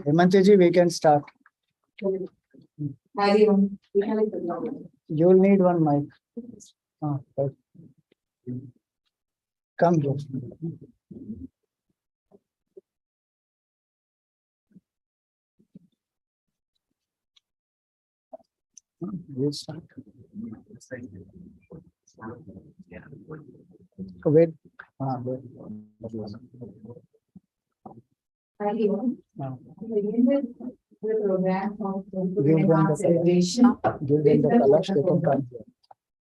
Hemantaji, we can start. You'll need one mic. Right. Come here. We'll start. Wait. Wait. The program of Gurupurnima celebration. Give them the Kalash, they can come here.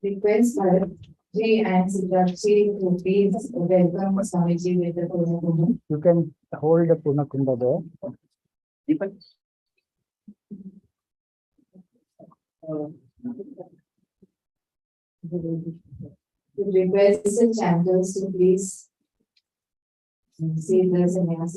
Request Archana and Introductory to please welcome Swamiji with the Purnima. You can hold the Purnakunda there. Request the chanters to please say the sadhanas.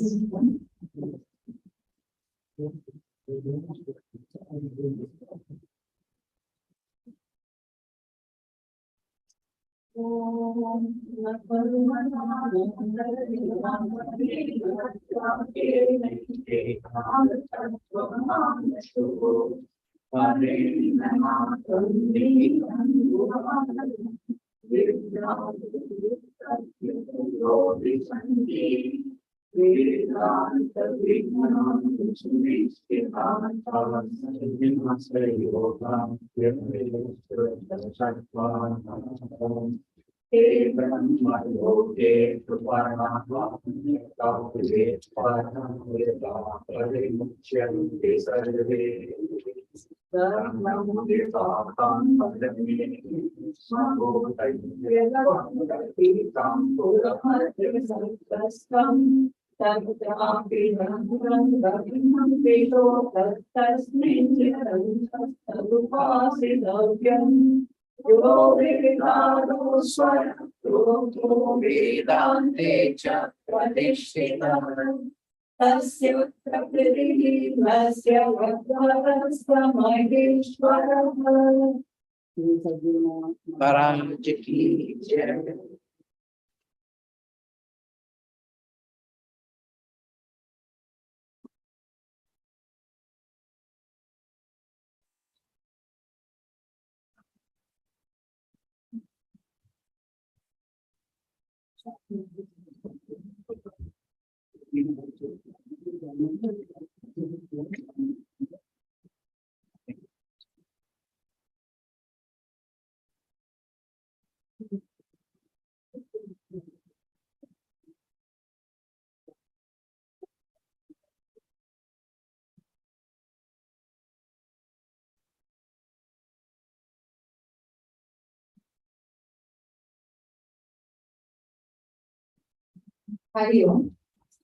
Hari Om.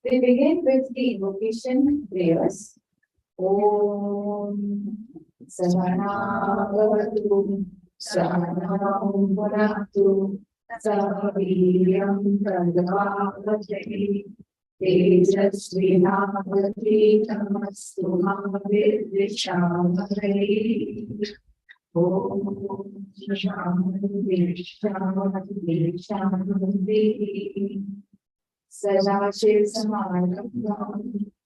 We begin with the invocation prayers. Om Sahana Bhavatu Sahanam Bhunaktu Sahaviryam Pradavavati Tejasvinavati Namastu Mahavidvishamahari. Om Shanti Shanti Shanti. Sadashiv Samadham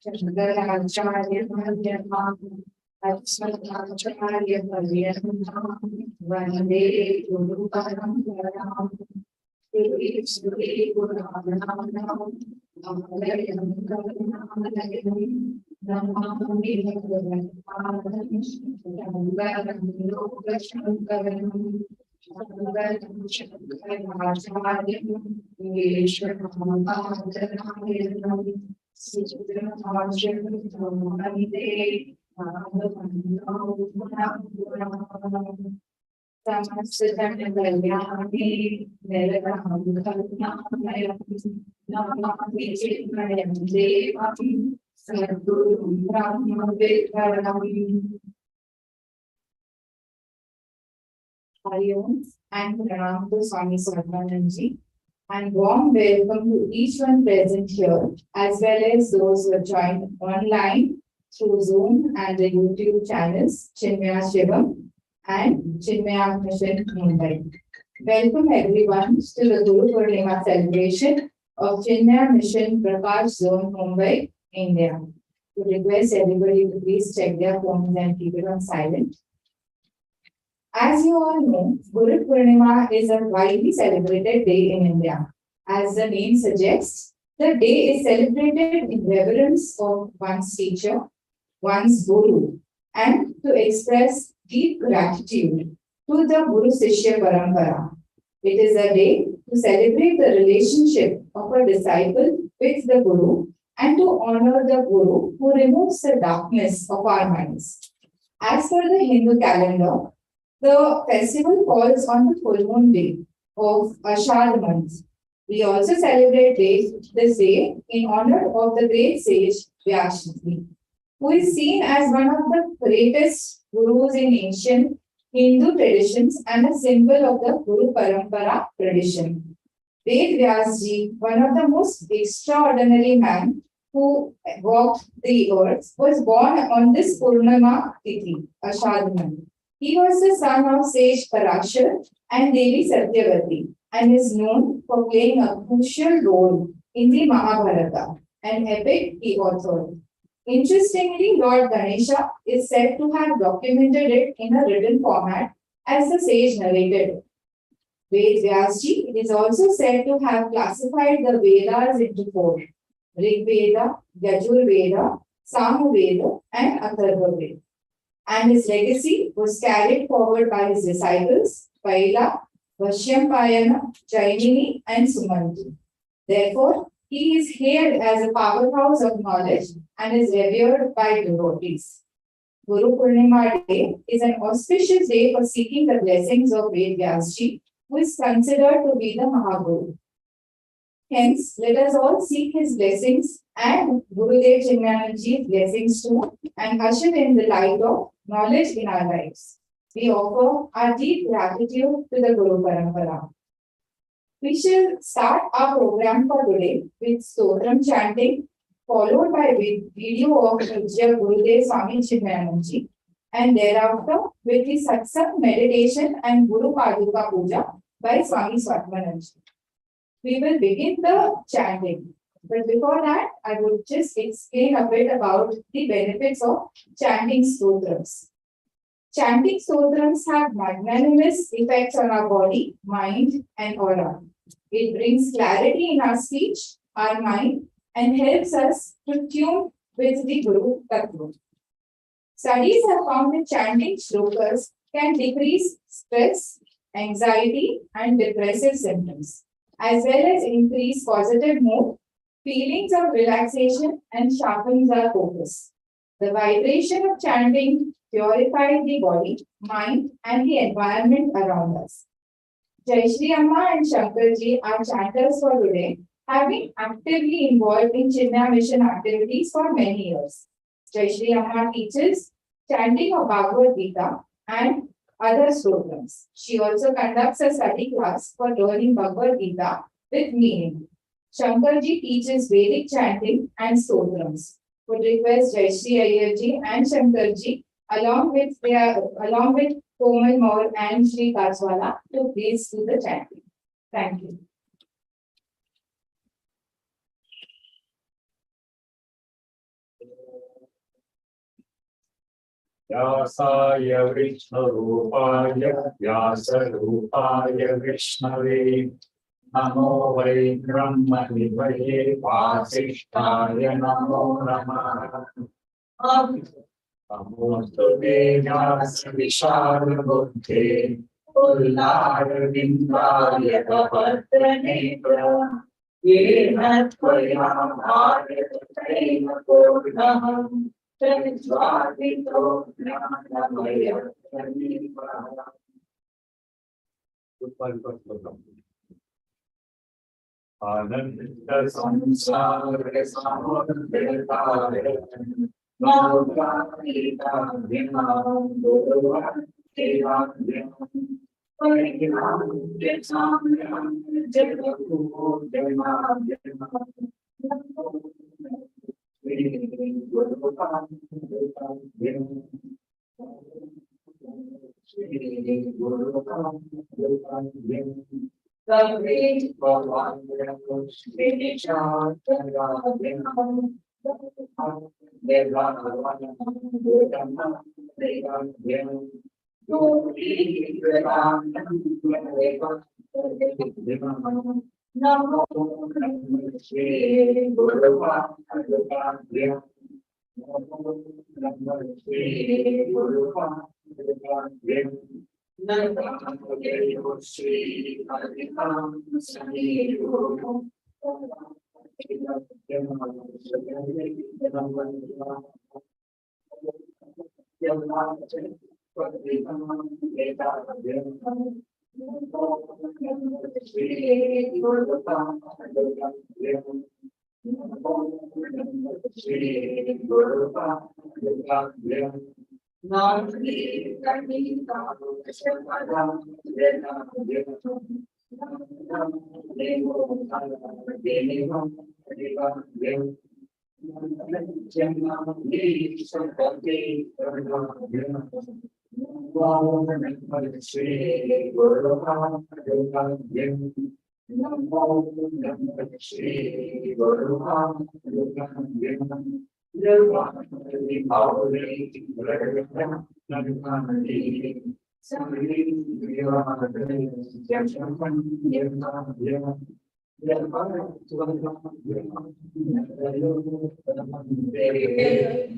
Changaracharya Madhyamam Acharya Paryamam Vande Guru Paduka Pooja Sri Gurubhyo Hari Om and Pranam to Swami Chinmayanandaji, and warm welcome to each one present here, as well as those who are joined online through Zoom and the YouTube channels Chinmaya Shivam and Chinmaya Mission Mumbai. Welcome everyone to the Guru Purnima celebration of Chinmaya Mission Prakash Zone Mumbai, India. We request everybody to please check their phones and keep it on silent. As you all know, Guru Purnima is a widely celebrated day in India. As the name suggests, the day is celebrated in reverence of one's teacher, one's Guru, and to express deep gratitude to the Guru Sishya Parampara. It is a day to celebrate the relationship of a disciple with the Guru and to honor the Guru who removes the darkness of our minds. As per the Hindu calendar, the festival falls on the full moon day of Ashad month. We also celebrate this day in honor of the great sage Vyasdev, who is seen as one of the greatest gurus in ancient Hindu traditions and a symbol of the Guru Parampara tradition. Vyasdev, one of the most extraordinary men who walked the earth, was born on this Purnima Tithi, Ashad month. He was the son of sage Parashar and Devi Satyavati and is known for playing a crucial role in the Mahabharata, an epic he authored. Interestingly, Lord Ganesha is said to have documented it in a written format as the sage narrated it. Vyasji is also said to have classified the Vedas into four: Rig Veda, Yajur Veda, Samu Veda, and Atharva Veda. And his legacy was carried forward by his disciples, Paila, Vakyam, Jainini, and Sumanti. Therefore, he is hailed as a powerhouse of knowledge and is revered by devotees. Guru Purnima Day is an auspicious day for seeking the blessings of Vyasji, who is considered to be the Mahaguru. Hence, let us all seek his blessings and Gurudev Chinmayanandaji's blessings too, and usher in the light of knowledge in our lives. We offer our deep gratitude to the Guru Parampara. We shall start our program for today with Stotram chanting, followed by video of Puja Gurudev Swami Chinmayanandaji, and thereafter with the Satsang meditation and Guru Paduka Pooja by Swami Chinmayanandaji. We will begin the chanting. But before that, I would just explain a bit about the benefits of chanting stotrams. Chanting stotrams have magnanimous effects on our body, mind, and aura. It brings clarity in our speech, our mind, and helps us to tune with the Guru Tattva. Studies have found that chanting shlokas can decrease stress, anxiety, and depressive symptoms, as well as increase positive mood, feelings of relaxation, and sharpens our focus. The vibration of chanting purifies the body, mind, and the environment around us. Jai Shri Amma and Shankarji, our chanters for today, have been actively involved in Chinmaya Mission activities for many years. Jai Shri Amma teaches chanting of Bhagavad Gita and other slogans. She also conducts a study class for learning Bhagavad Gita with meaning. Shankarji teaches Vedic chanting and stotrams. Would request Jai Shri Ayyarji and Shankarji along with Komal Maur and Shri Kaswala to please do the chanting. Thank you. Vyasaya Vishnu-rupaya Vyasa-rupaya Vishnave Namo Vai Brahma-nivaye Vasishtaya Namo Namaha Namo-stude Vyasa-vishal-buddhe Ullaya-vindaya Vavartanekra Yena Tvaya Bharatayena Purnaham Trisvadito Jnanamaya Kripa Ananda Samsara Samudritaya Maukita Vinam Guruvan Tivandyam Varyam Jitsamyam Jagapudyam Guru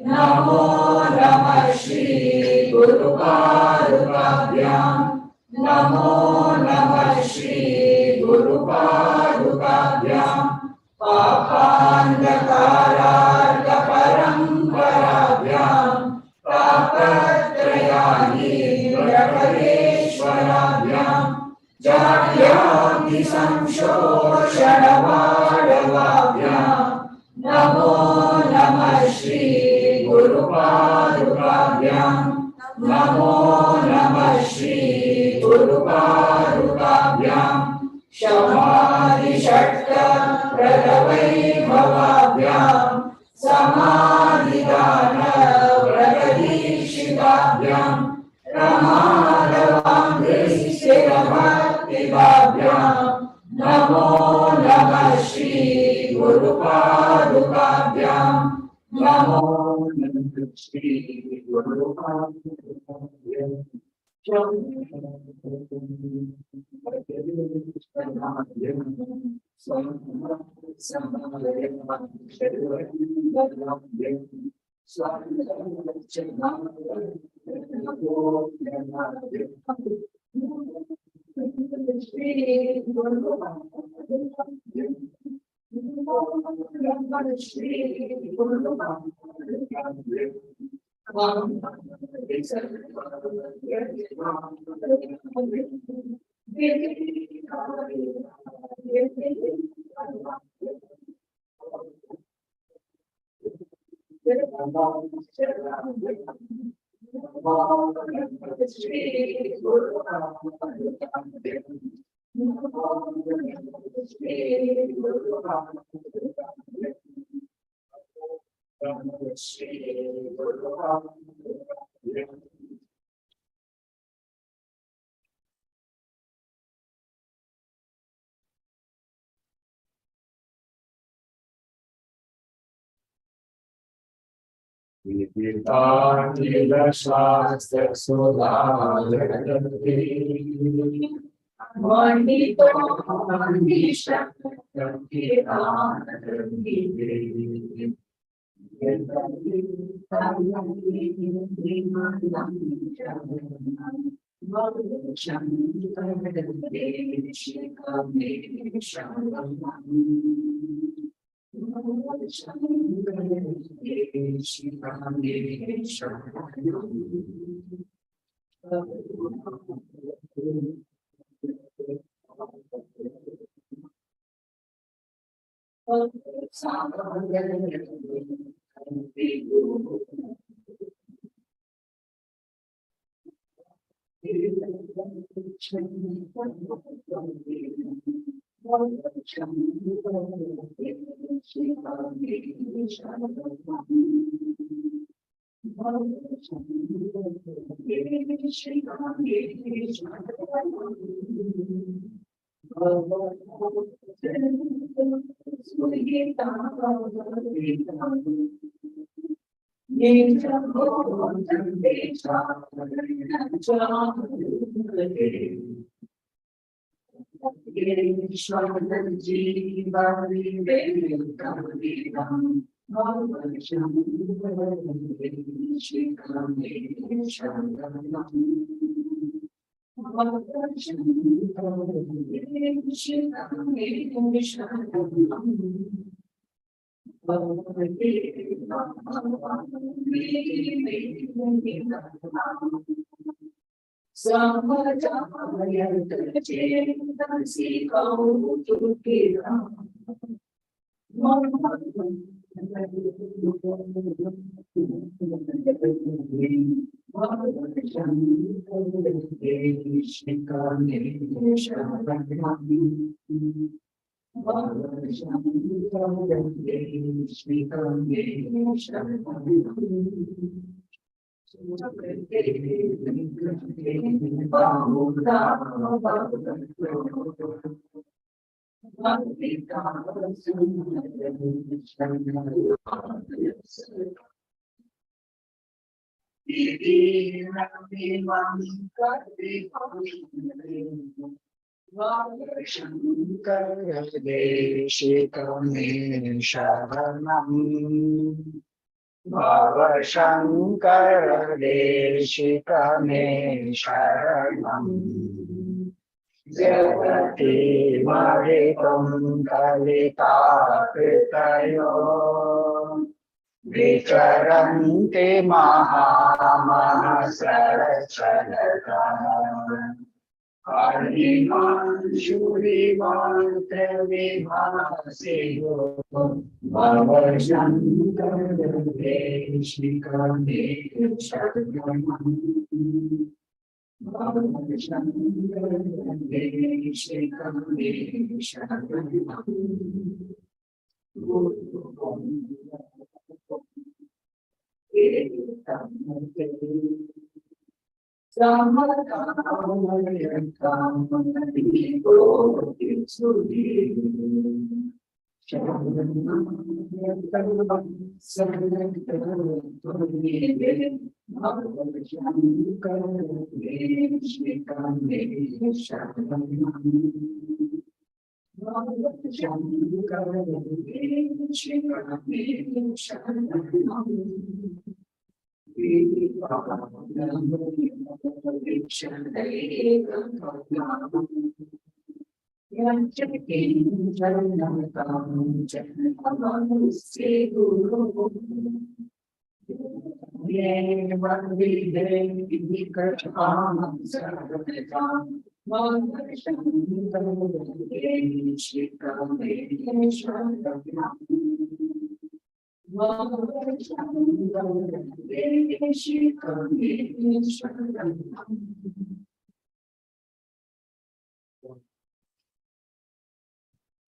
Namo Namah Shri Guru Paduka Pooja. Namo Namah Shri Guru Paduka Pooja. Papandakara Paramparabhyam Tapatrayani Prakadeshwarabhyam Jatyamti Samshoshadavadavabhyam Namo Namah Shri Guru Paduka Pooja. Namo Namah Shri Guru Paduka Pooja. Samadhi Shatta Pradavai Bhavabhyam Samadhi Dana Pragadishikabhyam Ramadhavam Bhakti Bhabhyam Namo Namah Shri Guru Paduka Pooja. Namo Namah Shri Guru Paduka Pooja. Shankar Deshikame Sharanam Jagati Maritam Kalita Kritayo Vicharanti Mahamanasarachanata Kaliman Shuriman Trivimasiyo Bhava Shankar Deshikame Sharanam Bhava Shankar Deshikame Sharanam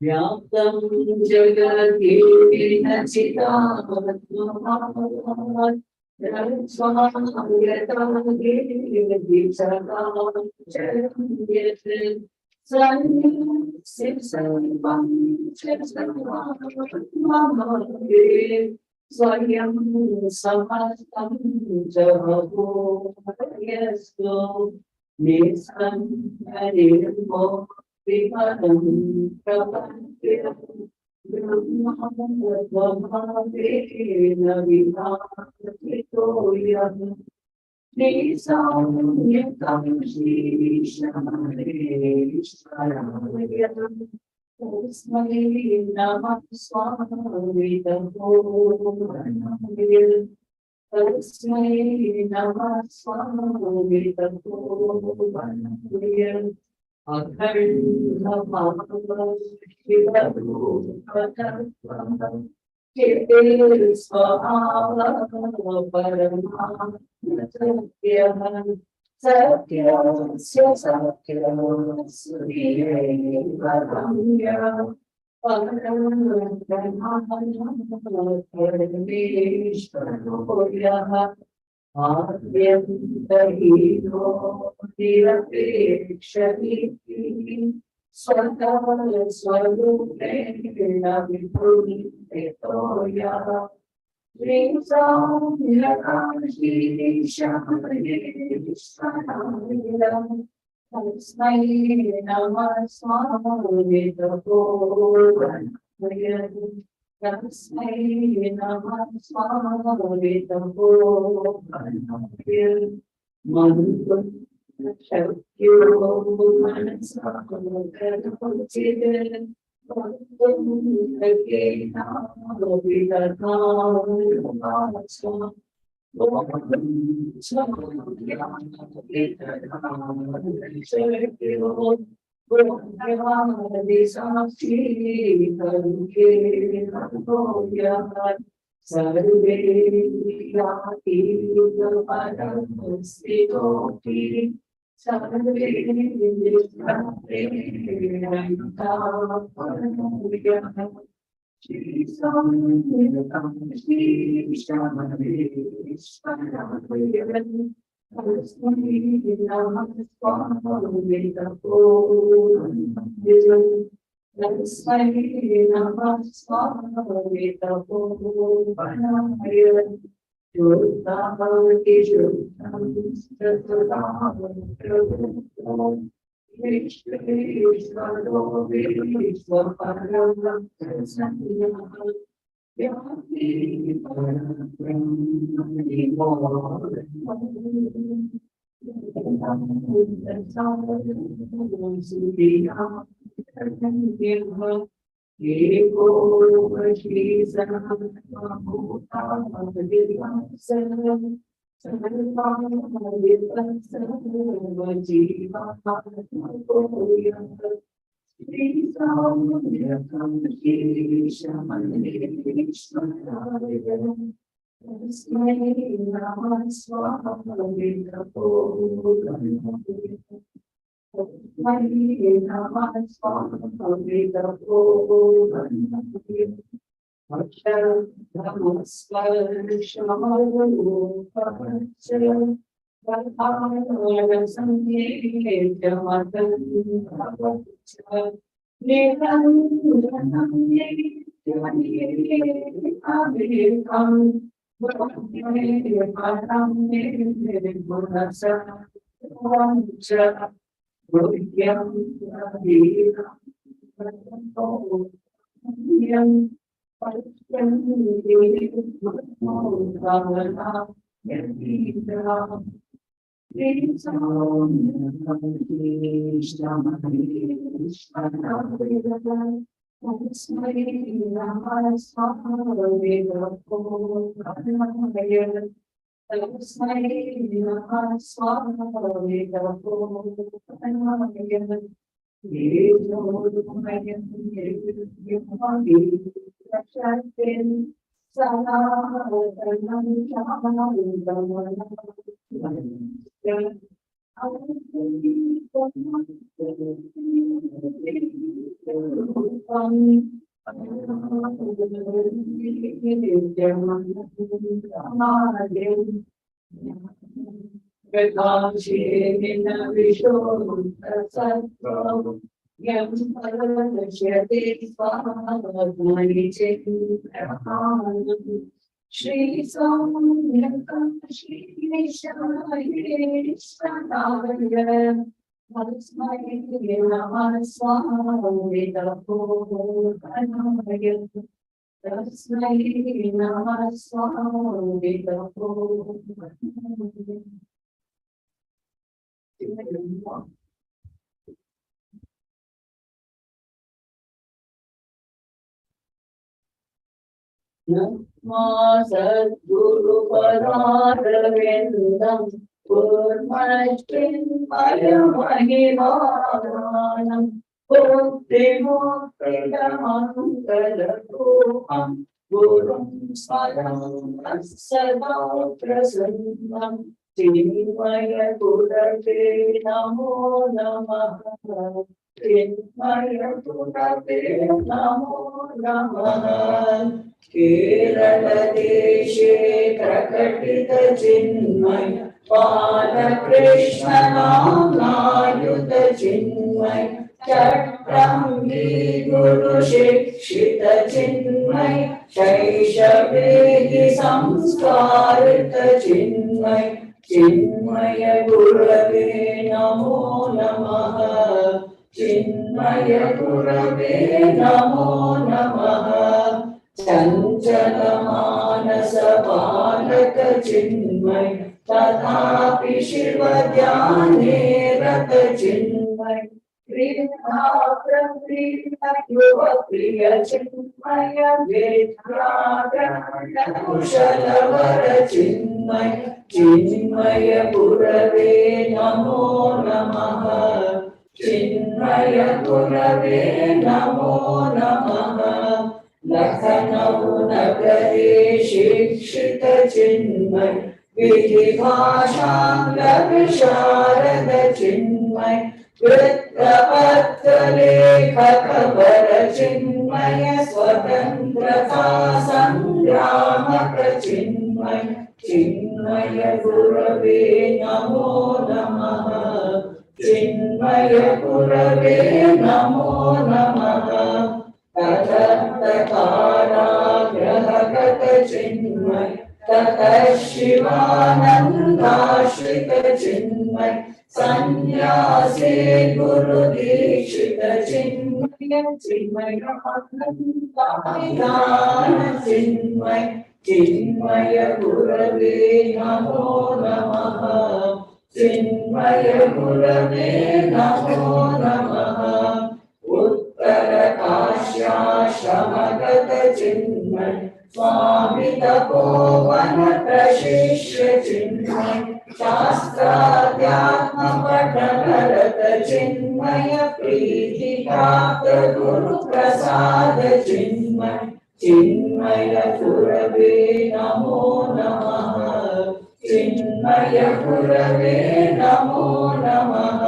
Vakyam jagati nachitavatmahat Swayam samastam javago yasto nisam adirmo vipadam prapantyam brahmavadvamavena vihatitoyam nisam yatam shishayam Swami Namah Swami Gurupurnima Swami Namah Swami Gurupurnima Attained Satyam Satyam Sriya Padam Adyantahino nirapekshati swatah swarupena vipuritoya Rinzam nirakashi shamayesh Tasmai namah swamita purvanaya Tasmai namah swamita purvanaya Mantra Shakyo Manasakalakarapachidya Bhaktam Agena Vidadhanam Shri Swami Chinmayanandaji Guru Paduka Pooja Chinmaya Prakash Namo Namaha Chinmaya Prakash Namo Namaha Kerala Deshe प्रकटित चिन्मय बालकृष्ण नामायुध चिन्मय चट्टंगी गुरु शिक्षित चिन्मय शैशवे संस्कारित चिन्मय चिन्मय गुरवे नमो नमः चिन्मय गुरवे नमो नमः चंचल मानस बालक चिन्मय तथापि शिव ध्याने रत चिन्मय युव प्रिय चिन्मय कुशल वर चिन्मय चिन्मय गुरवे नमो नमः चिन्मय गुरवे नमो नमः लखनऊ नगरे शिक्षित चिन्मय विधिभाषांग विशारद चिन्मय वृत्तपत्र लेखक वर चिन्मय स्वतंत्रता संग्रामक चिन्मय चिन्मय गुरवे नमो नमः चिन्मय गुरवे नमो नमः ततकाराग्रहगत चिन्मय ततः शिवानन्दाश्रित चिन्मय सन्यासी गुरु दीक्षित चिन्मय चिन्मय चिन्मय चिन्मय गुरवे नमो नमः चिन्मय गुरवे नमो नमः उत्तर काश्याश्रमगत चिन्मय स्वामी तपोवन प्रशिष्य चिन्मय शास्त्राध्यात्म पठनरत चिन्मय प्रीति प्राप्त गुरु प्रसाद चिन्मय चिन्मय गुरवे नमो नमः चिन्मय गुरवे नमो नमः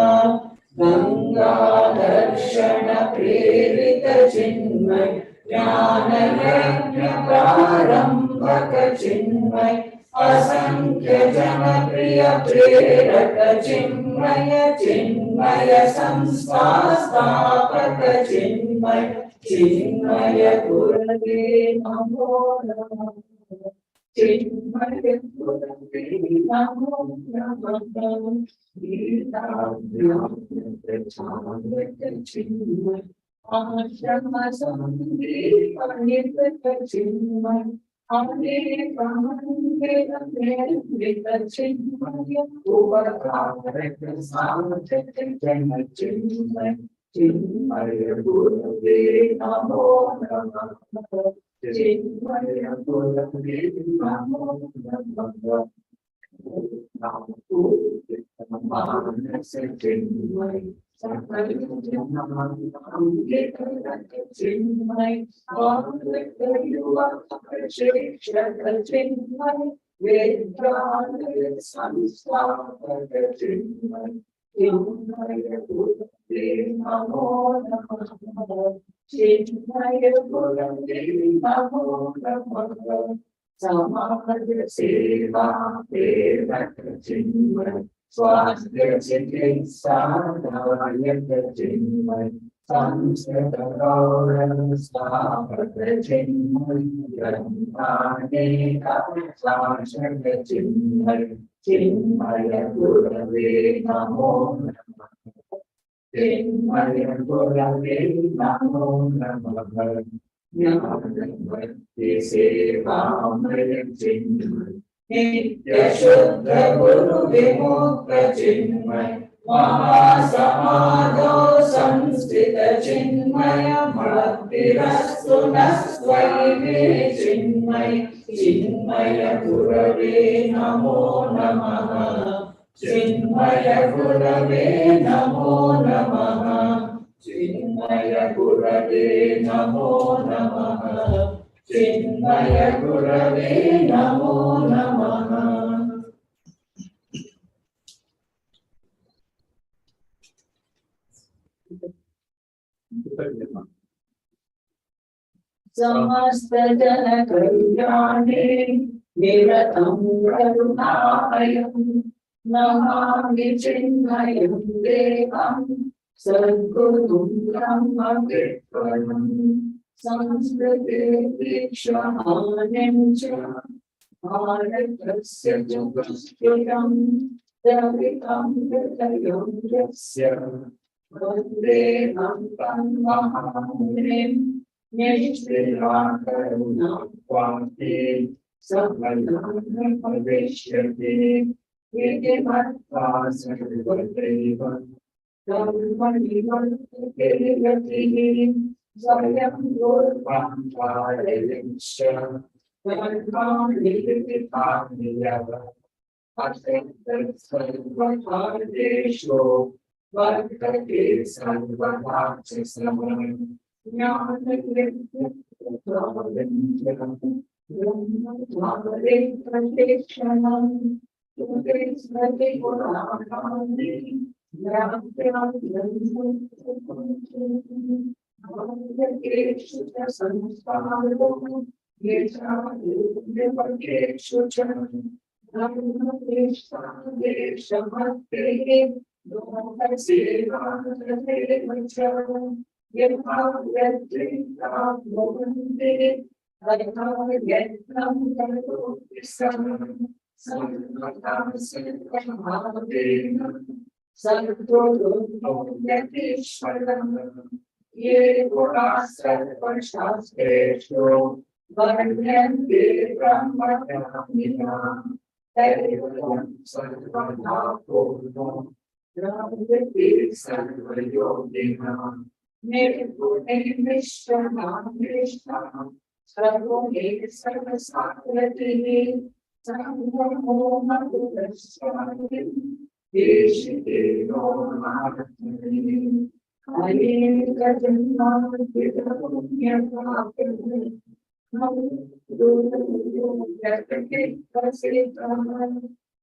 गंगा दर्शन प्रेरित चिन्मय ज्ञान यज्ञ प्रारंभक चिन्मय असंख्य जन प्रिय प्रेरक चिन्मय चिन्मय संस्था स्थापक चिन्मय चिन्मय गुरवे नमो नमः चिन्मय गुरवे नमो नमः चिन्मय आश्रम संदीप चिन्मय अनेक चिन्मय उपकारक साधक जन चिन्मय चिन्मय गुरवे नमो नमः चिन्मय गुरवे नमो नमः मानस चिन्मय सकल चिन्मय युवक शिक्षक चिन्मय वेदांत संस्थापक चिन्मय चिन्मय गुरवे नमो नमः चिन्मय गुरवे नमो नमः समाज सेवा प्रेरक चिन्मय स्वास्थ्य चिकित्सा दायक चिन्मय संस्कृत गौरव स्थापक चिन्मय ग्रंथानेक शासक चिन्मय चिन्मय गुरवे नमो नमः चिन्मय गुरवे नमो नमः ज्ञानवृत्ति सेवामय चिन्मय नित्य शुद्ध गुरु विमुक्त चिन्मय महासमाधो संस्थित चिन्मय भक्तिरस्तु नस्त्वयि मे चिन्मय चिन्मय गुरवे नमो नमः चिन्मय गुरवे नमो नमः चिन्मय गुरवे नमो नमः चिन्मय गुरवे नमो नमः समस्त जन कल्याणे निरतं करुणामयं नमामि चिन्मयं देवं सद्गुरुं ब्रह्मविद्वरं संस्कृते दीक्षमानं च भारतस्य जगत्कृतं दवितं हृदयो यस्य वन्देऽहं तं महामुनिं निष्ठिराकरुणाक्वान्ते सकलं भविष्यति इति मत्वा सर्वदैव कर्मणि गतिः स्वयं गुरुर्वाङ्कारयश्च कर्माणि विदितानि यः सर्वकार्येषु वर्तते सर्वदा च समं ज्ञाननिर्विघ्नं ब्रह्मचारे प्रतीक्षणं तुते स्मृति पुराणानि ग्राम्यान्येषु च संस्कारो येषां च ब्रह्मदेशादेशमत्ते लोकसेवादेव च यथा यत्रिता भवन्ति तथा यत्नं करोति सर्वदा सिद्धभावेन सर्वोपनिषदं ये गुणाः सर्वशास्त्रेषु वर्ण्यन्ते ब्रह्मज्ञानिनः तैर्वं सर्वदा पूर्णो ब्रह्मविद्ये सर्वयोगिनः निर्गुणैर्विश्वनाथेष्टाः सर्वोगे सर्वसात्वतिः सर्वमोहदुरस्यामि देशिकेनो नारतिः अनेकजन्माद्विदपुण्यपापैः गुरुर्यो यत्ते प्रसीदः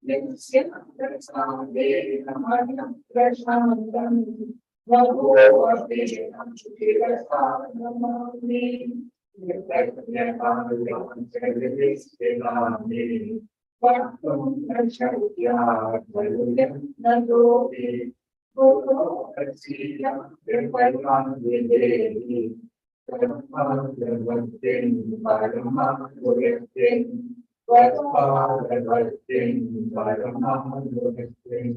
यस्य प्रसादेन मनं प्रशान्तं भगोऽपि शिरसा नमामि यत्तज्ञानविस्थितानि वक्तुं न शक्यार्थ गुरोरसीय कृपया विदेहि कर्मभक्तिं परमगुरुभक्तिं त्वत्पादभक्तिं परमगुरुभक्तिं।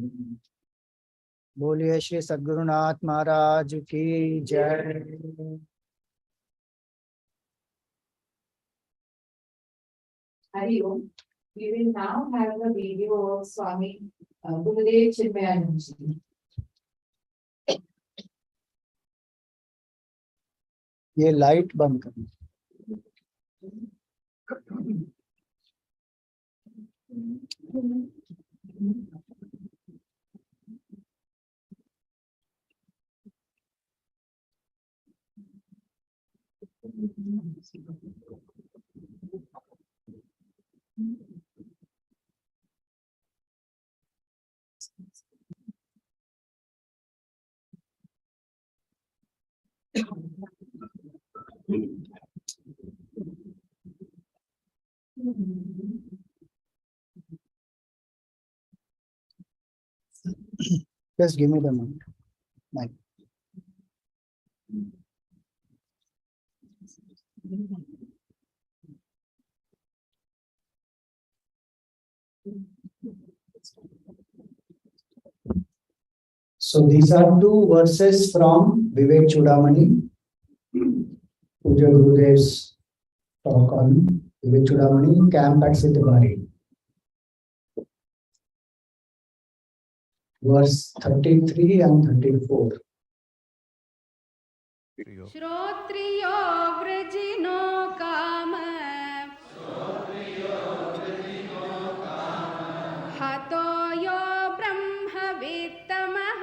बोलिए श्री सद्गुरुनाथ महाराज की जय। Hari Om. We will now have a video of Swami Gurudev Chinmayanandaji. ये लाइट बंद करना। Just give me the mic. So these are two verses from Vivek Chudamani, Puja Gurudev's talk on Vivek Chudamani camp at Siddhabari. Verse 33 and 34. श्रोत्रियो व्रजिनो काम हतो यो ब्रह्मवित्तमः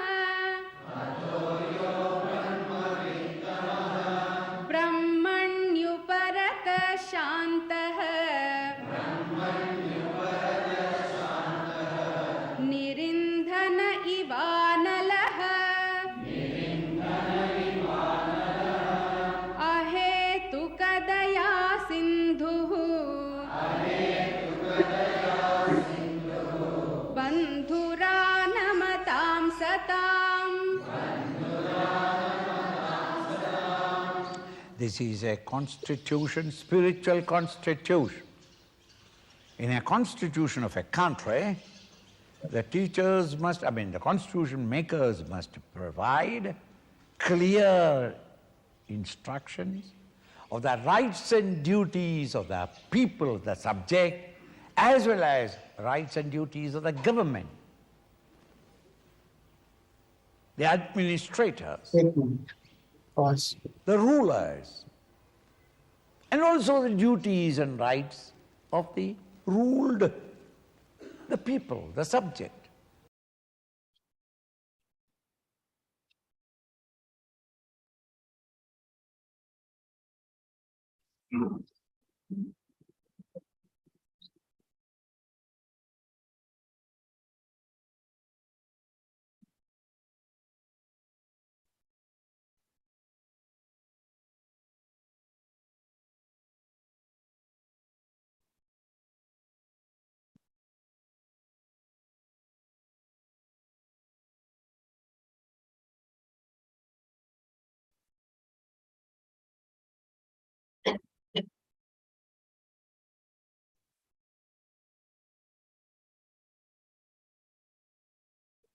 ब्रह्मण्युपरत शान्तः निरिन्धन इवानलः अहेतुकदया सिन्धुः This is a constitution, spiritual constitution. In a constitution of a country, the teachers must, the constitution makers must provide clear instructions of the rights and duties of the people, the subject, as well as rights and duties of the government, the administrators, Statement. Pause. the rulers, and also the duties and rights of the ruled, the people, the subject.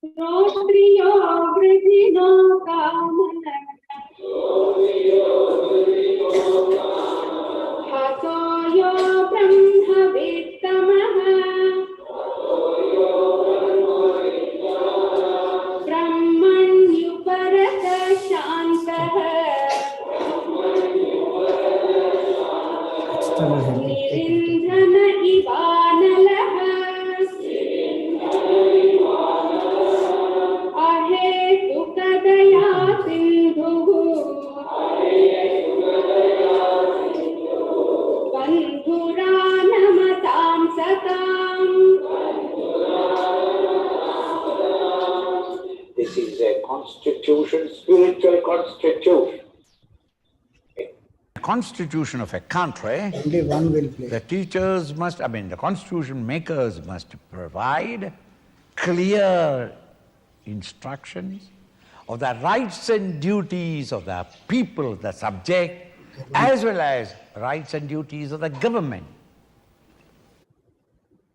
श्रोत्रियो वृजिनो कामना हतो यो ब्रह्मवित्तमः ब्रह्मण्युपरत शान्तः निरिन्धन इवानलः अहेतुकदया सिन्धुः बन्धुरानमतां सताम्. This is a constitution, spiritual constitution. Constitution of a country, Only one will play. the teachers must, the constitution makers must provide clear instructions of the rights and duties of the people, the subject, as well as rights and duties of the government.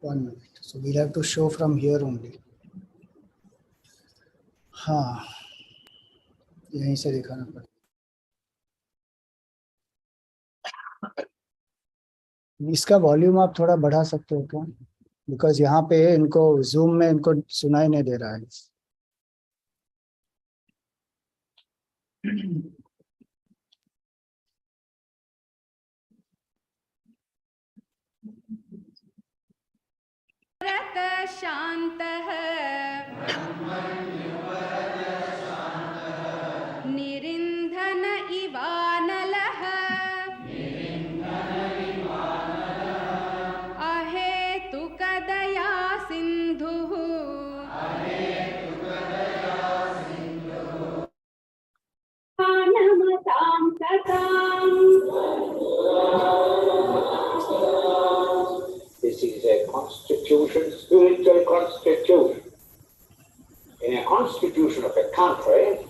1 minute. So we'll have to show from here only. हाँ, यहीं से दिखाना पड़ेगा. इसका volume आप थोड़ा बढ़ा सकते हो क्या? बिकॉज यहाँ पे इनको जूम में इनको सुनाई नहीं दे रहा है. रत शान्तः निरिन्धन इवानलः अहेतुकदया सिन्धुः नमतां सताम्. This is a constitution, spiritual constitution. In a constitution of a country,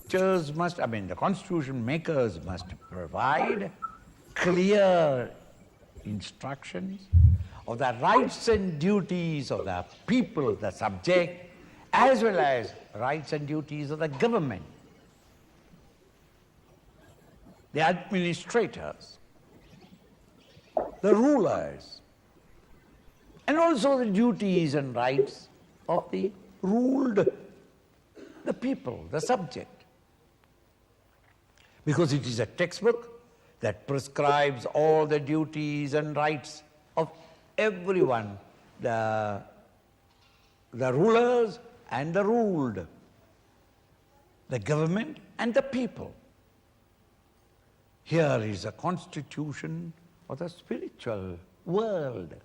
teachers must, the constitution makers must provide clear instructions of the rights and duties of the people, the subject, as well as rights and duties of the government, the administrators, the rulers, and also the duties and rights of the ruled, the people, the subject. Because it is a textbook that prescribes all the duties and rights of everyone, the rulers and the ruled, the government and the people. Here is a constitution of the spiritual world.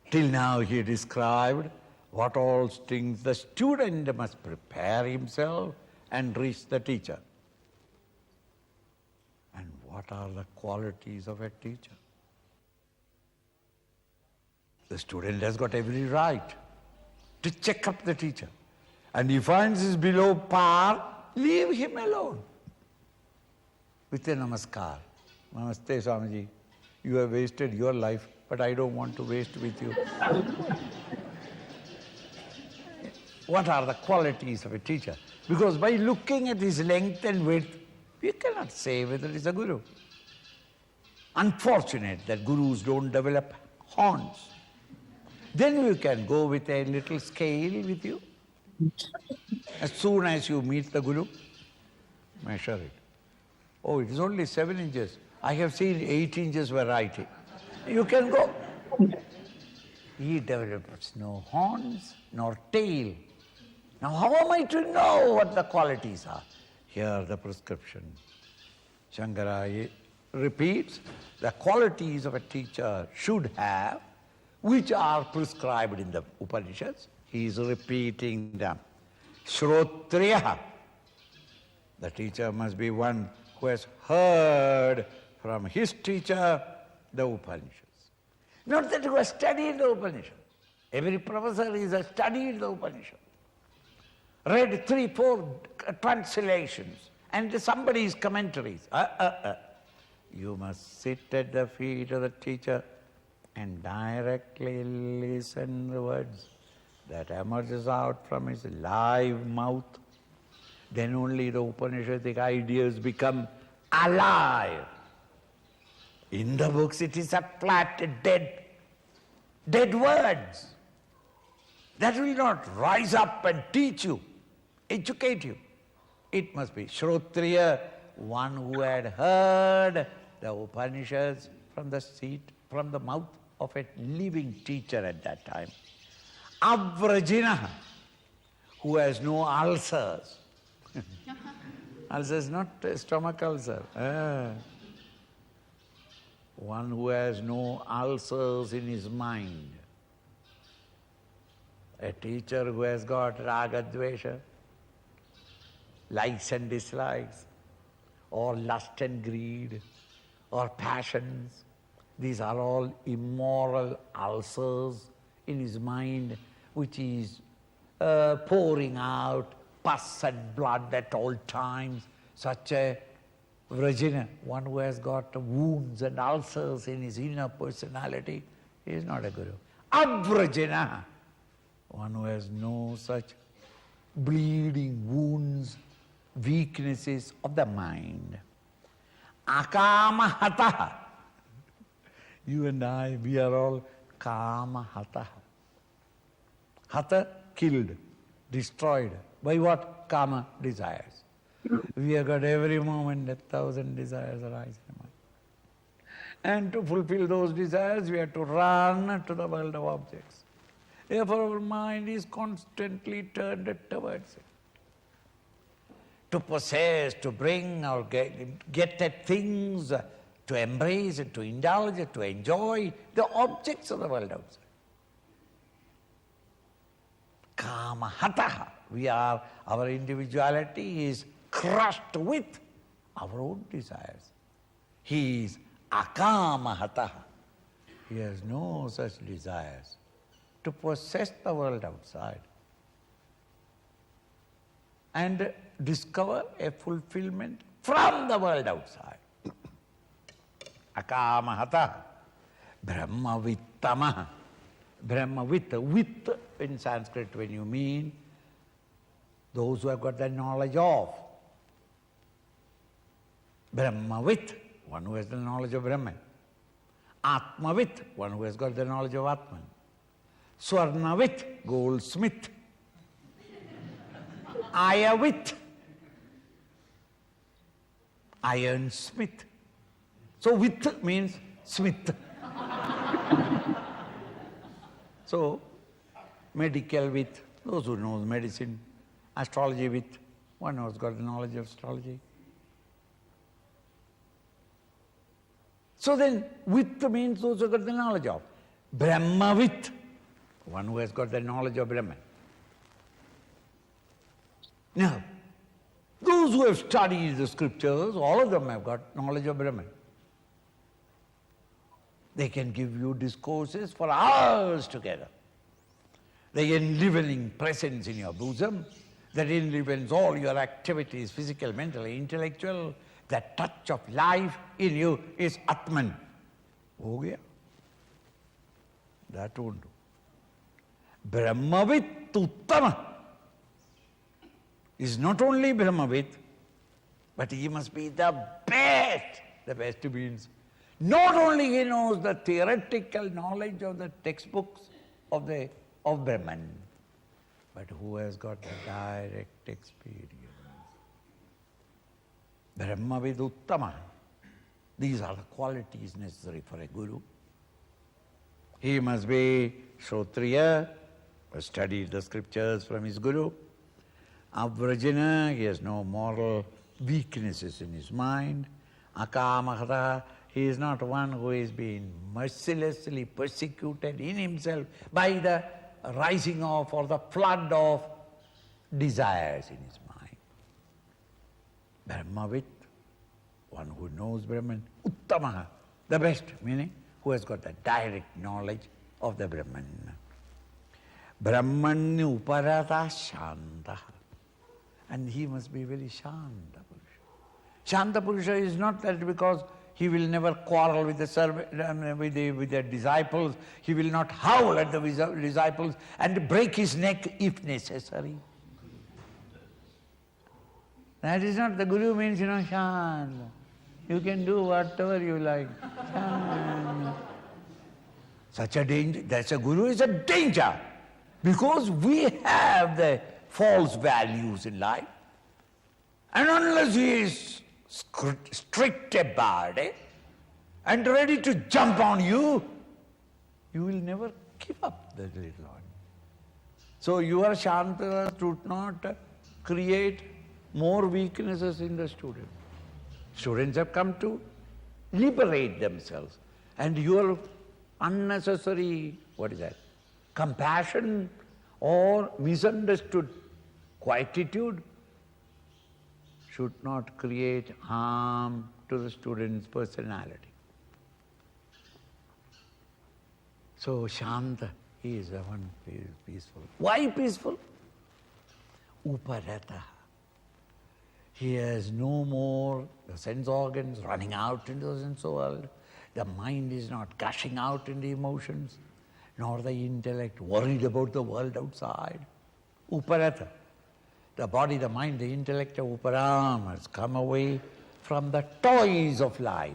Till now he described what all things the student must prepare himself and reach the teacher. And what are the qualities of a teacher? The student has got every right to check up the teacher. And he finds he's below par, leave him alone. with a namaskar. Namaste, Swamiji. You have wasted your life, but I don't want to waste with you. What are the qualities of a teacher? Because by looking at his length and width, you cannot say whether he's a guru. Unfortunate that gurus don't develop horns. Then you can go with a little scale with you. As soon as you meet the guru, measure it. Oh, it is only 7 inches. I have seen 8 inches variety. You can go. He develops no horns nor tail. Now how am I to know what the qualities are? Here the prescription. Shankara repeats the qualities of a teacher should have, which are prescribed in the Upanishads. He is repeating them. Shrotriya. The teacher must be one who has heard from his teacher the Upanishads. Not that who has studied the Upanishads. Every professor is a studied the Upanishads. Read 3-4 translations and somebody's commentaries. You must sit at the feet of the teacher and directly listen the words that emerges out from his live mouth. Then only the Upanishadic ideas become alive. In the books it is a flat, dead words that will not rise up and teach you, educate you. It must be Shrotriya, one who had heard the Upanishads from the mouth of a living teacher at that time. Avrajina, who has no ulcers. Ulcers, not a stomach ulcer. One who has no ulcers in his mind. A teacher who has got raga dvesha, likes and dislikes, or lust and greed, or passions. These are all immoral ulcers in his mind, which is pouring out pus and blood at all times. Such a Vrajina, one who has got wounds and ulcers in his inner personality, he is not a guru. Avrajina, one who has no such bleeding wounds, weaknesses of the mind. Akamahataha. You and I, we are all kamahataha. Hata, killed, destroyed. By what? Kama, desires. We have got every moment 1,000 desires arise in the mind. And to fulfill those desires, we have to run to the world of objects. Therefore our mind is constantly turned towards it. To possess, to bring or get at things, to embrace, to indulge, to enjoy the objects of the world outside. Kama hataha. Our individuality is crushed with our own desires. He is akama hataha. He has no such desires to possess the world outside and discover a fulfillment from the world outside. Akamahata, Brahmavittamaha. Brahmavitta, vitta in Sanskrit when you mean those who have got the knowledge of. Brahmavit, one who has the knowledge of Brahman. Atmavit, one who has got the knowledge of Atman. Swarnavit, goldsmith. Ayavit, ironsmith. So vit means smith. So medical with, those who know medicine, astrology with, one who's got the knowledge of astrology. So then with means those who got the knowledge of. Brahmavit, one who has got the knowledge of Brahman. Now, those who have studied the scriptures, all of them have got knowledge of Brahman. They can give you discourses for hours together. The enlivening presence in your bosom that enlivens all your activities, physical, mental, intellectual, The touch of life in you is Atman. Ho gaya. That won't do. Brahmavit Uttama is not only Brahmavit, but he must be the best. The best means not only he knows the theoretical knowledge of the textbooks of Brahman, but who has got the direct experience. Brahmavid Uttama. These are the qualities necessary for a guru. He must be Shrotriya, studied the scriptures from his guru. Avrajana, he has no moral weaknesses in his mind. Akamahata, he is not one who is being mercilessly persecuted in himself by the rising of or the flood of desires in his mind. Brahmavit, one who knows Brahman. Uttamaha, the best, meaning who has got the direct knowledge of the Brahman. Brahmanya uparata shantaha. And he must be very shanta purusha. Shanta purusha is not that because he will never quarrel with the disciples, he will not howl at the disciples and break his neck if necessary. That is not, the guru means, shanta. You can do whatever you like. Shanta. Such a danger, that's a guru is a danger. Because we have the false values in life. And unless he is strict about it and ready to jump on you, you will never give up the little one. So your Shanta should not create more weaknesses in the student. Students have come to liberate themselves. And your unnecessary, compassion or misunderstood quietude should not create harm to the student's personality. So Shanta is the one who is peaceful. Why peaceful? Uparata. He has no more the sense organs running out into the sense world. The mind is not gushing out in the emotions, nor the intellect worried about the world outside. Uparata. The body, the mind, the intellect of Uparam has come away from the toys of life,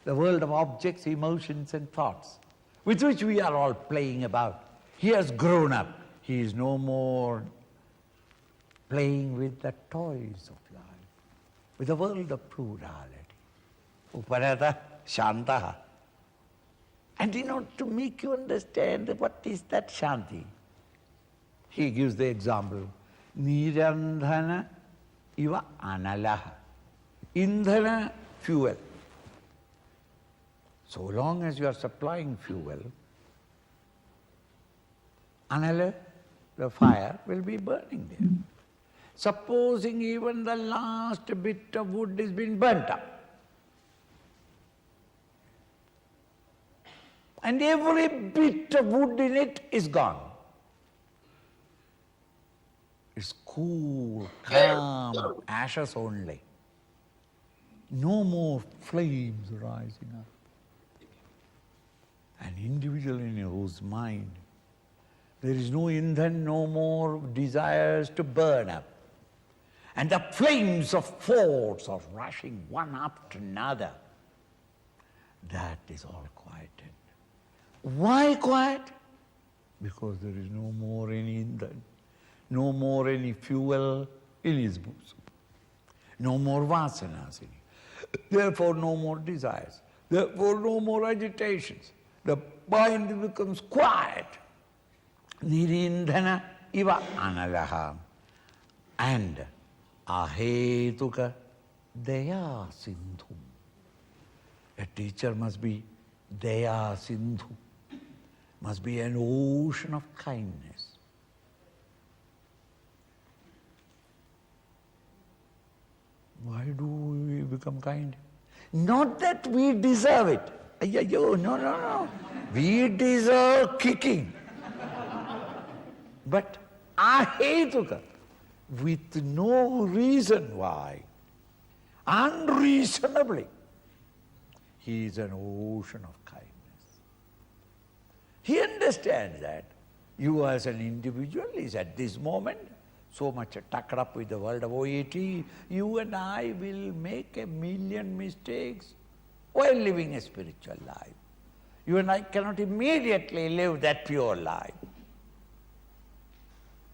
the world of objects, emotions and thoughts, with which we are all playing about. He has grown up. He is no more playing with the toys of life, with the world of plurality. Uparata Shantaha. And in order to make you understand what is that Shanti, he gives the example, Nirandhana iva analaha. Indhana, fuel. So long as you are supplying fuel, anala, the fire, will be burning there. Supposing even the last bit of wood has been burnt up, and every bit of wood in it is gone. It's cool, calm, ashes only. No more flames rising up. An individual in whose mind there is no indhan, no more desires to burn up. And the flames of force are rushing one after another. That is all quieted. Why quiet? Because there is no more any indhan, no more any fuel in his bosom, no more vasanas in him. Therefore no more desires, therefore no more agitations. The mind becomes quiet. Nirindhana iva analaha. And ahetuka daya sindhu. A teacher must be daya sindhu, must be an ocean of kindness. Why do we become kind? Not that we deserve it. No. We deserve kicking. But ahetuka, with no reason why. unreasonably. He is an ocean of kindness. He understands that you as an individual is at this moment so much tucked up with the world of OAT, you and I will make 1,000,000 mistakes while living a spiritual life. You and I cannot immediately live that pure life.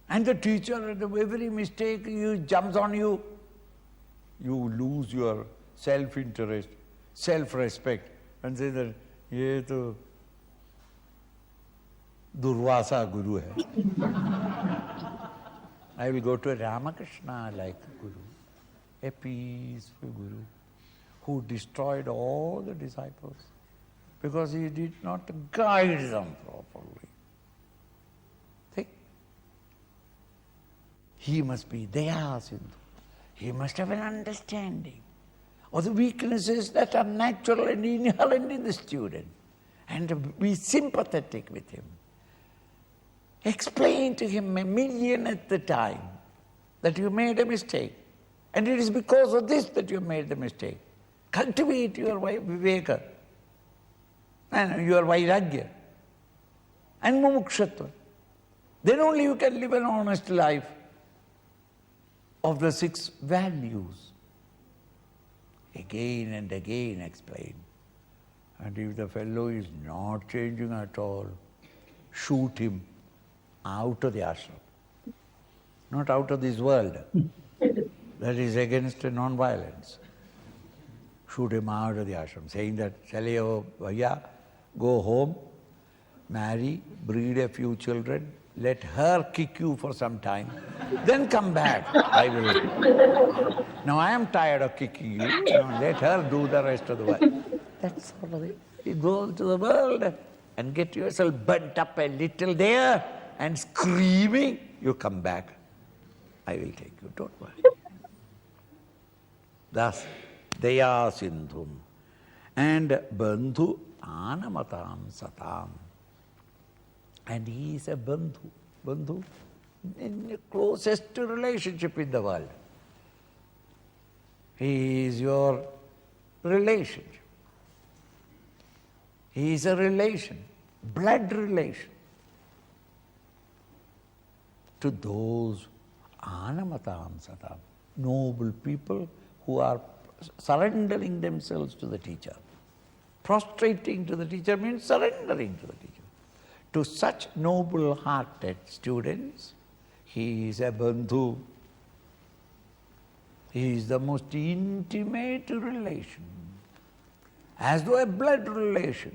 And the teacher, at every mistake he jumps on you, you lose your self-interest, self-respect, and say that, ye to Durvasa Guru hai. I will go to a Ramakrishna-like Guru, a peaceful Guru, who destroyed all the disciples because he did not guide them properly. See? He must be Daya Sindhu. He must have an understanding of the weaknesses that are natural and inherent in the student, and be sympathetic with him. Explain to him 1,000,000 at the time that you made a mistake, and it is because of this that you made the mistake. Cultivate your viveka and your vairagya and mumukshatva. Then only you can live an honest life of the 6 values. Again and again explain. And if the fellow is not changing at all, shoot him out of the ashram, not out of this world. That is against non-violence. Shoot him out of the ashram, saying that, Chale ho bhaiya, go home, marry, breed a few children, let her kick you for some time, then come back. I will. Now I am tired of kicking you, now let her do the rest of the work. That's all of it. You go to the world and get yourself burnt up a little there, and screaming, you come back. I will take you, don't worry. Thus, Daya Sindhum and Bandhu Anamatam Satam. And he is a Bandhu. Bandhu in the closest relationship in the world. He is your relationship. He is a relation, blood relation, to those Anamatam Satam, noble people who are surrendering themselves to the teacher. Prostrating to the teacher means surrendering to the teacher. To such noble-hearted students, he is a bandhu. He is the most intimate relation, as though a blood relation.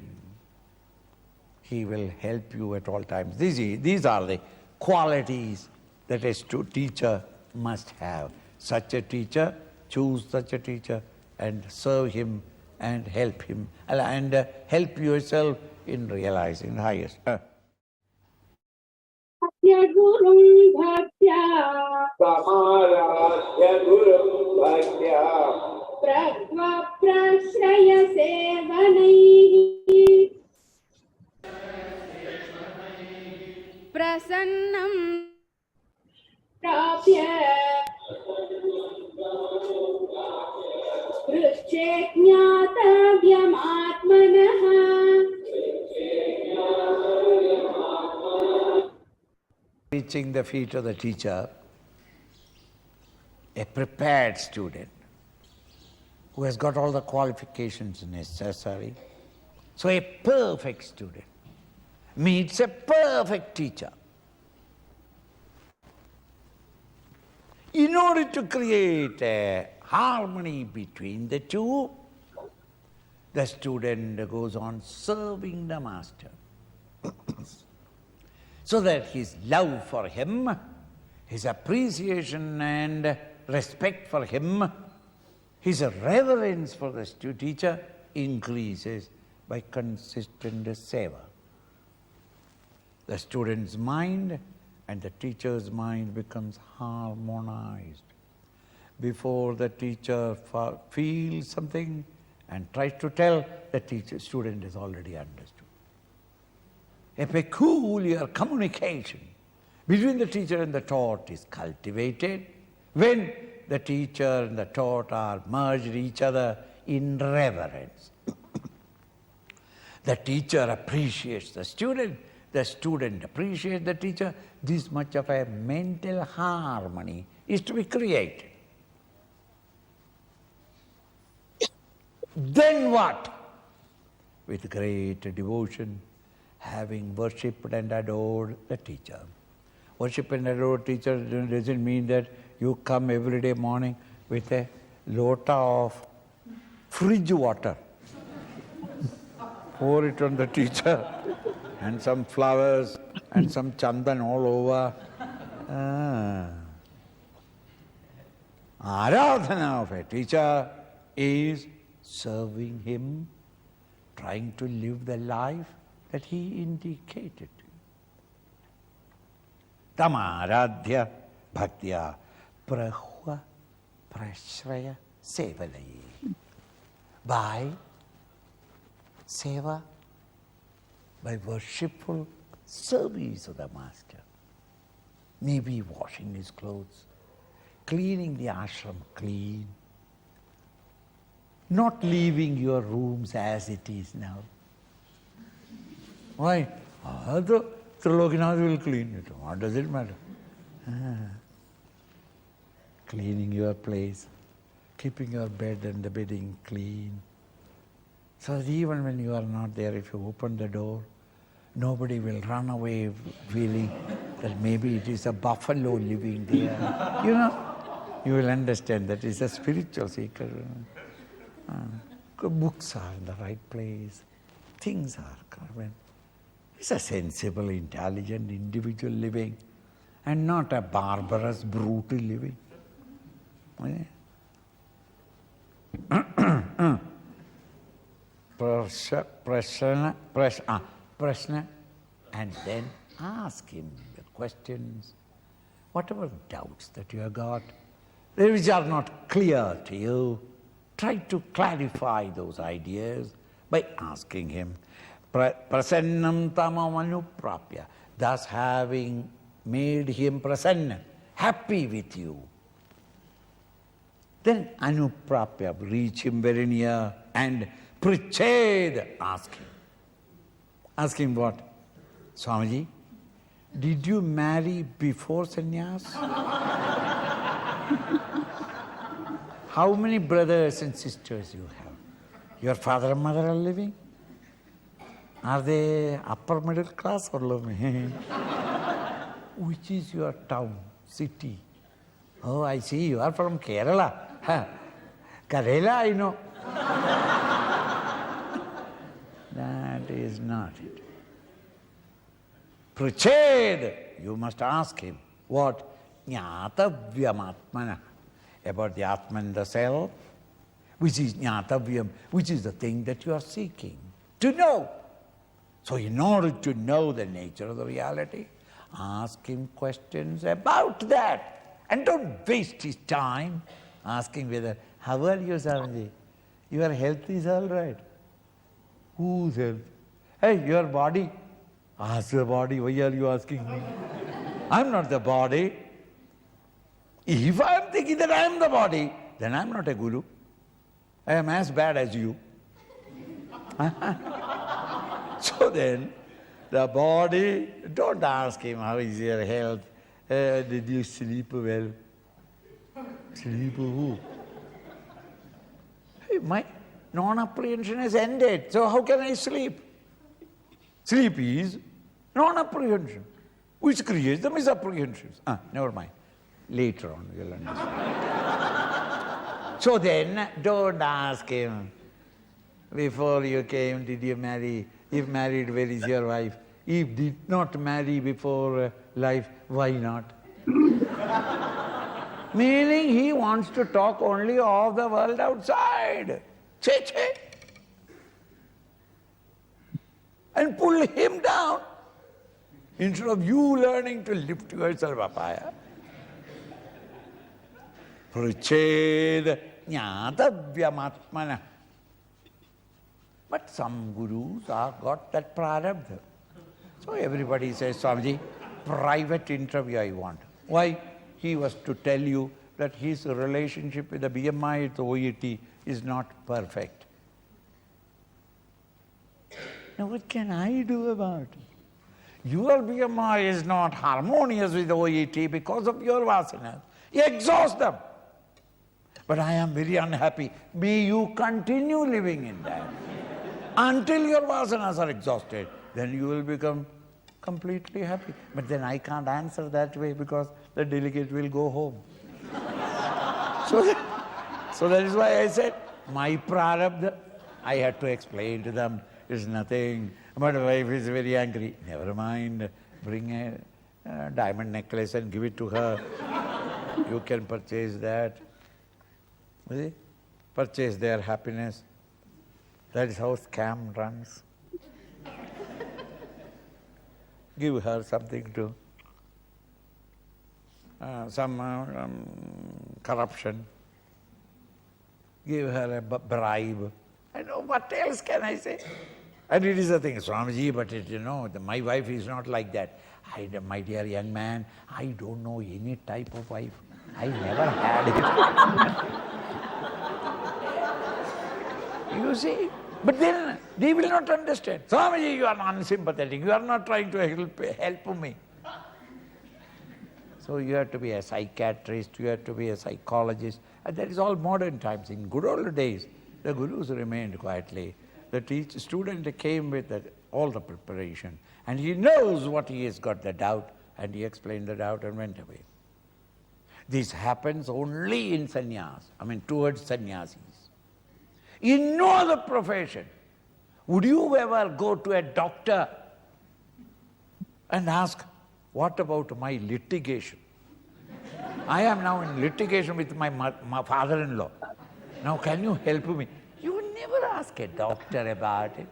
He will help you at all times. These are the qualities that a teacher must have. Such a teacher, choose such a teacher and serve him and help him, and help yourself in realizing the highest. Gurum Bhaktya Samaradhya Gurum Bhaktya Pragva Prashraya Sevanaihi Prasannam Prapya Prishche Jnatavyam Atmanaha. Reaching the feet of the teacher, a prepared student who has got all the qualifications necessary. So a perfect student meets a perfect teacher. In order to create a harmony between the two, the student goes on serving the master. So that his love for him, his appreciation and respect for him, his reverence for the teacher increases by consistent seva. The student's mind and the teacher's mind becomes harmonized. Before the teacher feels something and tries to tell, the student has already understood. A peculiar communication between the teacher and the taught is cultivated when the teacher and the taught are merged each other in reverence. The teacher appreciates the student appreciates the teacher. This much of a mental harmony is to be created. Then what? With great devotion, having worshipped and adored the teacher. Worship and adore teacher doesn't mean that you come every day morning with a lota of fridge water. Pour it on the teacher and some flowers and some chandan all over. Aradhana of a teacher is serving him, trying to live the life that he indicated. Tamaradhya bhaktya prahva prashraya sevalayi. By seva, by worshipful service of the Master, maybe washing his clothes, cleaning the ashram clean, not leaving your rooms as it is now. Why? The Trilokinath will clean it. What does it matter? Cleaning your place, keeping your bed and the bedding clean. So that even when you are not there, if you open the door, nobody will run away feeling that maybe it is a buffalo living there. You will understand that it's a spiritual seeker. Books are in the right place. Things are covered. It's a sensible, intelligent individual living and not a barbarous, brutal living. Prashna, and then ask him the questions, whatever doubts that you have got, which are not clear to you. Try to clarify those ideas by asking him. Prasannam tamam anuprapya, thus having made him prasanna, happy with you. Then anuprapya, reach him very near and priched, ask him. Ask him what? Swamiji, did you marry before sannyas? How many brothers and sisters you have? Your father and mother are living? Are they upper middle class or low? Which is your town, city? Oh, I see, you are from Kerala. Kerala, I know. That is not it. Prached, you must ask him. What? Jnatavyam about the Atman, the self, which is jnatavyam, which is the thing that you are seeking to know. So in order to know the nature of the reality, ask him questions about that. And don't waste his time asking whether, how are you, Swamiji? Your health is all right. Whose health? Hey, your body. Ask the body, why are you asking me? I'm not the body. If I am thinking that I am the body, then I am not a guru. I am as bad as you. So then, the body, don't ask him how is your health. Did you sleep well? Sleep who? Hey, my non-apprehension has ended, so how can I sleep? Sleep is non-apprehension, which creates the misapprehensions. Never mind. Later on you'll understand. So then, don't ask him, before you came, did you marry? If married, where is your wife? If did not marry before life, why not? Meaning he wants to talk only of the world outside. Che. And pull him down, instead of you learning to lift yourself up higher. Prached jnatavyam. But some gurus have got that prarabdha. So everybody says, Swamiji, private interview I want. Why? He was to tell you that his relationship with the BMI with OET is not perfect. Now what can I do about it? Your BMI is not harmonious with OET because of your vasanas. You exhaust them. But I am very unhappy. May you continue living in that. Until your vasanas are exhausted, then you will become completely happy. But then I can't answer that way because the delegate will go home. So that is why I said, my prarabdha, I had to explain to them, is nothing. My wife is very angry. Never mind, bring a diamond necklace and give it to her. You can purchase that. See? Purchase their happiness. That is how scam runs. Give her something to, some corruption. Give her a bribe. I know, what else can I say? And it is a thing, Swamiji, but my wife is not like that. My dear young man, I don't know any type of wife. I never had it. You see? But then they will not understand. Swamiji, you are unsympathetic. You are not trying to help me. So you have to be a psychiatrist, you have to be a psychologist. And that is all modern times. In good old days, the gurus remained quietly. The student came with all the preparation. And he knows what he has got the doubt. And he explained the doubt and went away. This happens only in sannyas, towards sannyasis. In no other profession would you ever go to a doctor and ask, what about my litigation? I am now in litigation with my father-in-law. Now can you help me? You never ask a doctor about it.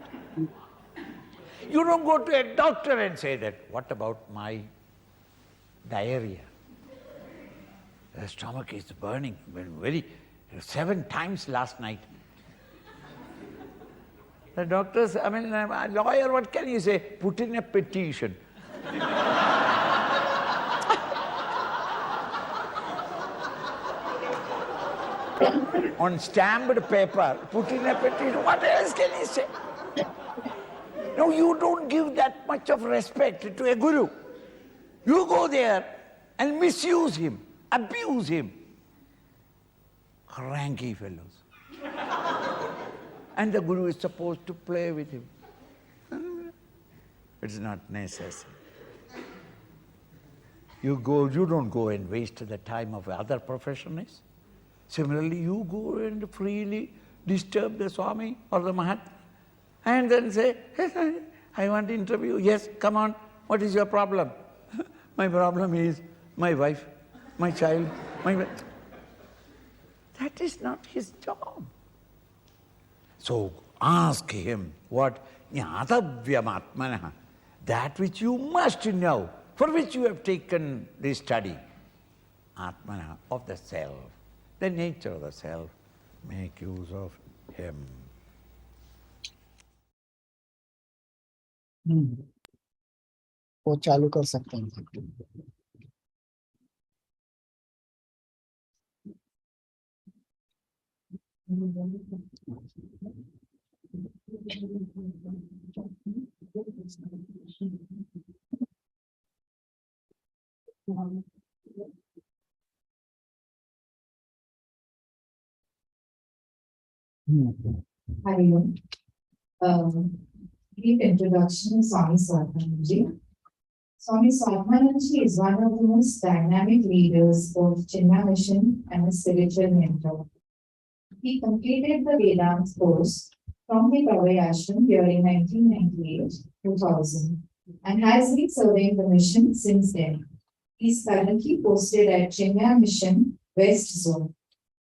You don't go to a doctor and say that, what about my diarrhea? The stomach is burning, 7 times last night. The doctors, a lawyer, what can you say? Put in a petition. On stamped paper, put in a petition. What else can you say? No, you don't give that much of respect to a guru. You go there and misuse him, abuse him. Cranky fellows. And the guru is supposed to play with him. It's not necessary. You don't go and waste the time of other professionals. Similarly, you go and freely disturb the Swami or the Mahatma and then say, I want to interview. Yes, come on. What is your problem? My problem is my wife, my child, That is not his job. So ask him what jnatavyam, that which you must know, for which you have taken this study, atmana, of the self, the nature of the self. Make use of him. वो चालू कर सकते हैं. Brief introduction to Swami Chinmayanandaji. Swami Chinmayanandaji is one of the most dynamic leaders of Chinmaya mission and a spiritual mentor. He completed the Vedanta course from the Kavai Ashram during 1998-2000 and has been serving the mission since then. He is currently posted at Chinmaya Mission West Zone.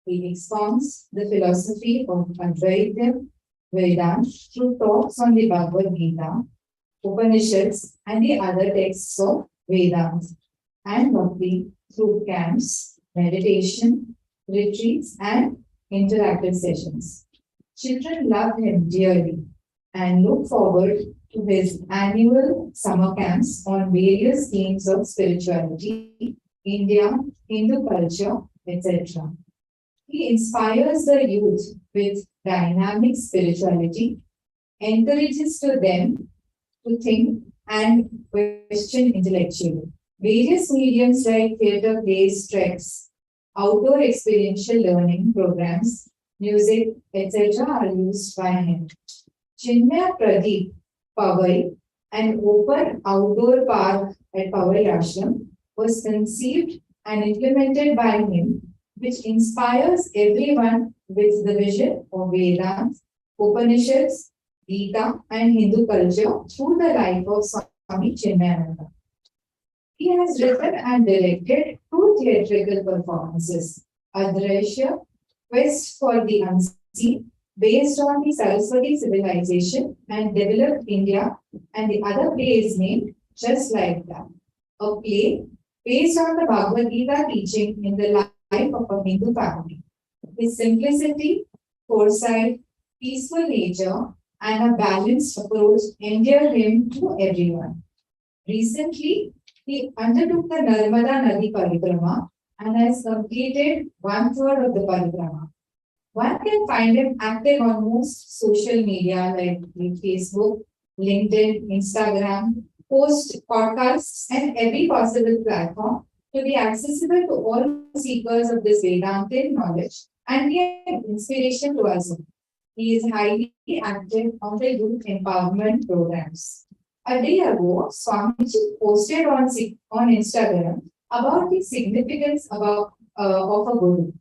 He expounds the philosophy of Advaita Vedanta through talks on the Bhagavad Gita, Upanishads, and the other texts of Vedanta, and Bhakti through camps, meditation, retreats, and interactive sessions. Children love him dearly and look forward to his annual summer camps on various themes of spirituality, India, Hindu culture, etc. He inspires the youth with dynamic spirituality, encourages to them to think and question intellectually. Various mediums like theatre plays, treks, outdoor experiential learning programs, music, etc. are used by him. Chinmaya Pradeep Pavai, an open outdoor park at Pavai Ashram, was conceived and implemented by him, which inspires everyone with the vision of Vedanta, Upanishads, Gita, and Hindu culture through the life of Swami Chinmayanandaji. He has written and directed two theatrical performances, Adrashya, Quest for the Unseen, based on the Saraswati civilization and developed India, and the other play is named Just Like That, a play based on the Bhagavad Gita teaching in the life of a Hindu family. His simplicity, foresight, peaceful nature, and a balanced approach endear him to everyone. Recently, he undertook the Narmada Nadi Parikrama and has completed 1/3 of the parikrama. One can find him active on most social media like Facebook, LinkedIn, Instagram, post podcasts, and every possible platform to be accessible to all seekers of this Vedantic knowledge and be an inspiration to us. He is highly active on the youth empowerment programs. A day ago, Swamiji posted on Instagram about the significance of a guru.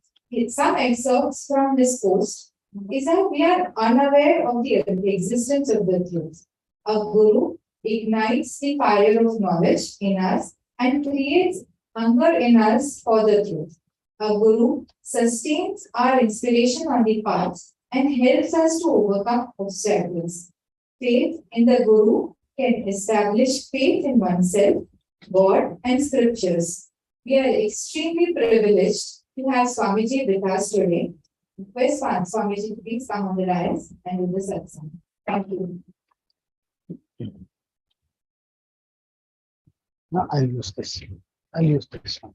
Some excerpts from this post is that we are unaware of the existence of the truth. A guru ignites the fire of knowledge in us and creates hunger in us for the truth. A guru sustains our inspiration on the path and helps us to overcome obstacles. Faith in the guru can establish faith in oneself, God, and scriptures. We are extremely privileged to have Swamiji with us today. Request Swamiji to please come on the dais and do the satsang. Thank you. No, I'll use this. I'll use this one.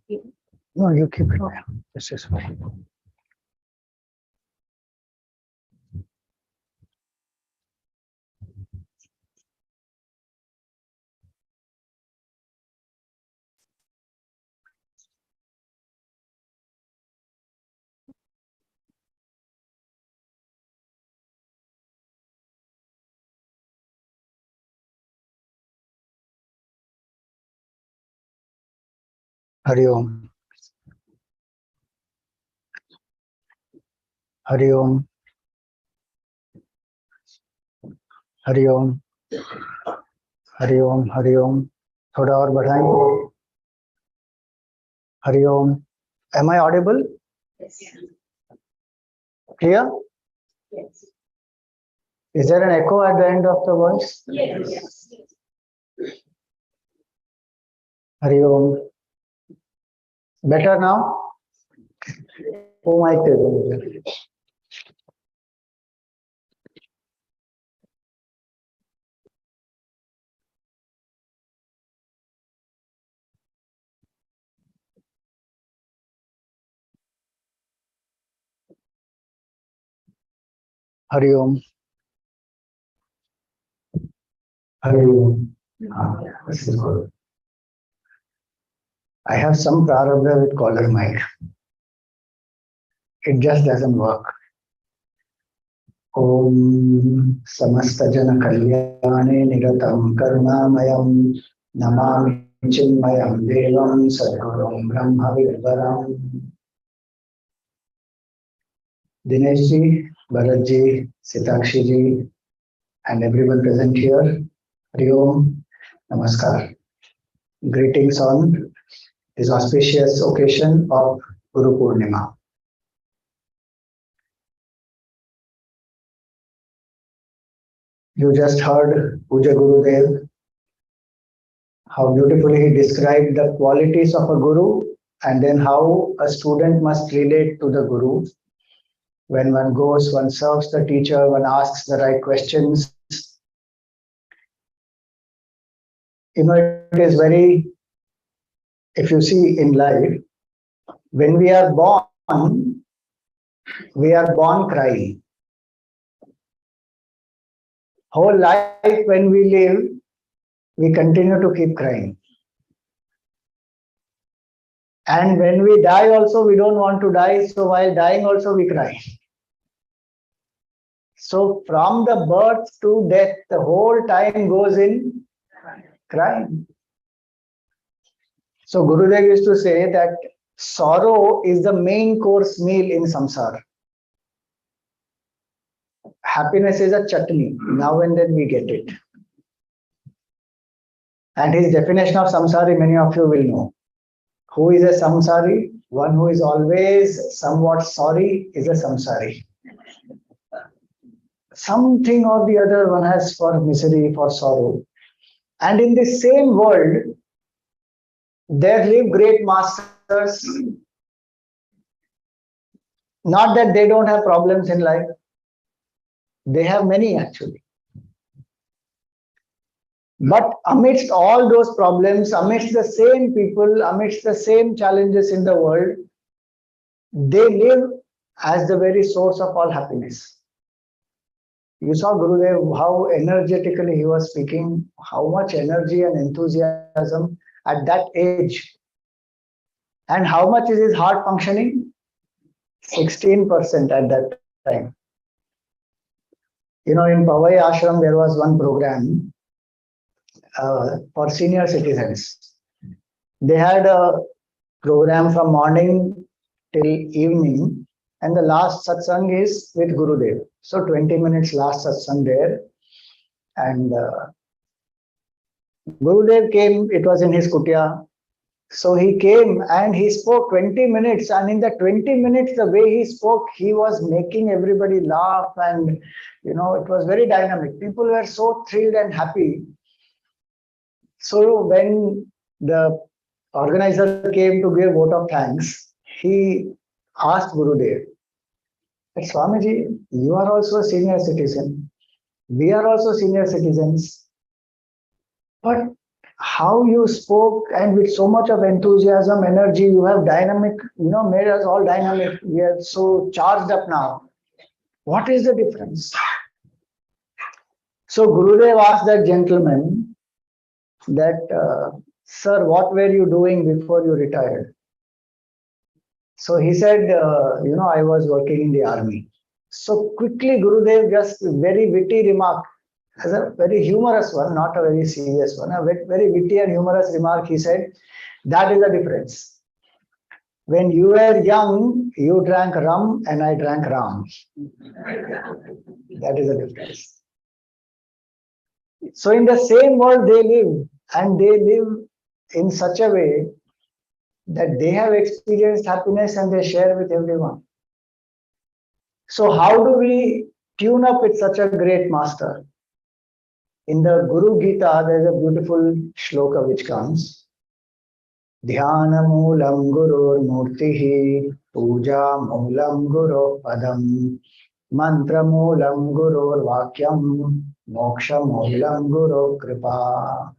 No, you keep it there. This is fine. Hari Om. Hari Om. Hari Om. Hari Om. Hari Om. थोड़ा और बढ़ाएं. Hari Om. Am I audible? Yes. Clear? Yes. Is there an echo at the end of the voice? Yes. Hari Om. Better now? Oh my God. Hari Om. Hari Om. This is good. I have some prarabdha with collar mic. It just doesn't work. Om samasta jana kalyane niratam karunamayam namami chinmayam devam sadgurum brahma vidvaram. Dinesh ji, Bharat ji, Sitakshi ji, and everyone present here. Hari Om, Namaskar. Greetings on this auspicious occasion of Guru Purnima. You just heard Puja Gurudev, how beautifully he described the qualities of a Guru and then how a student must relate to the Guru. When one goes, one serves the teacher, one asks the right questions. You know, it is very, if you see in life, When we are born crying. Whole life when we live, we continue to keep crying. And when we die also, we don't want to die. So while dying also, we cry. So from the birth to death, the whole time goes in crying. So Gurudev used to say that sorrow is the main course meal in samsara. Happiness is a chutney. Now and then we get it. And his definition of samsari, many of you will know. Who is a samsari? One who is always somewhat sorry is a samsari. Something or the other one has for misery, for sorrow. And in the same world, there live great masters. Not that they don't have problems in life. They have many actually. But amidst all those problems, amidst the same people, amidst the same challenges in the world, they live as the very source of all happiness. You saw Gurudev, how energetically he was speaking, how much energy and enthusiasm at that age. And how much is his heart functioning? 16% at that time. You know, in Pavai Ashram, there was one program for senior citizens. They had a program from morning till evening, and the last satsang is with Gurudev. So 20 minutes last satsang there. And Gurudev came, it was in his kutia. So he came and he spoke 20 minutes, and in the 20 minutes, the way he spoke, he was making everybody laugh, and you know, it was very dynamic. People were so thrilled and happy. So when the organizer came to give vote of thanks, he asked Gurudev, Swamiji, you are also a senior citizen. We are also senior citizens. But how you spoke, and with so much of enthusiasm, energy, you have dynamic, you know, made us all dynamic. We are so charged up now. What is the difference? So Gurudev asked that gentleman that, sir, what were you doing before you retired? So he said, you know, I was working in the army. So quickly Gurudev just very witty remark, as a very humorous one, not a very serious one, a very witty and humorous remark. He said, that is the difference. When you were young, you drank rum and I drank ram. That is the difference. So in the same world they live, and they live in such a way that they have experienced happiness and they share with everyone. So how do we tune up with such a great master? In the Guru Gita, there is a beautiful shloka which comes. Dhyanamulam Gurur Murtihi, Puja Mulam Guroh Padam, Mantra Mulam Guror Vakyam, Moksha Mulam Guroh Kripa.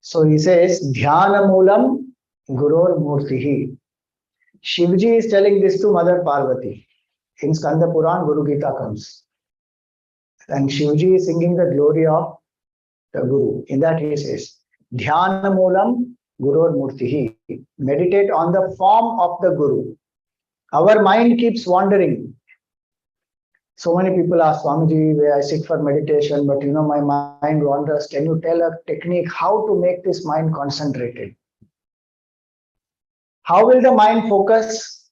So he says, Dhyanamulam Guror Murtihi. Shivji is telling this to Mother Parvati. In Skanda Puran, Guru Gita comes. And Shivji is singing the glory of the Guru. In that he says, Dhyanamulam Guror Murtihi. Meditate on the form of the Guru. Our mind keeps wandering. So many people ask, Swamiji, where I sit for meditation, but you know, my mind wanders. Can you tell a technique how to make this mind concentrated? How will the mind focus?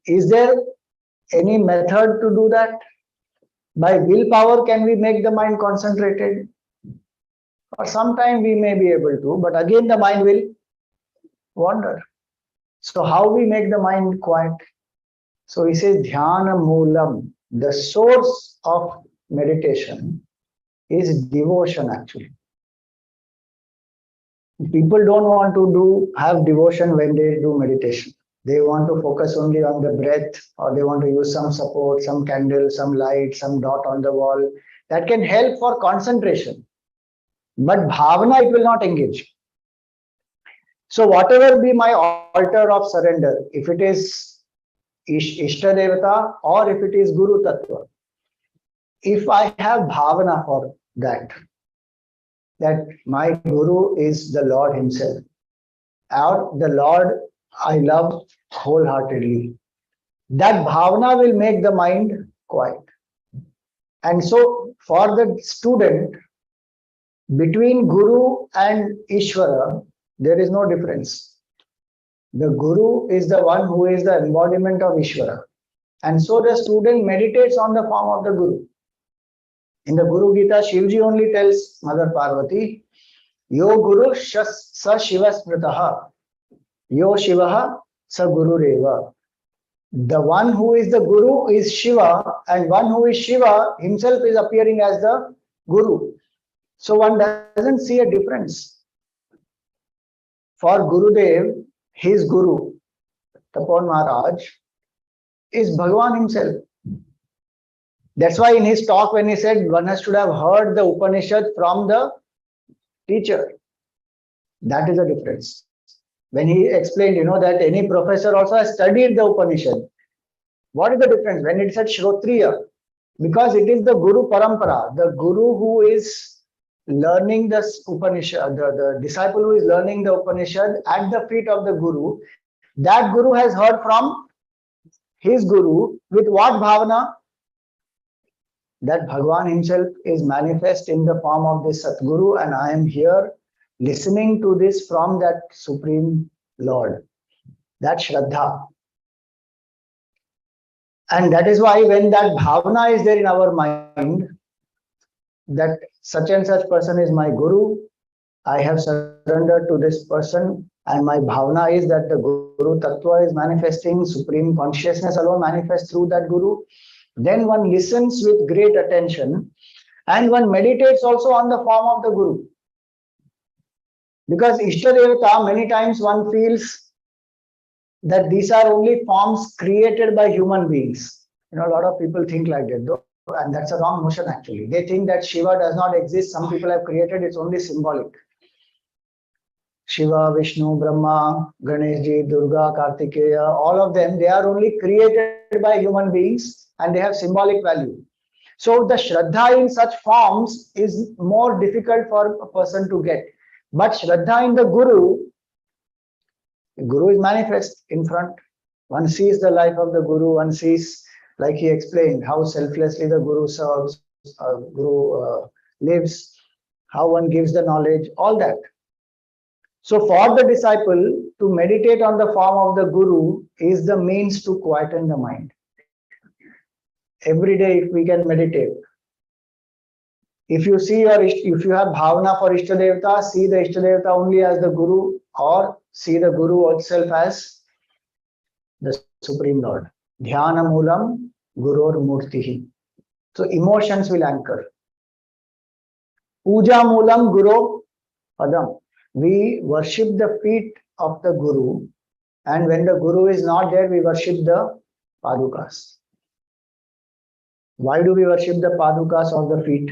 Is there any method to do that? By willpower, can we make the mind concentrated? Or sometime we may be able to, but again the mind will wander. So how we make the mind quiet? So he says, Dhyanamulam. The source of meditation is devotion actually. People don't want to have devotion when they do meditation. They want to focus only on the breath, or they want to use some support, some candle, some light, some dot on the wall. That can help for concentration. But bhavana, it will not engage. So whatever be my altar of surrender, if it is Ishta Devata or if it is Guru Tattva, if I have bhavana for that, that my Guru is the Lord Himself, or the Lord I love wholeheartedly, that bhavana will make the mind quiet. And so for the student, between Guru and Ishvara, there is no difference. The Guru is the one who is the embodiment of Ishvara. And so the student meditates on the form of the Guru. In the Guru Gita, Shivji only tells Mother Parvati, Yo Guru sa Shiva Smritaha, Yo Shivaha sa Guru Reva. The one who is the Guru is Shiva, and one who is Shiva himself is appearing as the Guru. So one doesn't see a difference. For Gurudev, his Guru, Tapon Maharaj, is Bhagavan himself. That's why in his talk when he said one has should have heard the Upanishad from the teacher. That is the difference. When he explained, that any professor also has studied the Upanishad. What is the difference? When it said Shrotriya, because it is the Guru Parampara, the Guru who is learning the Upanishad, the disciple who is learning the Upanishad at the feet of the Guru, that Guru has heard from his Guru with what bhavana? That Bhagavan himself is manifest in the form of this Satguru, and I am here listening to this from that Supreme Lord, that Shraddha. And that is why when that bhavana is there in our mind, that such and such person is my Guru, I have surrendered to this person, and my bhavana is that the Guru Tattva is manifesting, Supreme Consciousness alone manifests through that Guru. Then one listens with great attention, and one meditates also on the form of the Guru. Because Ishta Devata, many times one feels that these are only forms created by human beings. A lot of people think like that, though, and that's a wrong notion actually. They think that Shiva does not exist, some people have created, it's only symbolic. Shiva, Vishnu, Brahma, Ganeshji, Durga, Kartikeya, all of them, they are only created by human beings and they have symbolic value. So the Shraddha in such forms is more difficult for a person to get. But Shraddha in the Guru is manifest in front. One sees the life of the Guru, one sees, like he explained, how selflessly the Guru serves, Guru lives, how one gives the knowledge, all that. So for the disciple to meditate on the form of the Guru is the means to quieten the mind. Every day if we can meditate. If you see if you have bhavana for Ishta Devata, see the Ishta Devata only as the Guru, or see the Guru itself as the Supreme Lord. Dhyanamulam, Guror Murtihi. So emotions will anchor. Puja Mulam, Guroh Padam. We worship the feet of the Guru, and when the Guru is not there, we worship the Padukas. Why do we worship the Padukas or the feet?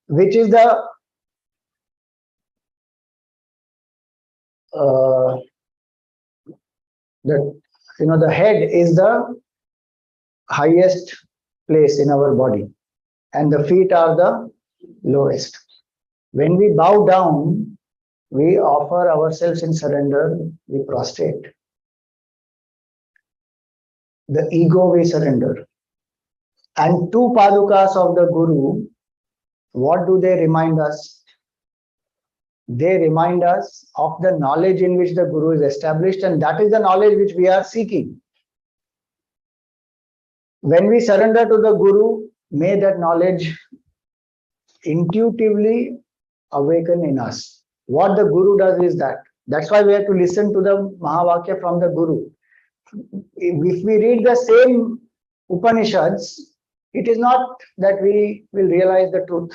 Which is the the head is the highest place in our body, and the feet are the lowest. When we bow down, we offer ourselves in surrender, we prostrate. The ego we surrender. And two Padukas of the Guru, what do they remind us? They remind us of the knowledge in which the Guru is established, and that is the knowledge which we are seeking. When we surrender to the Guru, may that knowledge intuitively awaken in us. What the Guru does is that. That's why we have to listen to the Mahavakya from the Guru. If we read the same Upanishads, it is not that we will realize the truth.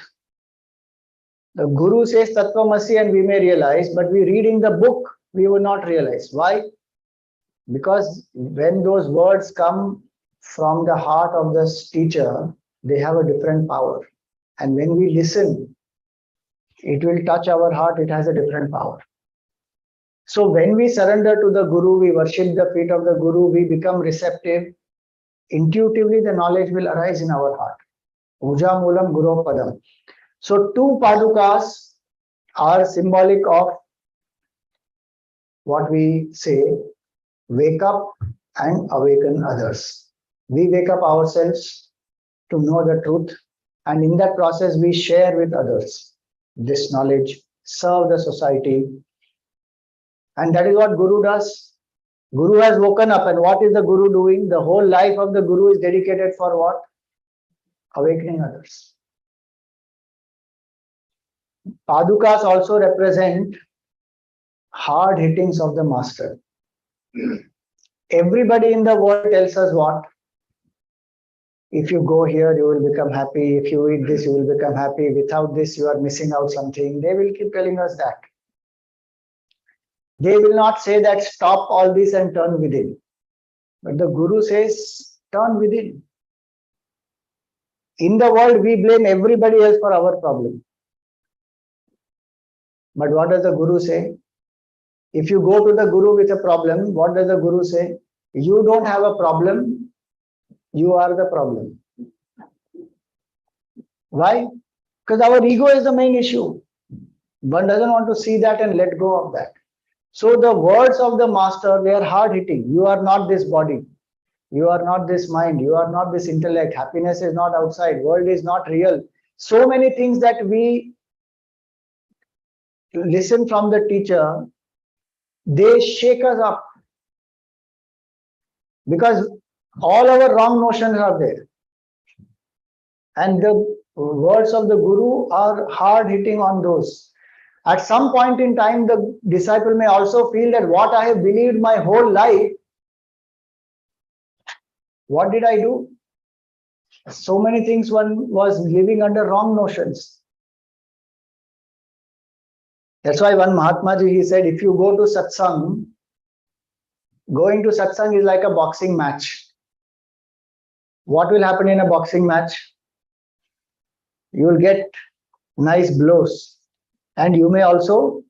The Guru says Tattvamasi and we may realize, but we read in the book, we will not realize. Why? Because when those words come from the heart of the teacher, they have a different power. And when we listen, It will touch our heart. It has a different power. So when we surrender to the Guru, we worship the feet of the Guru, we become receptive. Intuitively, the knowledge will arise in our heart. Puja, Mulam, Guru, Padam. So two Padukas are symbolic of what we say, wake up and awaken others. We wake up ourselves to know the truth, and in that process we share with others this knowledge, serve the society, and that is what Guru does. Guru has woken up, and what is the Guru doing? The whole life of the Guru is dedicated for what? Awakening others. Padukas also represent hard hittings of the master. Everybody in the world tells us what? If you go here, you will become happy. If you eat this, you will become happy. Without this, you are missing out something. They will keep telling us that. They will not say that stop all this and turn within. But the Guru says, turn within. In the world, we blame everybody else for our problem. But what does the Guru say? If you go to the Guru with a problem, what does the Guru say? You don't have a problem, you are the problem. Why? Because our ego is the main issue. One doesn't want to see that and let go of that. So the words of the master, they are hard hitting. You are not this body. You are not this mind. You are not this intellect. Happiness is not outside. World is not real. So many things that we listen from the teacher, they shake us up. Because all our wrong notions are there. And the words of the Guru are hard hitting on those. At some point in time, the disciple may also feel that what I have believed my whole life, what did I do? So many things one was living under wrong notions. That's why one Mahatma Ji, he said, if you go to Satsang, going to Satsang is like a boxing match. What will happen in a boxing match? You will get nice blows and you may also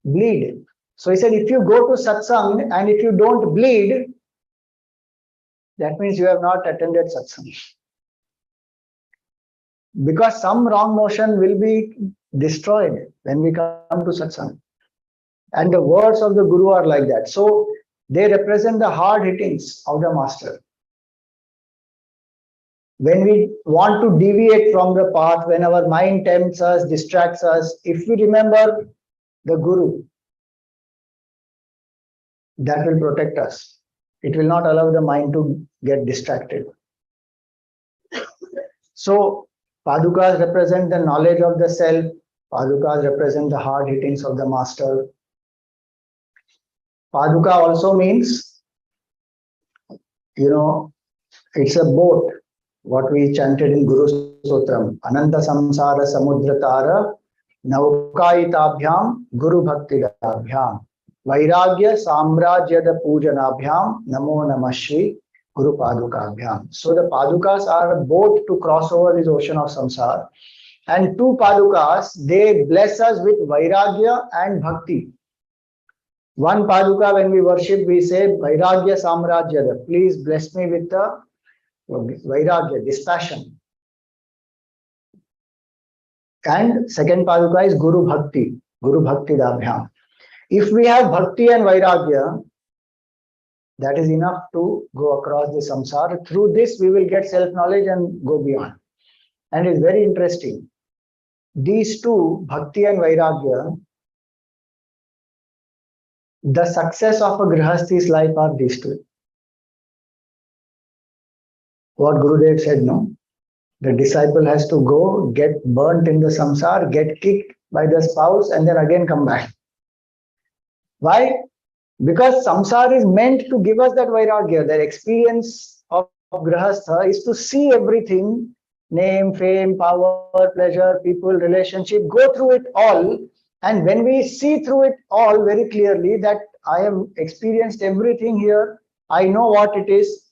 bleed. So he said, if you go to Satsang and if you don't bleed, that means you have not attended Satsang. Because some wrong notion will be destroyed when we come to Satsang. And the words of the Guru are like that. So they represent the hard hittings of the master. When we want to deviate from the path, when our mind tempts us, distracts us, if we remember the Guru, that will protect us. It will not allow the mind to get distracted. So Padukas represent the knowledge of the self. Padukas represent the hard hittings of the master. Paduka also means, it's a boat. What we chanted in Guru Sutram. Ananta samsara samudratara naukaitabhyam guru bhakti dabhyam vairagya samrajyada pujanabhyam namo namah Shri Guru Paduka Abhyam. So the Padukas are a boat to cross over this ocean of samsara. And two Padukas, they bless us with Vairagya and Bhakti. One Paduka, when we worship, we say, Vairagya Samrajyada. Please bless me with the Vairagya, dispassion. And second Paduka is Guru Bhakti, Guru Bhakti Dabhyam. If we have Bhakti and Vairagya, that is enough to go across the samsara. Through this, we will get self-knowledge and go beyond. And it's very interesting. These two, Bhakti and Vairagya, the success of a Grihasti's life are these two. What Gurudev said, no? The disciple has to go, get burnt in the samsara, get kicked by the spouse, and then again come back. Why? Because samsara is meant to give us that Vairagya. The experience of Grihastha is to see everything, name, fame, power, pleasure, people, relationship, go through it all. And when we see through it all very clearly that I have experienced everything here, I know what it is.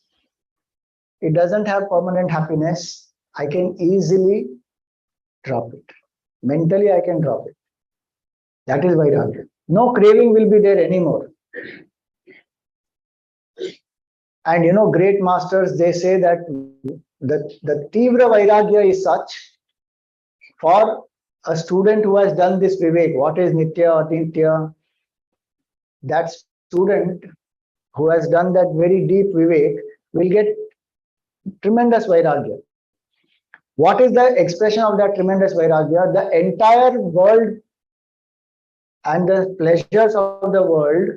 It doesn't have permanent happiness. I can easily drop it. Mentally, I can drop it. That is Vairagya. No craving will be there anymore. And you know, great masters, they say that the Tivra Vairagya is such for a student who has done this Vivek, what is Nitya, Atintya, that student who has done that very deep Vivek will get tremendous Vairagya. What is the expression of that tremendous Vairagya? The entire world and the pleasures of the world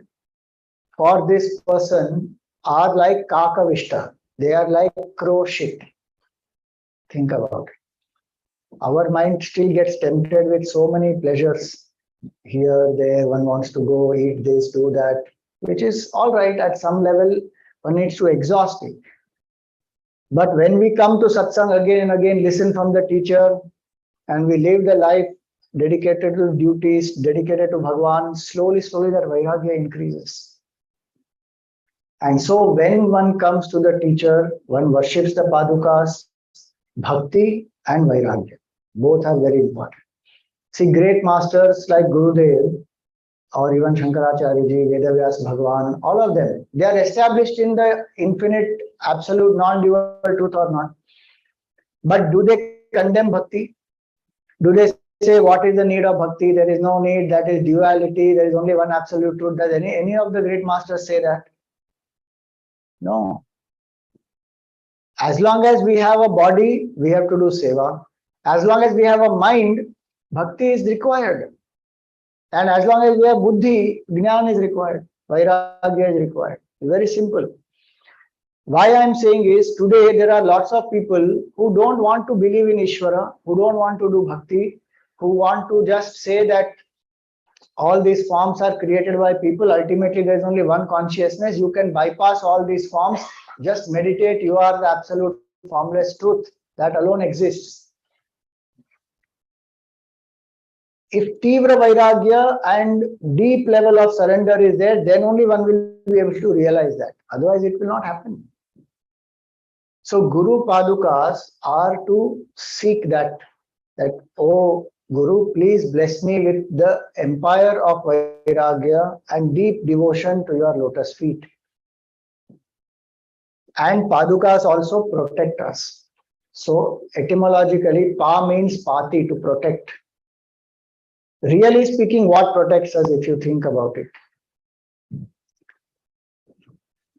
for this person are like kakavishta. They are like crow shit. Think about it. Our mind still gets tempted with so many pleasures. Here, there, one wants to go eat this, do that, which is all right at some level, one needs to exhaust it. But when we come to satsang again and again, listen from the teacher, and we live the life dedicated to duties, dedicated to Bhagwan, slowly, that Vairagya increases. And so when one comes to the teacher, one worships the Padukas, Bhakti and Vairagya. Both are very important. See, great masters like Gurudev or even Shankaracharya ji, Vedavyas Bhagwan, all of them, they are established in the infinite, absolute, non-dual truth or not. But do they condemn bhakti? Do they say what is the need of bhakti? There is no need, that is duality, there is only one absolute truth. Does any of the great masters say that? No. As long as we have a body, we have to do seva. As long as we have a mind, bhakti is required. And as long as we have buddhi, jnana is required. Vairagya is required. Very simple. Why I am saying is, today there are lots of people who don't want to believe in Ishvara, who don't want to do bhakti, who want to just say that all these forms are created by people. Ultimately, there is only one consciousness. You can bypass all these forms. Just meditate. You are the absolute formless truth that alone exists. If Tivra Vairagya and deep level of surrender is there, then only one will be able to realize that. Otherwise, it will not happen. So, Guru Padukas are to seek that, oh Guru, please bless me with the empire of Vairagya and deep devotion to your lotus feet. And Padukas also protect us. So, etymologically, Pa means Pati, to protect. Really speaking, what protects us if you think about it?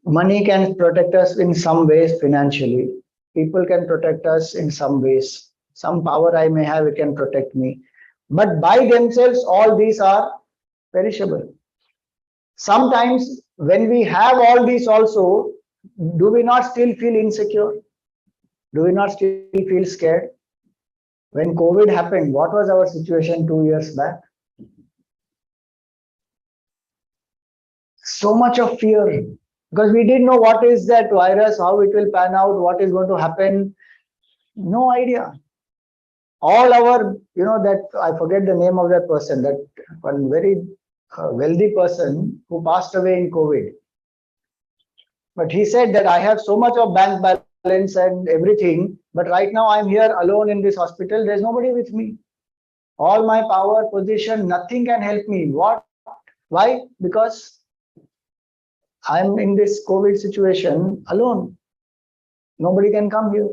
Money can protect us in some ways financially. People can protect us in some ways. Some power I may have, it can protect me. But by themselves, all these are perishable. Sometimes when we have all these also, do we not still feel insecure? Do we not still feel scared? When COVID happened, what was our situation 2 years back? So much of fear, because we didn't know what is that virus, how it will pan out, what is going to happen. No idea. All our, that I forget the name of that person, that one very wealthy person who passed away in COVID. But he said that I have so much of bank balance and everything, but right now I'm here alone in this hospital. There's nobody with me. All my power, position, nothing can help me. What? Why? Because I'm in this COVID situation alone. Nobody can come here.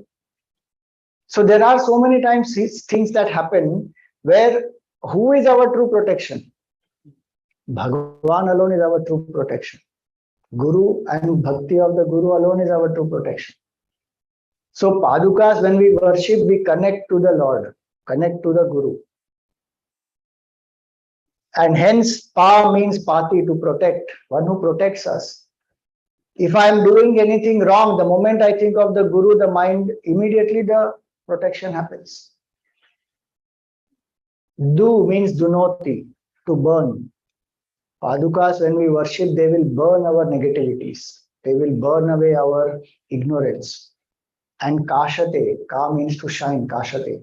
So there are so many times things that happen where who is our true protection? Bhagwan alone is our true protection. Guru and bhakti of the Guru alone is our true protection. So Padukas, when we worship, we connect to the Lord, connect to the Guru. And hence Pa means Pati, to protect, one who protects us. If I am doing anything wrong, the moment I think of the Guru, the mind, immediately the protection happens. Do means dunoti, to burn. Padukas, when we worship, they will burn our negativities. They will burn away our ignorance. And kashate, ka means to shine, kashate.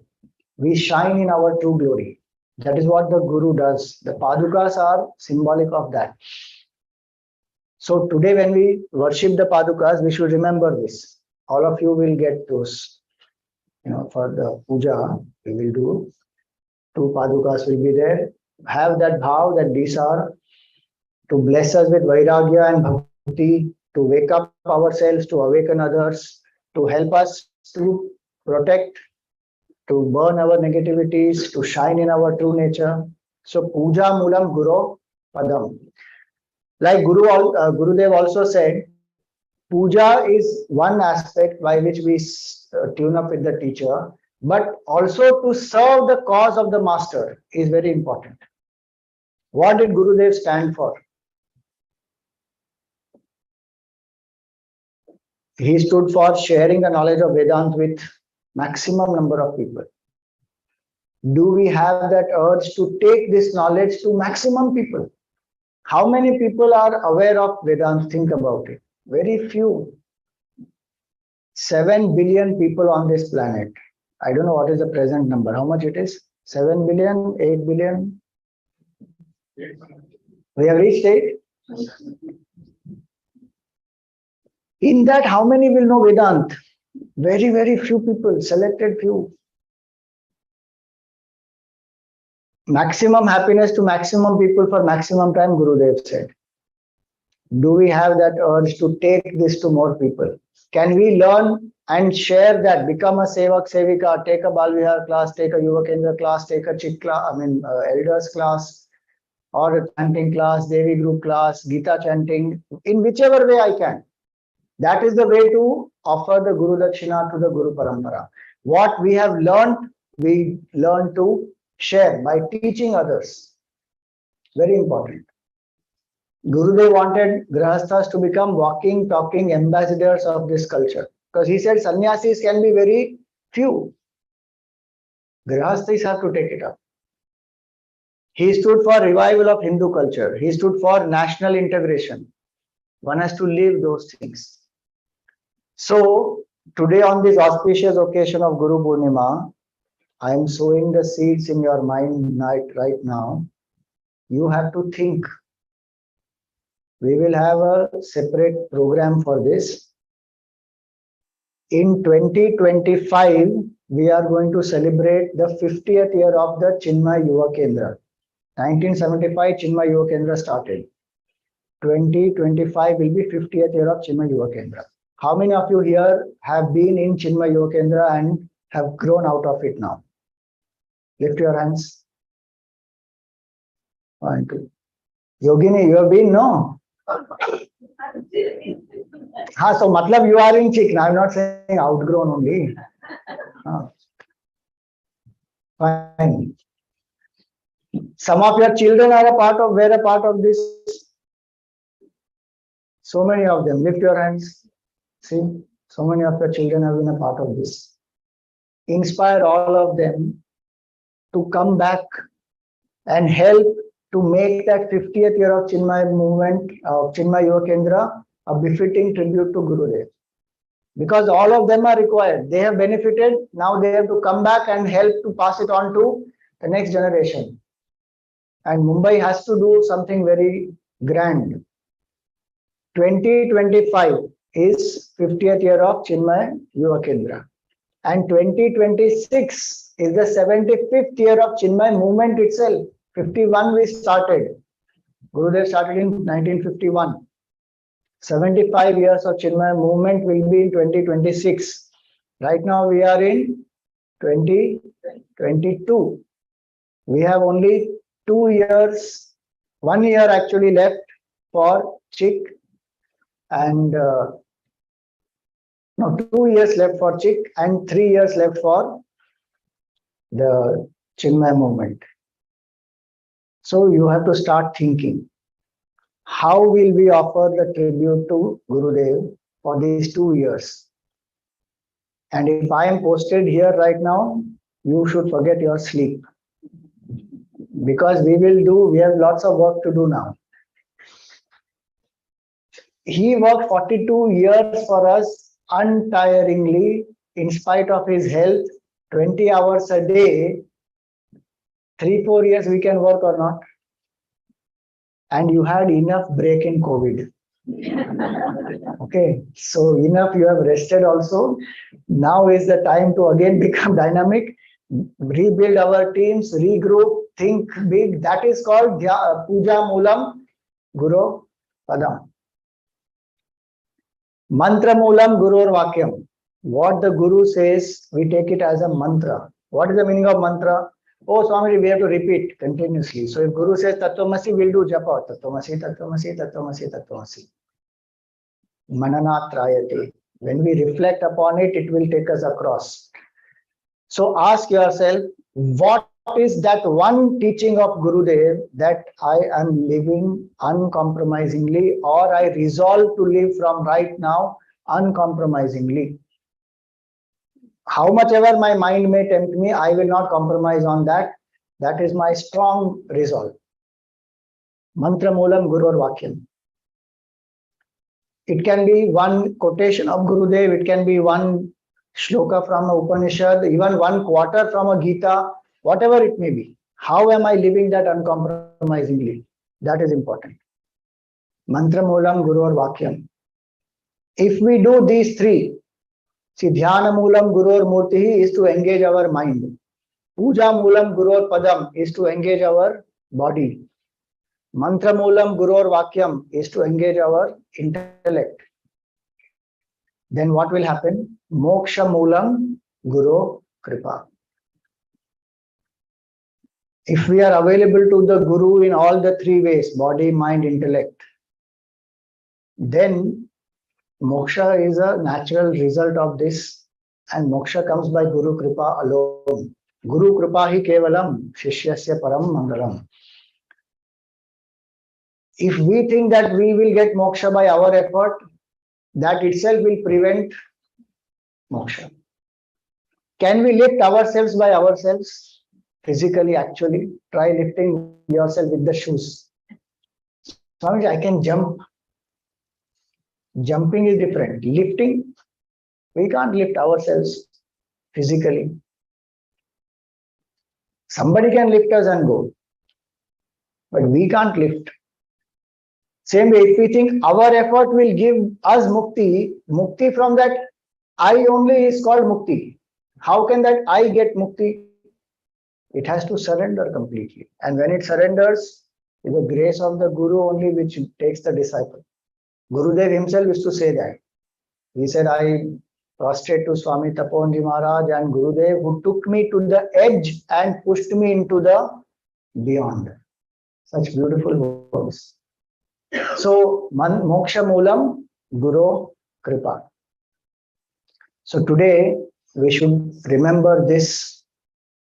We shine in our true glory. That is what the Guru does. The Padukas are symbolic of that. So today when we worship the Padukas, we should remember this. All of you will get those, for the puja we will do. two Padukas will be there. Have that bhav that these are to bless us with Vairagya and Bhakti, to wake up ourselves, to awaken others, to help us to protect, to burn our negativities, to shine in our true nature. So Puja Mulam Guru Padam. Like Gurudev also said, Puja is one aspect by which we tune up with the teacher, but also to serve the cause of the master is very important. What did Gurudev stand for? He stood for sharing the knowledge of Vedanta with maximum number of people. Do we have that urge to take this knowledge to maximum people? How many people are aware of Vedanta? Think about it. Very few. 7 billion people on this planet. I don't know what is the present number. How much it is? 7 billion, 8 billion? We have reached 8? In that, how many will know Vedanta? Very, very few people, selected few. Maximum happiness to maximum people for maximum time, Gurudev said. Do we have that urge to take this to more people? Can we learn and share that? Become a Sevak, Sevika, take a Balvihar class, take a Yuva Kendra class, take a Chit class, elders class, or a chanting class, Devi group class, Gita chanting, in whichever way I can. That is the way to offer the Guru Dakshina to the Guru Parampara. What we have learned, we learn to share by teaching others. Very important. Gurudev wanted Grahasthas to become walking, talking ambassadors of this culture. Because he said sannyasis can be very few. Grahasthas have to take it up. He stood for revival of Hindu culture. He stood for national integration. One has to live those things. So, today on this auspicious occasion of Guru Purnima, I am sowing the seeds in your mind right now. You have to think. We will have a separate program for this. In 2025, we are going to celebrate the 50th year of the Chinmaya Yuva Kendra. 1975, Chinmaya Yuva Kendra started. 2025 will be 50th year of Chinmaya Yuva Kendra. How many of you here have been in Chinmaya Yuva Kendra and have grown out of it now? Lift your hands. 1, 2. Yogini, you have been? No? So matlab you are in chick. I'm not saying outgrown only. Fine. Some of your children were a part of this. So many of them. Lift your hands. See, so many of your children have been a part of this. Inspire all of them to come back and help to make that 50th year of Chinmaya movement, of Chinmaya Yuva Kendra, a befitting tribute to Gurudev. Because all of them are required. They have benefited. Now they have to come back and help to pass it on to the next generation. And Mumbai has to do something very grand. 2025 is 50th year of Chinmaya Yuva Kendra. And 2026 is the 75th year of Chinmaya movement itself. 51 we started. Gurudev started in 1951. 75 years of Chinmaya movement will be in 2026. Right now we are in 2022. We have only 2 years, 1 year actually left for Chik, and 2 years left for Chik and 3 years left for the Chinmaya movement. So you have to start thinking, how will we offer the tribute to Gurudev for these 2 years? And if I am posted here right now, you should forget your sleep. Because we have lots of work to do now. He worked 42 years for us untiringly, in spite of his health, 20 hours a day. 3-4 years we can work or not. And you had enough break in COVID. Okay, so enough, you have rested also. Now is the time to again become dynamic. rebuild our teams, regroup, think big. That is called Puja Mulam, Guru Padam. Mantra Mulam, Guror Vakyam. What the Guru says, we take it as a mantra. What is the meaning of mantra? Oh, Swami, we have to repeat continuously. So if Guru says Tattvamasi, we'll do japa. Tattvamasi, Tattvamasi, Tattvamasi, Tattvamasi. Mananat Trayate. When we reflect upon it, it will take us across. So ask yourself, what is that one teaching of Gurudev that I am living uncompromisingly, or I resolve to live from right now uncompromisingly? How much ever my mind may tempt me, I will not compromise on that. That is my strong resolve. Mantra Mulam Guror Vakyam. It can be one quotation of Gurudev, it can be one shloka from a Upanishad, even one quarter from a Gita, whatever it may be. How am I living that uncompromisingly? That is important. Mantra Mulam Guror Vakyam. If we do these three, see, Dhyanamulam Guror Murtihi is to engage our mind. Puja Mulam Guror Padam is to engage our body. Mantra Mulam Guror Vakyam is to engage our intellect. Then what will happen? Moksha Mulam Guru Kripa. If we are available to the Guru in all the three ways, body, mind, intellect, then Moksha is a natural result of this, and Moksha comes by Guru Kripa alone. Guru Kripa hi kevalam, shishyasya param mangalam. If we think that we will get Moksha by our effort, that itself will prevent Moksha. Can we lift ourselves by ourselves? Physically, actually, try lifting yourself with the shoes. Swami, I can jump. Jumping is different. Lifting, we can't lift ourselves physically. Somebody can lift us and go, but we can't lift. Same way, if we think our effort will give us mukti, mukti from that I only is called mukti. How can that I get mukti? It has to surrender completely. And when it surrenders, it's the grace of the Guru only which takes the disciple. Gurudev himself used to say that. He said, I prostrate to Swami Taponji Maharaj and Gurudev, who took me to the edge and pushed me into the beyond. Such beautiful words. So, Moksha Mulam, Guru Kripa. So today, we should remember this,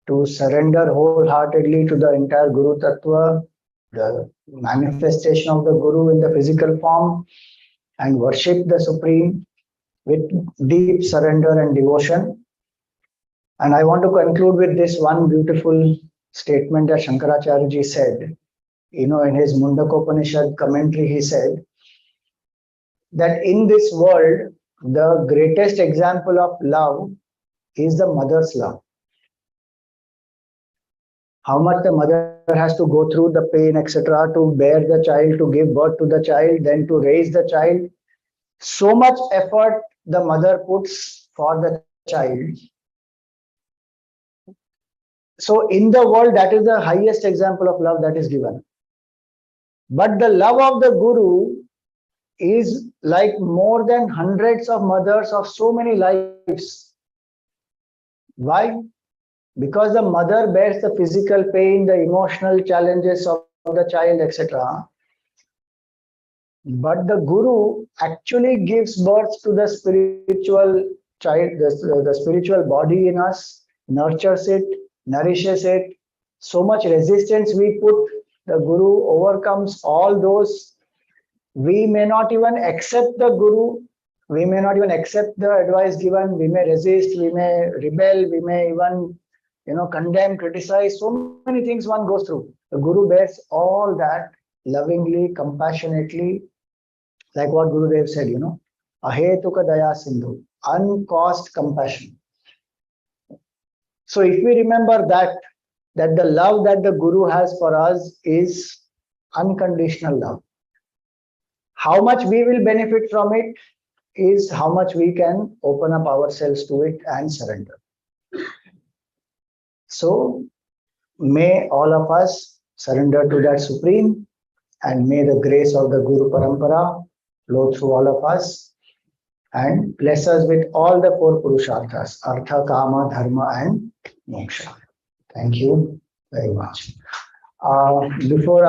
to surrender wholeheartedly to the entire Guru Tattva, the manifestation of the Guru in the physical form, and worship the Supreme with deep surrender and devotion. And I want to conclude with this one beautiful statement that Shankaracharya ji said. In his Mundakopanishad commentary, he said that in this world, the greatest example of love is the mother's love. How much the mother has to go through the pain, etc., to bear the child, to give birth to the child, then to raise the child. So much effort the mother puts for the child. So in the world, that is the highest example of love that is given. But the love of the Guru is like more than hundreds of mothers of so many lives. Why? Because the mother bears the physical pain, the emotional challenges of the child, etc. But the Guru actually gives birth to the spiritual child, the spiritual body in us, nurtures it, nourishes it. So much resistance we put, the Guru overcomes all those. We may not even accept the Guru. We may not even accept the advice given. We may resist, we may rebel, we may even condemn, criticize. So many things one goes through. The Guru bears all that lovingly, compassionately, like what Gurudev said, ahetuka daya sindhu, uncaused compassion. So if we remember that the love that the Guru has for us is unconditional love. How much we will benefit from it is how much we can open up ourselves to it and surrender. So may all of us surrender to that Supreme, and may the grace of the Guru Parampara flow through all of us and bless us with all the four Purusharthas, Artha, Kama, Dharma and Moksha. Thank you very much. Before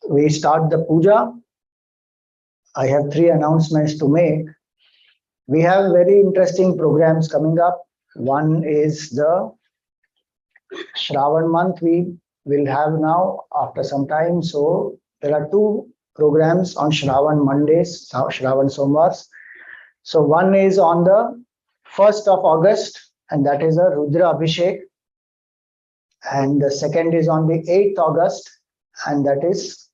we start the puja, I have 3 announcements to make. We have very interesting programs coming up. One is the Shravan month we will have now after some time. So there are 2 programs on Shravan Mondays, Shravan Somvars. So one is on the 1st of August, and that is a Rudra Abhishek. And the second is on the 8th August, and that is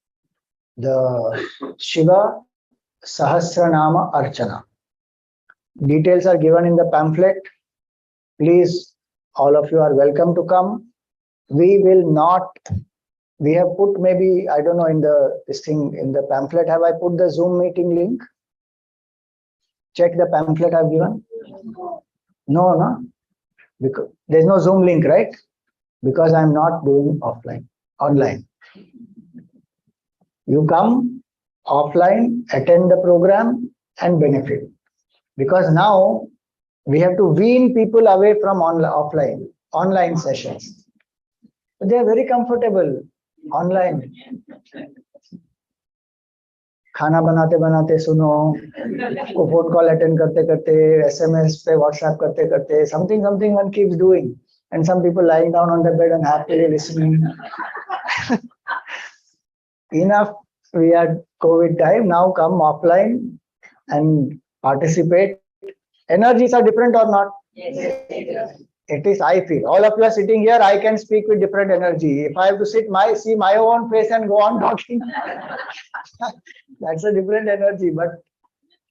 the Shiva Sahasranama Archana. Details are given in the pamphlet. Please, all of you are welcome to come. We have put maybe, I don't know, in the pamphlet, have I put the Zoom meeting link? Check the pamphlet I've given. No, because there's no Zoom link, right? Because I'm not doing online. You come offline, attend the program and benefit. Because now we have to wean people away from online sessions. But they are very comfortable online. खाना बनाते बनाते सुनो, को phone call attend करते करते, SMS पे WhatsApp करते करते, something one keeps doing, and some people lying down on the bed and happily listening. Enough, we are COVID time, now come offline and participate. Energies are different or not? Yes. It is, I feel. All of you are sitting here, I can speak with different energy. If I have to see my own face and go on talking, that's a different energy, but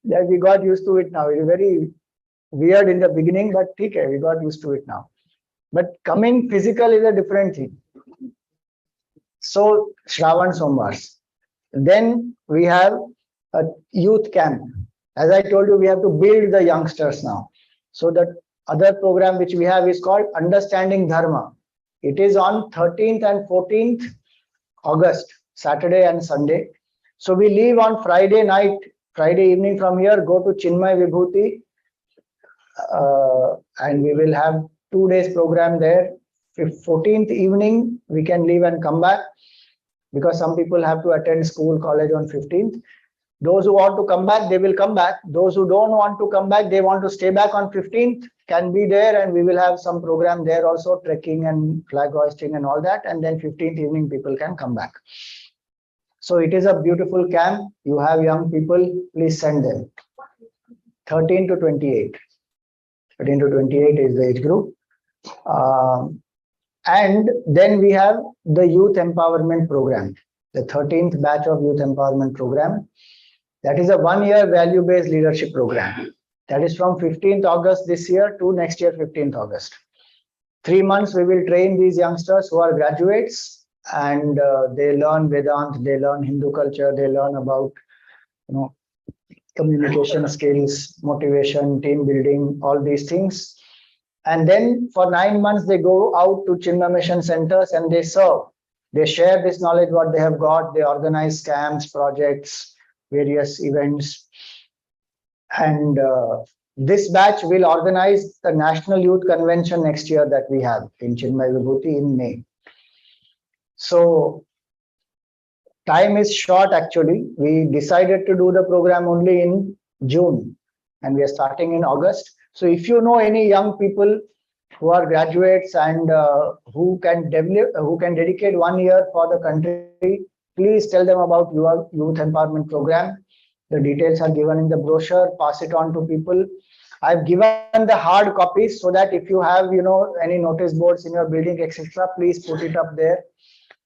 that we got used to it now. It is very weird in the beginning, but okay, we got used to it now. But coming physical is a different thing. So, Shravan Somvars. Then we have a youth camp. As I told you, we have to build the youngsters now. So the other program which we have is called Understanding Dharma. It is on 13th and 14th August, Saturday and Sunday. So we leave on Friday evening from here, go to Chinmaya Vibhuti, and we will have 2 days program there. 14th evening, we can leave and come back because some people have to attend school, college on 15th. Those who want to come back, they will come back. Those who don't want to come back, they want to stay back on 15th, can be there, and we will have some program there also, trekking and flag hoisting and all that. And then 15th evening, people can come back. So it is a beautiful camp. You have young people, please send them. 13 to 28. 13 to 28 is the age group. And then we have the Youth Empowerment Program, the 13th batch of Youth Empowerment Program. That is a 1-year value-based leadership program. That is from 15th August this year to next year, 15th August. 3 months, we will train these youngsters who are graduates, and they learn Vedanta, they learn Hindu culture, they learn about, communication skills, motivation, team building, all these things. And then for 9 months, they go out to Chinmaya Mission centers and they serve. They share this knowledge, what they have got. They organize camps, projects, various events. And this batch will organize the National Youth Convention next year that we have in Chinmaya Vibhuti in May. So time is short actually. We decided to do the program only in June and we are starting in August. So if you know any young people who are graduates and who can dedicate 1 year for the country, please tell them about your youth empowerment program. The details are given in the brochure. Pass it on to people. I've given the hard copies so that if you have, any notice boards in your building, etc., please put it up there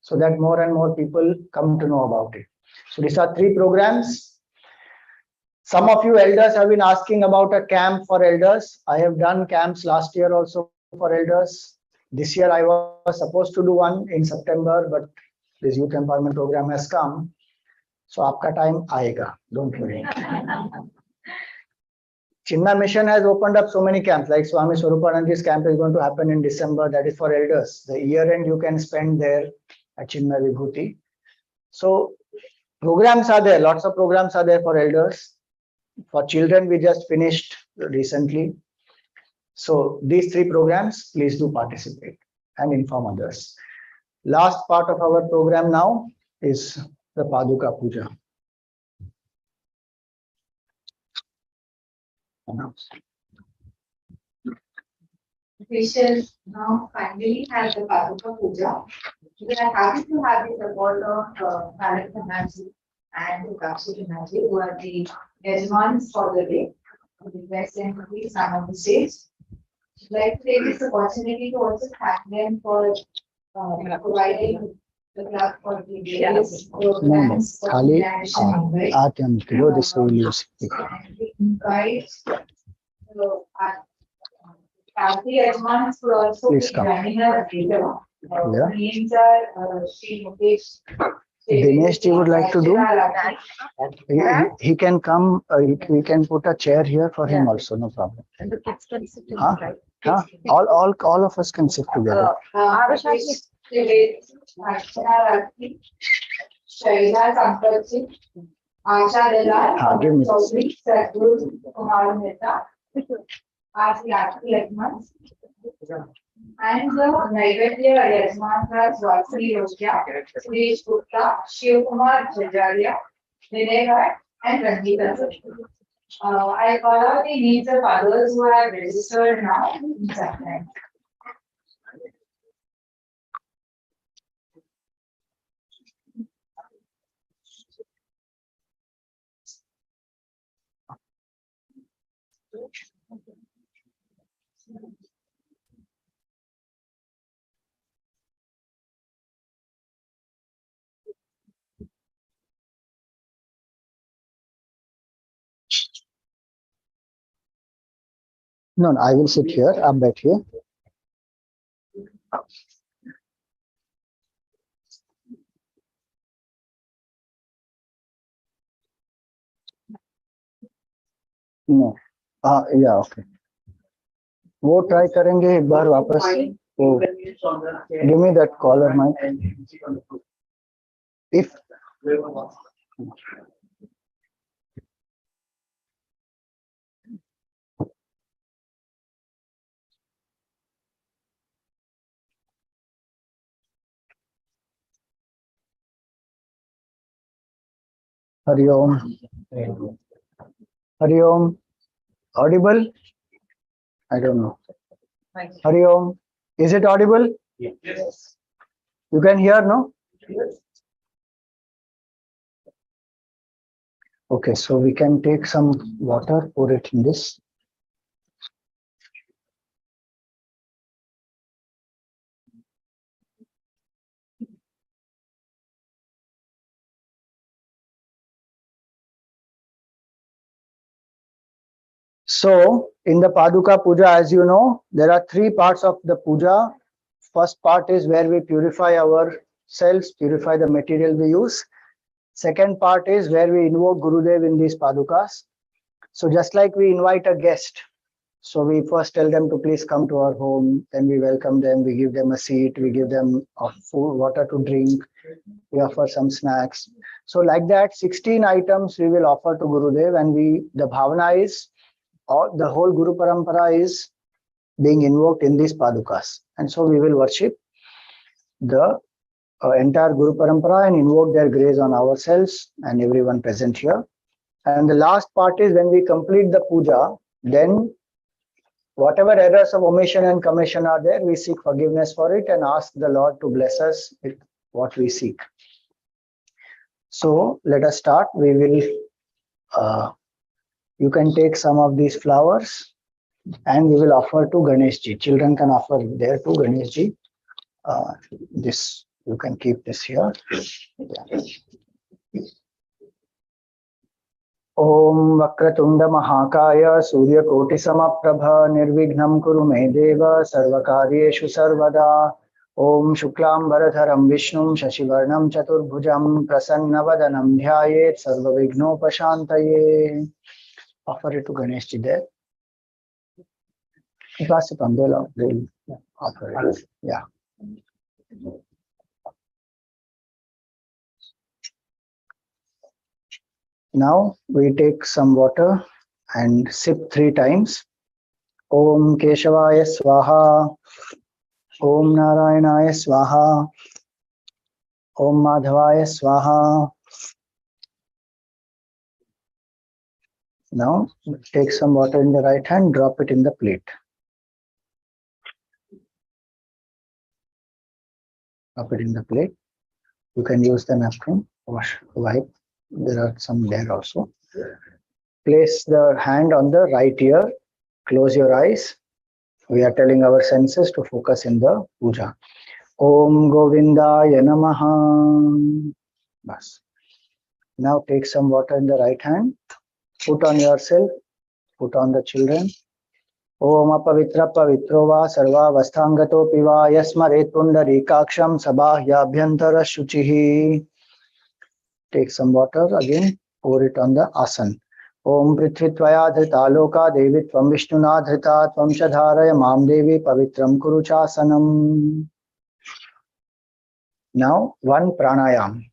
so that more and more people come to know about it. So these are 3 programs. Some of you elders have been asking about a camp for elders. I have done camps last year also for elders. This year I was supposed to do one in September, but this youth empowerment program has come. So aapka time aayega, don't worry. Chinmaya Mission has opened up so many camps, like Swami Swarupanandaji's camp is going to happen in December. That is for elders. The year end you can spend there at Chinmaya Vibhuti. So programs are there. Lots of programs are there for elders. For children, we just finished recently. So these 3 programs, please do participate and inform others. Last part of our program now is the Paduka Pooja. We shall now finally have the Paduka Pooja. We are happy to have the support of Dhyanamulam and Gurupurnima, who are the Yajmans for the day. We request them to please come on the stage. I'd like to take this opportunity to also thank them for providing the club for the various programs for Khali Mumbai. Aarti this will use. And we invite Aarti Yajmans could also Please be come. joining us later. Yeah. Names are Sri Dinesh ji would like to do. He can come. We can put a chair here for him also. No problem. And the kids can sit in, Huh? right? Huh? All of us can sit together. Archana, Shaila Sampathi, Acharya, Give me. Chaudhary, Sadhguru Kumar Mehta, Aarti Yajmans, and the Naivedya Yajmans are Sri Gurubhyo, Sri Gupta, Shiv Kumar Jajaria, Vinay Bhatt, and Ranjita. I call out the names of others who have registered now in Satsang. No, I will sit here. I'll bet here. No. Yeah, okay. वो try करेंगे एक बार वापस. वो give me that collar mic. If Hari Om. Hari Om. Audible? I don't know. Hari Om. Is it audible? Yes. You can hear, no? Yes. Okay, so we can take some water, pour it in this. So, in the Paduka Puja, as you know, there are 3 parts of the puja. First part is where we purify ourselves, purify the material we use. Second part is where we invoke Gurudev in these Padukas. So just like we invite a guest, so we first tell them to please come to our home, then we welcome them, we give them a seat, we give them food, water to drink, we offer some snacks. So like that, 16 items we will offer to Gurudev, and the bhavana is, the whole Guru Parampara is being invoked in these Padukas. And so we will worship the entire Guru Parampara and invoke their grace on ourselves and everyone present here. And the last part is when we complete the puja, then whatever errors of omission and commission are there, we seek forgiveness for it and ask the Lord to bless us with what we seek. So let us start. We will, you can take some of these flowers and we will offer to Ganeshji. Children can offer there to Ganeshji. This, you can keep this here. Yeah. Om Vakratunda Mahakaya Surya Koti Samaprabha Nirvignam Kuru Me Deva Sarvakaryeshu Sarvada. Om Shuklam Bharadharam Vishnum Shashivarnam Chaturbhujam Prasannavadanam Dhyayet Sarvavighnopashantaye. Offer it to Ganeshji there. Pass it on. They'll offer it. Yeah. Now we take some water and sip 3 times. Om Keshavaya Swaha. Om Narayanaya Swaha. Om Madhavaya Swaha. Now take some water in the right hand, drop it in the plate. Drop it in the plate. You can use the napkin, wipe. There are some there also. Place the hand on the right ear. Close your eyes. We are telling our senses to focus in the puja. Om Govindaya Namaha. Bas. Now take some water in the right hand. Put on yourself. Put on the children. Om apavitra pavitro va sarva vasthangato piva yasmaret pundarikaksham sabahyabhyantara shuchihi. Take some water again, pour it on the asan. Om prithvitvaya dhrita loka devi tvam vishnuna dhrita tvam chadharaya mam devi pavitram kuru chasanam. Now one pranayam.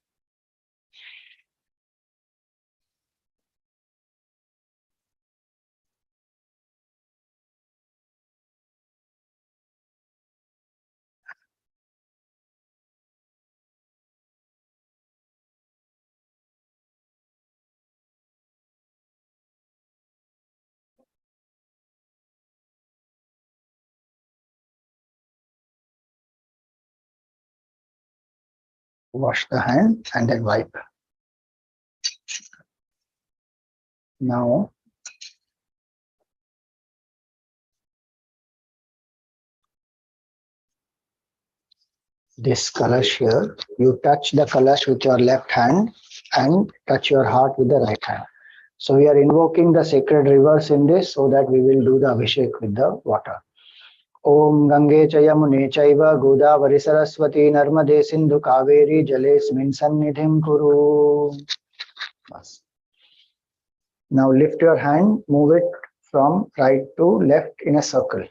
Wash the hand and then wipe. Now this kalash here, you touch the kalash with your left hand and touch your heart with the right hand. So we are invoking the sacred rivers in this so that we will do the abhishek with the water. Om Gange Chayamune Chaiva Godavari Saraswati Narmade Sindhu Kaveri Jalesmin Sannidhim Kuru. Now lift your hand, move it from right to left in a circle.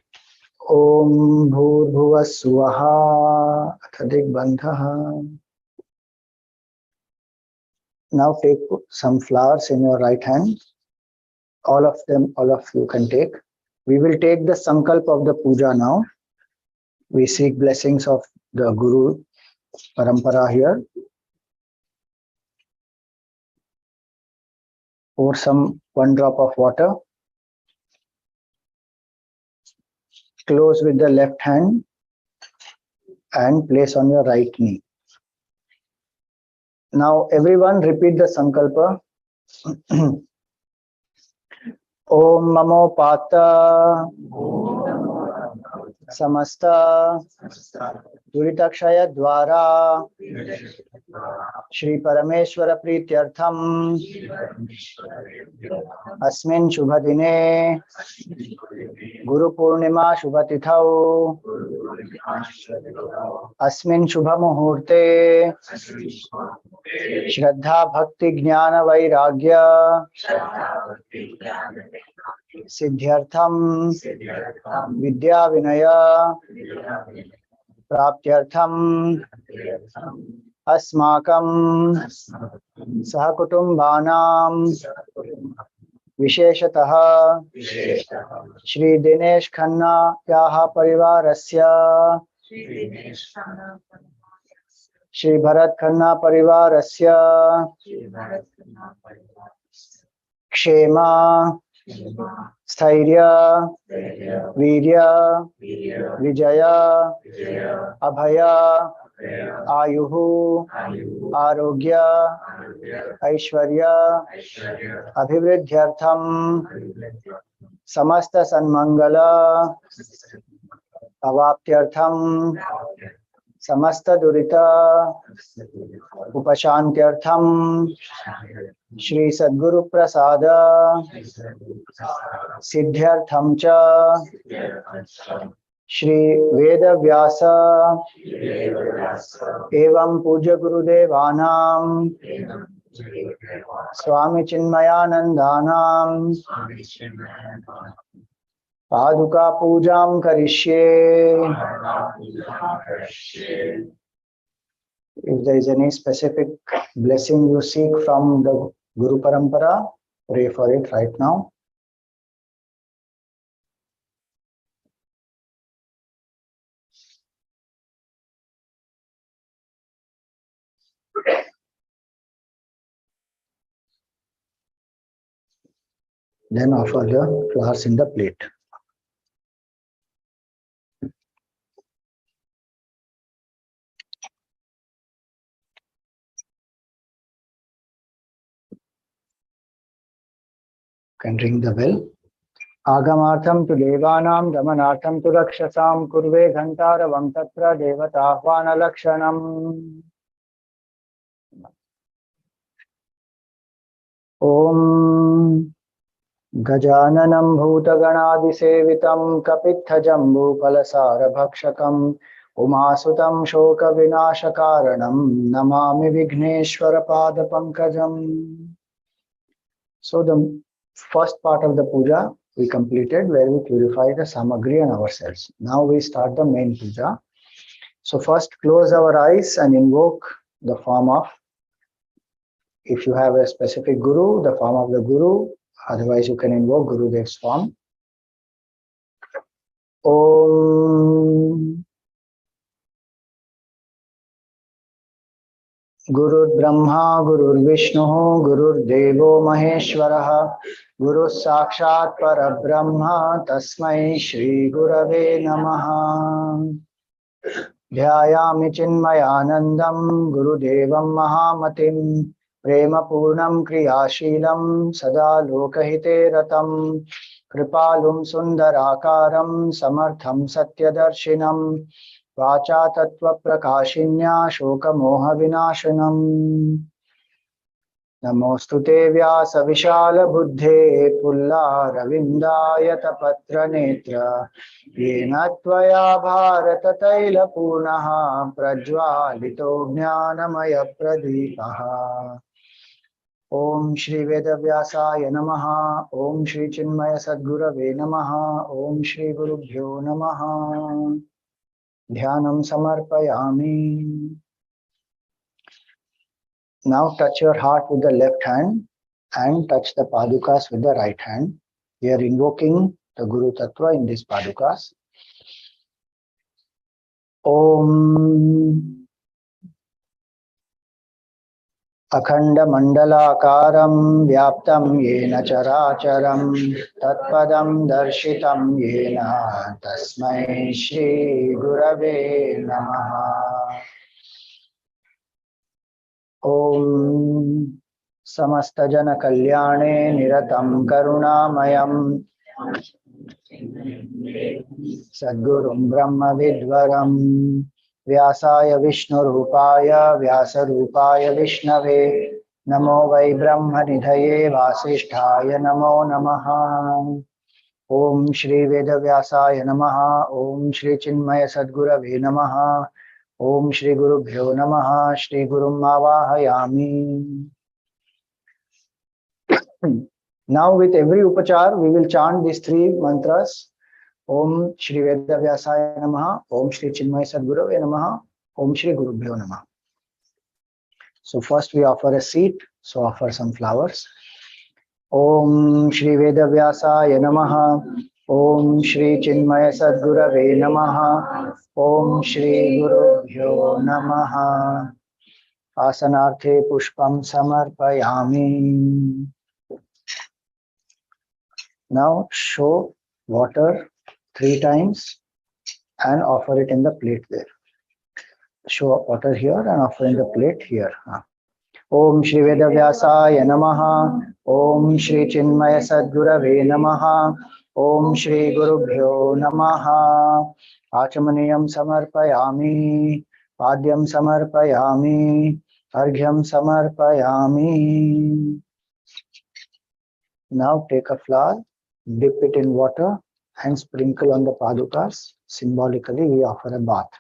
Om Bhur Bhuva Swaha Athadik Bandhaha. Now take some flowers in your right hand. All of you can take. We will take the sankalp of the puja now. We seek blessings of the Guru Parampara here. Pour one drop of water. Close with the left hand and place on your right knee. Now everyone repeat the sankalpa. Om Mamo Pata Samasta Duritakshaya Dwara Shri Parameshwara Prityartham Asmin Shubhadine Guru Purnima Shubhatithau Asmin Shubhamuhurte Shraddha Bhakti Jnana Vairagya Siddhyartham Vidya Vinaya Praptyartham Asmakam Sahakutumbanam Visheshataha Shri Dinesh Khanna Yaha Parivarasya Shri Bharat Khanna Parivarasya Kshema Sthairya Virya Vijaya Abhaya Ayuhu Arogya Aishwarya Abhivriddhyartham Samasta Sanmangala Avaptyartham Samasta Durita Upashantyartham Shri Sadguru Prasada Siddhyartham Cha Shri Veda Vyasa Evam Puja Gurudevanam Swami Chinmayanandanam Paduka Pujam Karishye. If there is any specific blessing you seek from the Guru Parampara, pray for it right now. Then offer the flowers in the plate. Can ring the bell. Agamartham tu devanam damanartham tu rakshasam kurve ghantaravam tatra devatahvana lakshanam. Om Gajananam bhutaganadisevitam kapitthajambu palasara bhakshakam umasutam shoka vinashakaranam namami vigneshwara pada pankajam. So the first part of the puja we completed, where we purify the samagri and ourselves. Now we start the main puja. So first close our eyes and invoke the form of, if you have a specific guru, the form of the guru. Otherwise you can invoke Gurudev's form. Om Gurur Brahma, Gurur Vishnu, Gurur Devo Maheshwaraha, Guru Sakshat Parabrahma, Tasmai Sri Gurave Namaha. Dhyayami Chinmayanandam, Gurudevam Mahamatim, Prema Purnam Kriyashilam, Sada Lokahite Ratam, Kripalum Sundarakaram, Samartham Satyadarshinam, Vacha Tattva Prakashinya Shoka Moha Vinashanam. Namostute Vyasa Vishala Buddhe Pulla Ravindayata Patra Netra Yena Tvaya Bharata Taila Purnaha Prajwalito Jnanamaya Pradipaha. Om Shri Vedavyasaya Namaha. Om Shri Chinmaya Sadgurave Namaha. Om Sri Gurubhyo Namaha. Dhyanam Samarpayami. Now touch your heart with the left hand and touch the padukas with the right hand. We are invoking the Guru Tattva in these padukas. Om Akhanda Mandalakaram Vyaptam Yena Characharam Tatpadam Darshitam Yena Tasmai Shri Gurave Namaha. Om Samasta Jana Kalyane Niratam Karunamayam Sadgurum Brahma Vidvaram Vyasaya Vishnu Rupaya Vyasa Rupaya Vishnave Namo Vai Brahma Nidhaye Vasisthaya Namo Namaha. Om Shri Veda Vyasaya Namaha. Om Shri Chinmaya Sadgurave Namaha. Om Sri Gurubhyo Namaha. Sri Gurum Avahayami. Now with every upachar we will chant these three mantras. Om Shri Veda Vyasaya Namaha. Om Shri Chinmaya Sadgurave Namaha. Om Shri Gurubhyo Namaha. So first we offer a seat. So offer some flowers. Om Shri Veda Vyasaya Namaha. Om Shri Chinmaya Sadgurave Namaha. Om Shri Gurubhyo Namaha. Asanarthe Pushpam Samarpayami. Now show water 3 times and offer it in the plate there. Show water here and offer in the plate here. Om Shri Veda Vyasaya Namaha. Om Shri Chinmaya Sadgurave Namaha. Om Shri Gurubhyo Namaha. Achamaniyam Samarpayami. Padyam Samarpayami. Arghyam Samarpayami. Now take a flower, dip it in water and sprinkle on the padukas. Symbolically we offer a bath.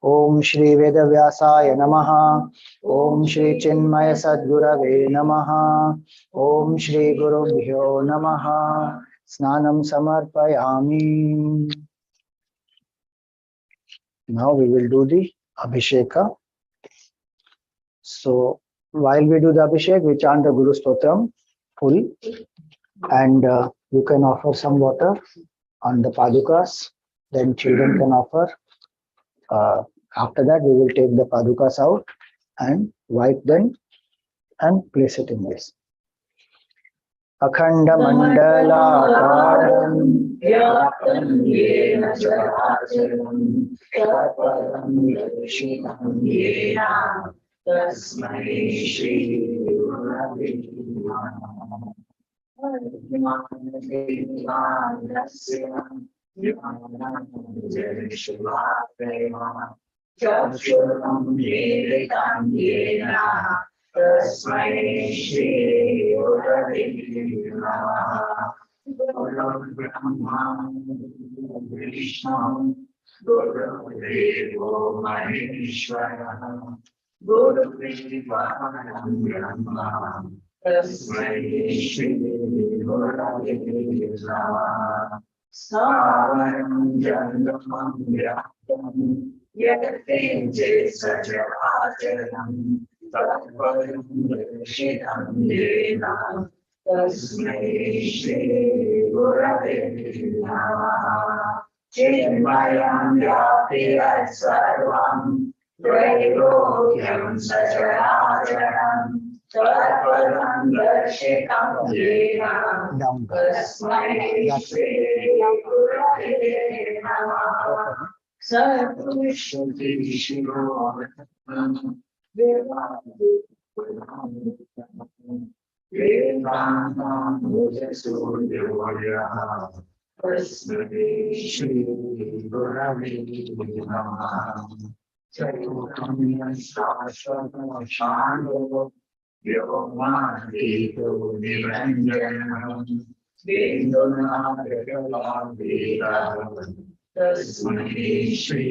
Om Shri Veda Vyasaya Namaha. Om Shri Chinmaya Sadgurave Namaha. Om Shri Gurubhyo Namaha. Snanam samarpayami. Now we will do the Abhisheka. So while we do the Abhishek, we chant the Guru Stotram full, and you can offer some water on the Padukas. Then children can offer. After that, we will take the Padukas out and wipe them and place it in this. Akhanda mandala karam vyaptam yena characharam taparam darshinam yena tasmai Shri Gurubhyo Namaha. Tasmai Shri Gurubhyo Namaha. Guru Brahma Vishnu Gurudevo Maheshwara Guru Brahma Tasmai Shri Gurubhyo Namaha. Savaram Jandamam Vyaktam Yadate Sajavacharam Taparam Darshinam Yena Tasmai Shri Gurubhyo Namaha. Chinmaya Sarvam Vakyam Sacharam Taparam Darshinam Yena Tasmai Shri Gurubhyo Namaha. Sarvashti Shiro Vedanta Mujasudyoya Tasmai Shri Gurubhyo Namaha. Chaitanya Saswata Shando Vyomahito Niranjanam Vedana Vedana Tasmai Shri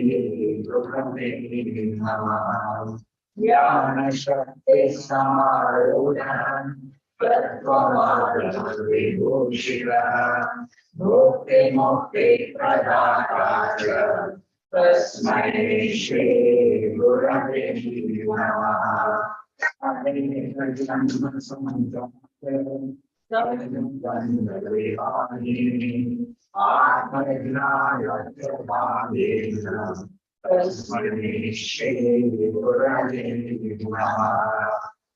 Gurubhyo Namaha. Jnana Shakti Samarudhan Tattvamadam Vibhushila Bhukti Mukti Pradakacha Tasmai Shri Gurubhyo Namaha. Tasmai Shri Gurubhyo Namaha.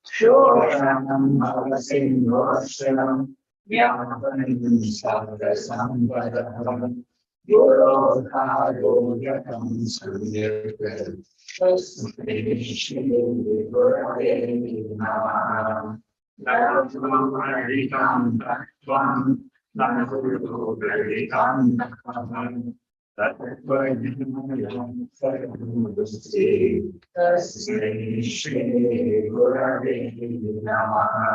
Shoranam Bhavasimhoshanam Yamapanam Sarvasampadam Guror Yatam Sunyakam Tasmai Shri Gurubhyo Namaha. Navam Haritam Tattvam Naguru Veritam Tattvam Tattvadyam Sarvamudasti Tasmai Shri Gurubhyo Namaha.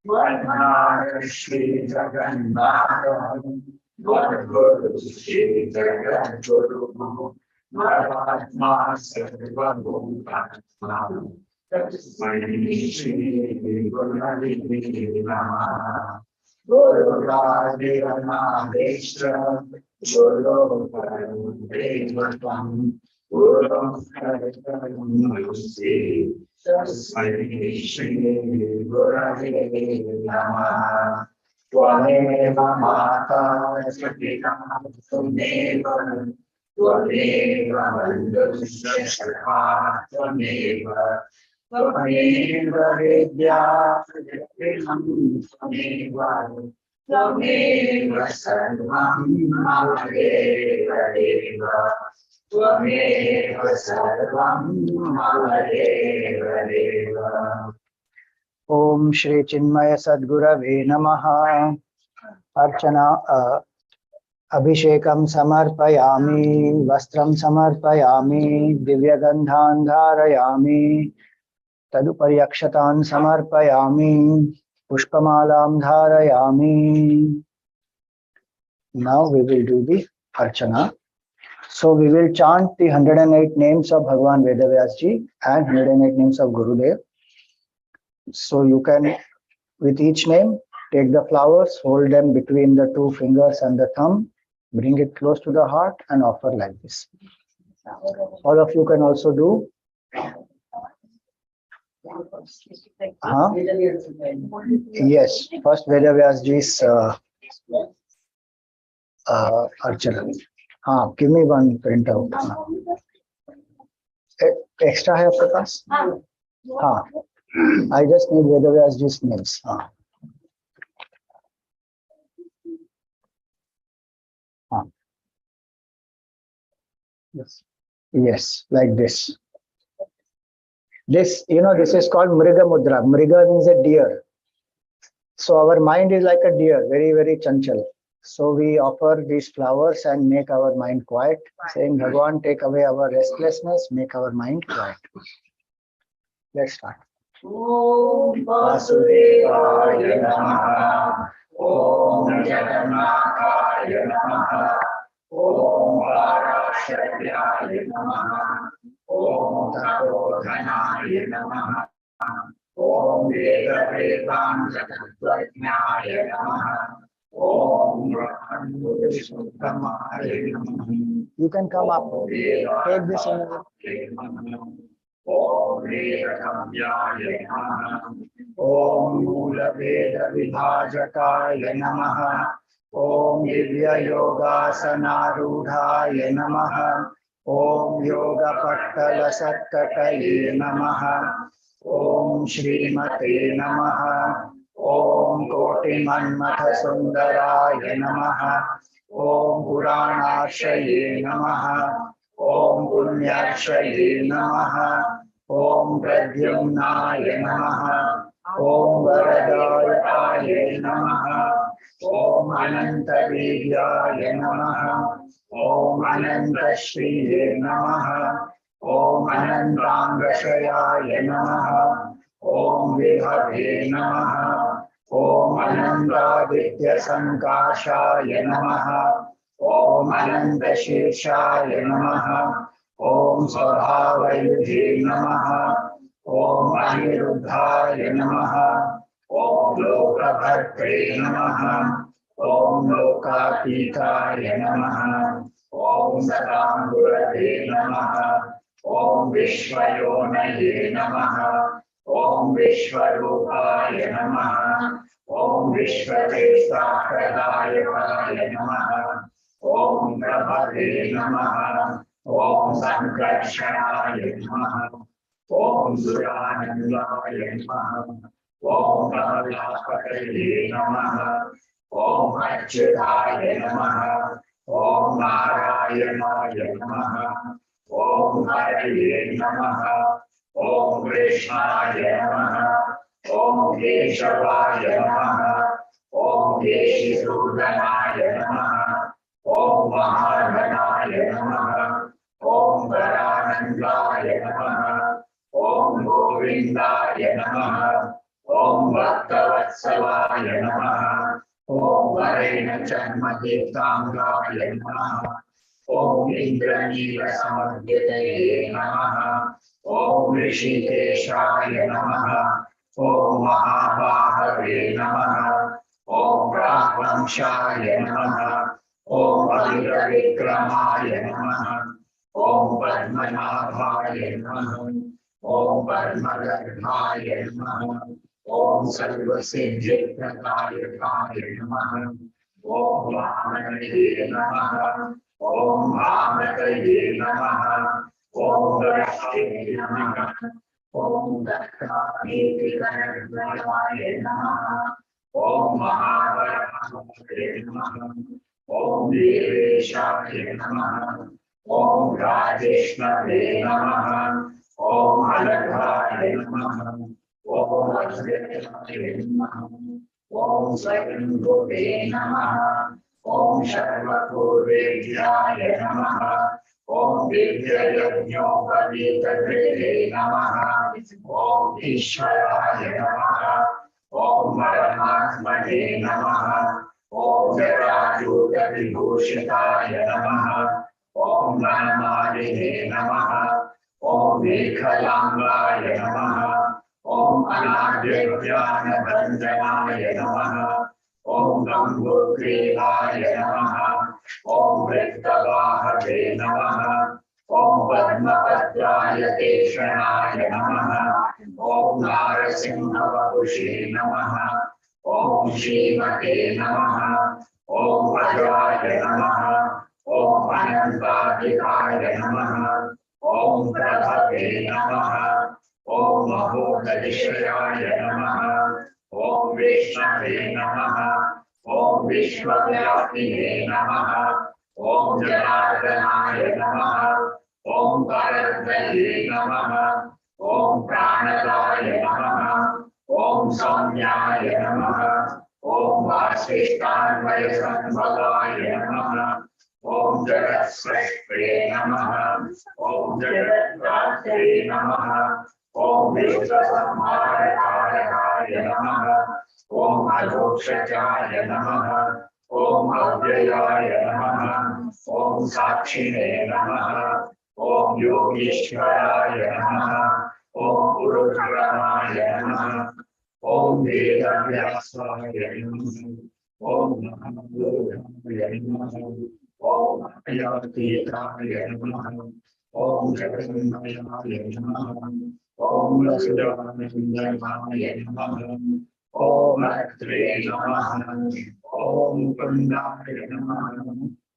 Varnara Shri Jagannatha Varguru Shri Jagadguru Mahatma Sarvabhutatma Tasmai Shri Gurubhyo Namaha. Guru Radhika Guru Purnima Guru Namaste Tasmai Shri Gurubhyo Namaha. Twameva Mata Satika Twameva Twameva Vandusha Twameva Twameva Vidya Twameva Twameva Sarvam Mahaveva Deva Twameva Sarvam Mahaveva Deva. Om Shri Chinmaya Sadgurave Namaha. Archana Abhishekam Samarpayami Vastram Samarpayami Divyagandhan Dharayami Tadupariakshatan Samarpayami Pushpamalam Dharayami. Now we will do the Archana. So we will chant the 108 names of Bhagavan Vedavyasji and 108 names of Gurudev. So you can, with each name, Take the flowers, hold them between the two fingers and the thumb, bring it close to the heart and offer like this. All of you can also do. Yes, first Vedavyasji's Archana. Give me one printout. Extra है आपके पास? I just need Vedavyasji's names. Yes, like this. This, this is called Mriga Mudra. Mriga means a deer. So our mind is like a deer, very, very chanchal. So we offer these flowers and make our mind quiet, saying, Bhagavan, take away our restlessness, make our mind quiet. Let's start. Om Vasudevaya Namaha. Om Jagannataya Namaha. Om Parasharyaya Namaha. Om Takodhanaya Namaha. Om Veda Vedanta Tattvaඥāya Namaha. Om Brahmanudisuttamaya Namaha. You can come up. Take this energy. Om Veda Kamyaya Namaha. Om Mula Veda Vibhajakaya Namaha. Om Divya Yogasanarudhaya Namaha. Om Yoga Pattala Satkataye Namaha. Om Shrimate Namaha. Om Koti Manmatha Sundaraya Namaha. Om Puranashaye Namaha. Om Punyashaye Namaha. Om Pradyumnaya Namaha. Om Varadayataye Namaha. Om Anantavidyaya Namaha. Om Anantashriye Namaha. Om Anantangashayaya Namaha. Om Vibhave Namaha. Om Anantaditya Sankashaya Namaha. Om Anantasheshaya Namaha. Om Svabhavayudhe Namaha. Om Aniruddhaya Namaha. Om Lokabhatre Namaha. Om Lokapitaya Namaha. Om Sadamurade Namaha. Om Vishwayonaye Namaha. Om Vishwarupaya Namaha. Om Vishwadesakradayakaya Namaha. Om Prabhave Namaha. Om Sankarshanaya Namaha. Om Suranandaya Namaha. Om Kamalapataye Namaha. Om Achyutaya Namaha. Om Narayanaya Namaha. Om Hariye Namaha. Om Krishnaya Namaha. Om Keshavaya Namaha. Om Keshisudhanaya Namaha. Om Mahaganaya Namaha. Om Varanandaya Namaha. Om Govindaya Namaha. Om Bhaktavatsavaya Namaha. Om Varena Janmatirthangaya Namaha. Om Indranila Samadhyataye Namaha. Om Rishikeshaya Namaha. Om Mahabhahave Namaha. Om Brahvamshaya Namaha. Om Aviravicramaya Namaha. Om Padmanabhaya Namaha. Om Padmadharmaya Namaha. Om Sarvasiddhipradayakaya Namaha. Om Vamanade Namaha. Om Vamatade Namaha. Om Vrashte Namaha. Om Dakkanitikaya Namaha. Om Mahavarahave Namaha. Om Deveshaya Namaha. Om Rajeshnave Namaha. Om Alaghaya Namaha. Om Vajrayaya Namaha. Om Swayambhuve Namaha. Om Sarvapurvejaya Namaha. Om Divyayajñopavitadrite Namaha. Om Ishvaraya Namaha. Om Paramatmane Namaha. Om Jarajuta Vibhushitaya Namaha. Om Namadehe Namaha. Om Ekhalangaya Namaha. Om Anadhyavyanabandhanaya Namaha. Om Gambhurkriyaya Namaha. Om Vrittavahave Namaha. Om Padmapatraya Keshanaya Namaha. Om Narasimhavapushe Namaha. Om Shrimate Namaha. Om Ajaya Namaha. Om Anantadikaya Namaha. Om Prabhave Namaha. Om Mahodadishayaya Namaha. Om Vishnave Namaha. Om Vishwavyapine Namaha. Om Janardhanaya Namaha. Om Paradvaye Namaha. Om Pranadaya Namaha. Om Samyaya Namaha. Om Vasishtanvaya Sambhavaya Namaha. Om Jagat Srishtre Namaha. Om Jagat Ratre Namaha. Om Vishwasamharakaya Namaha. Om Adokshajaya Namaha. Om Avyayaya Namaha. Om Sakshine Namaha. Om Yogeshwaraya Namaha. Om Gurupurnima Namaha. Om Vedavyasaya Namaha. Om Mahabodhaya Namaha. Om Ayatitaya Namaha. Om Jagannathaya Namaha. Om Rasudhanandaya Namaha. Om Atre Namaha. Om Kundaya Namaha.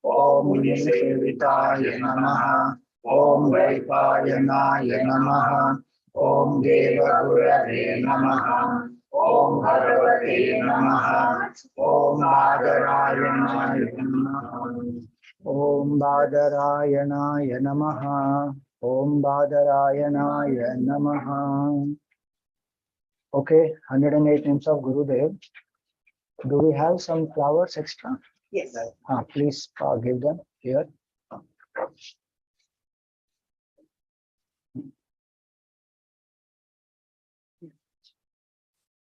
Om Munisevitaya Namaha. Om Vaipayanaya Namaha. Om Devagurave Namaha. Om Bhagavate Namaha. Om Bhadarayanaaya Namaha. Om Badarayanaya Namaha. Om Badarayanaya Namaha. Okay, 108 names of Gurudev. Do we have some flowers extra? Yes. Please give them here.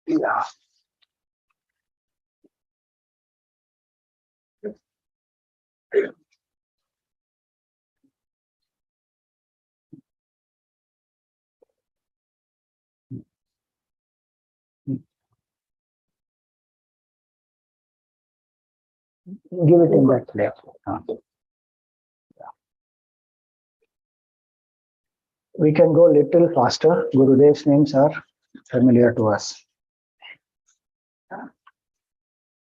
Yeah. Give it in that plate. We can go little faster. Gurudev's names are familiar to us.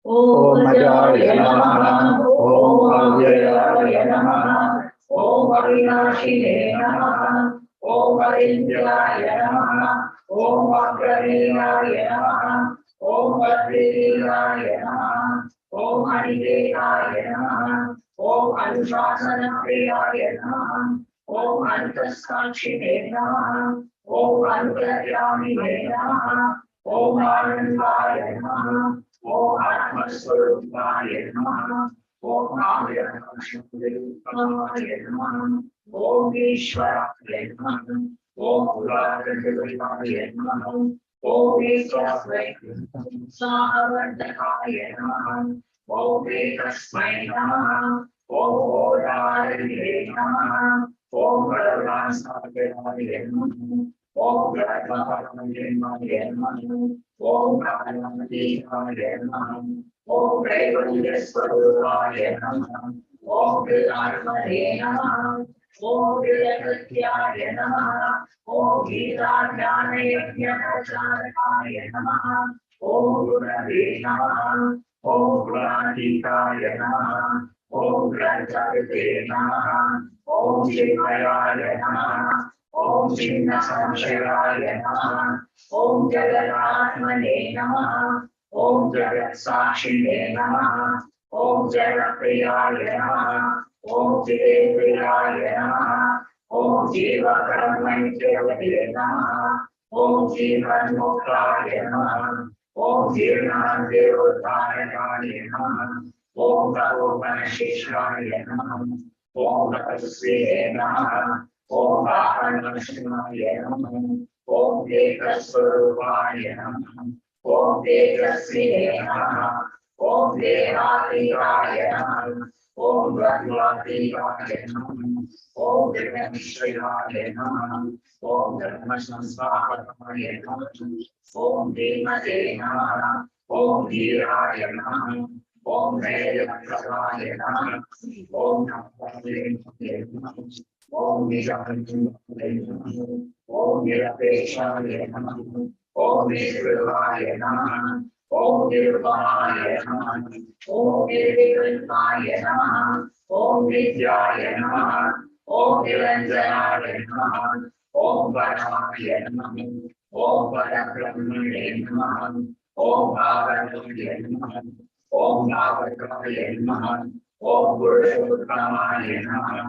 Om Ajaya Namaha. Om Avyayaya Namaha. Om Avinashine Namaha. Om Arindyaya Namaha. Om Agraneyaya Namaha. Om Adviriyaya Namaha. Om Adidekaya Namaha. Om Anushasanapriyaya Namaha. Om Antaskachine Namaha. Om Antaryamine Namaha. Om Anandaya Namaha. Om Atmaswarupaya Namaha. Om Avyayamashudaya Namaha. Om Ishwaraya Namaha. Om Puradadaya Namaha. Om Ekasvaya Sahavardhaya Namaha. Om Ekasvaya Namaha. Om Odaya Namaha. Om Varunasagaya Namaha. Om Gratmaparaya Namaha. Om Granadikaya Namaha. Om Vaivadhyasvarupaya Namaha. Om Vidarmane Namaha. Om Vidagatyaya Namaha. Om Vidadhyanayagnapacharaya Namaha. Om Gurave Namaha. Om Guradikaya Namaha. Om Grantarite Namaha. Om Chinmayaya Namaha. Om Chinnasamshiraya Namaha. Om Jagatmane Namaha. Om Jagatsakshine Namaha. Om Jagapriyaya Namaha. Om Jivepriyaya Namaha. Om Jivakarmaityavate Namaha. Om Jivanmuktaya Namaha. Om Jirnandevotayaya Namaha. Om Bhagavana Namaha. Om Bhagavasve Namaha. Om Vahanashimaya Namaha. Om Ekasvarupaya Namaha. Om Ekasvine Namaha. Om Dehatiraya Namaha. Om Bhagavatikaya Namaha. Om Vimanshaya Namaha. Om Dharmashamsvahaya Namaha. Om Dhimate Namaha. Om Dhiraya Namaha. Om Vedapradaya Namaha. Om Namaste Namaha. Om Nijamaya Namaha. Om Nirapeshaya Namaha. Om Nirvaya Namaha. Om Nirvaya Namaha. Om Nirvikripaya Namaha. Om Vidyaya Namaha. Om Niranjanaya Namaha. Om Varamaya Namaha. Om Parabrahmane Namaha. Om Bhavanaya Namaha. Om Bhavakaya Namaha. Om Gurupurnima Namaha.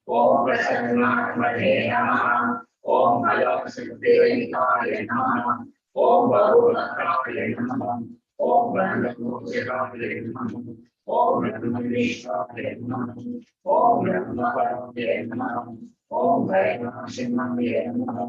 Om Prasannaatmane Namaha. Om Ayapasiddhikaya Namaha. Om Bahulakaya Namaha. Om Brahmamurtikaya Namaha. Om Brahmanishaya Namaha. Om Brahmavaraya Namaha. Om Vairamasimaya Namaha.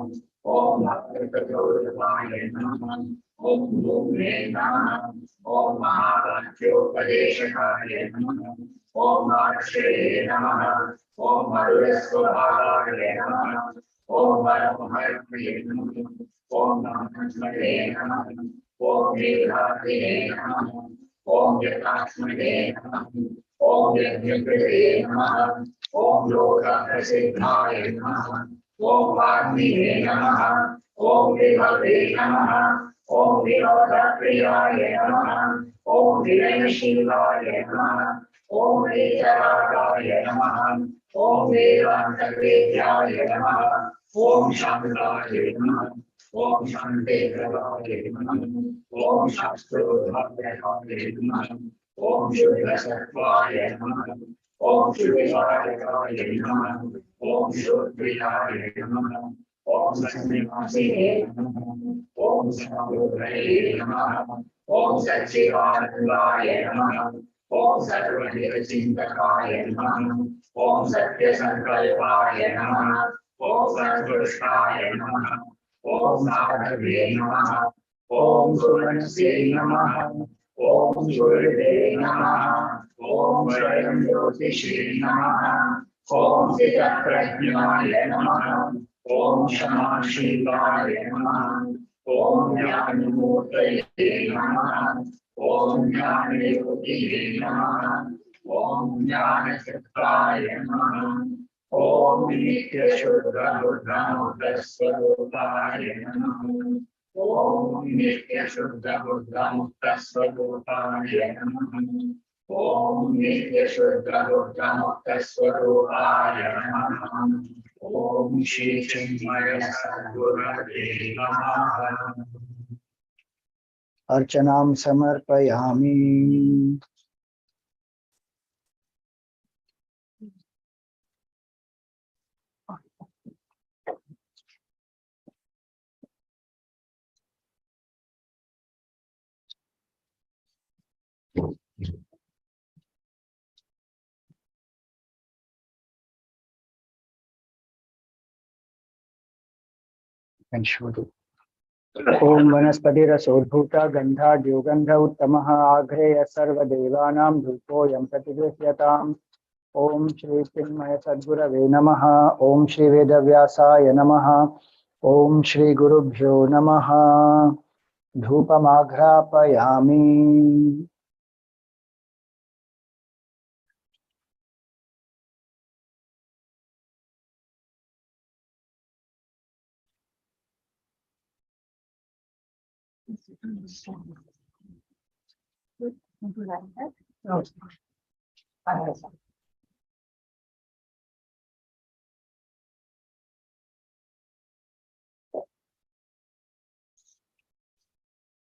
Om Bhakti-Guruvaya Namaha. Om Bhumne Namaha. Om Mahavakyopadeshakaya Namaha. Om Mahashre Namaha. Om Madhurasvabhavaya Namaha. Om Paramahayapaya Namaha. Om Namaste Namaha. Om Nidhate Namaha. Om Yatasmane Namaha. Om Yajnaprade Namaha. Om Lokaprasiddhaya Namaha. Om Aarti Namaha. Om Vibhave Namaha. Om Vinodapriyaya Namaha. Om Vinayashilaya Namaha. Om Vedaragaya Namaha. Om Vedantavedyaya Namaha. Om Shantaraya Namaha. Om Shantikaraya Namaha. Om Shastrodharaya Namaha. Om Shuddhasattvaaya Namaha. Om Shuddhivadakaya Namaha. Om Shuddhivaya Namaha. Om Sannivasine Namaha. Om Samudreye Namaha. Om Satchidanandaya Namaha. Om Sarvadevachindakaya Namaha. Om Satyasankalpaya Namaha. Om Satvastaya Namaha. Om Madhave Namaha. Om Sumanase Namaha. Om Gurve Namaha. Om Swayam Jyotishe Namaha. Om Sitaprajnaya Namaha. Om Shamashivaya Namaha. Om Jnanamurtaye Namaha. Om Jnanayogiye Namaha. Om Jnanasattvaye Namaha. Om Nitya-Shuddha Buddha-Mukta-Swarupaye Namaha. Om Nitya-Shuddha Buddha-Mukta-Swarupaye Namaha. Om Nitya-Shuddha Buddha-Mukta-Swarupaye Namaha. Om Shri Chinmaya Sadgurave Namaha. Archanam samarpayami. And should Om Vanaspati-rasodbhuta Gandha Dyogandha Uttamaha Agreya Sarva Devanam Dhupo Yam Pratigrisyatam. Om Shri Chinmaya Sadgurave Namaha. Om Shri Vedavyasaya Namaha. Om Sri Gurubhyo Namaha. Dhupamagrapayami.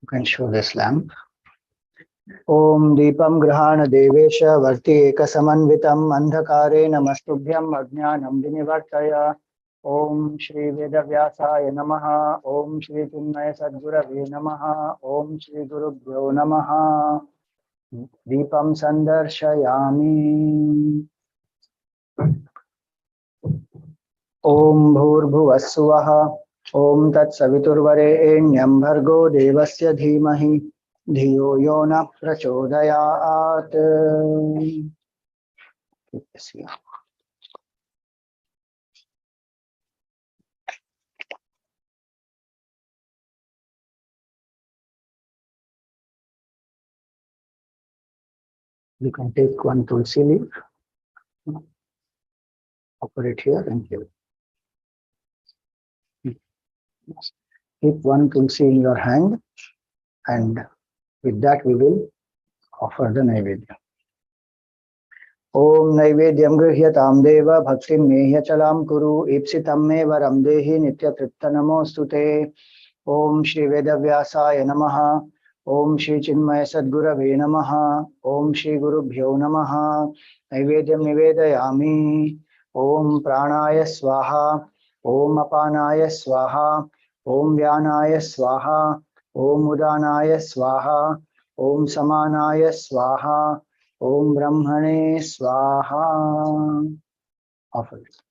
You can show this lamp. Om Deepam Grahana Devesha Varti Ekasamanvitam Andhakare Namastubhyam Ajnanam Vinivartaya. Om Shri Vedavyasaya Namaha. Om Shri Chinmaya Sadgurave Namaha. Om Sri Gurubhyo Namaha. Deepam Sandarshayami. Om Bhurbhuvassuvaha. Om Tat Saviturvarenyam Bhargo Devasya Dhimahi. Dhiyo yo na prachodayat. You can take one tulsi leaf, offer it here and here. Keep one tulsi in your hand, and with that we will offer the naivedya. Om naivedyam grihyatam deva bhaktim mehyachalam kuru ipsitam me varam dehi nitya tritta namostute. Om Shri Vedavyasaya Namaha. Om Shri Chinmaya Sadgurave Namaha. Om Sri Gurubhyo Namaha. Naivedyam nivedayami. Om Pranaya Swaha. Om Apanaya Swaha. Om Vyanaya Swaha. Om Udanaya Swaha. Om Samanaya Swaha. Om Brahmane Swaha. Offer it.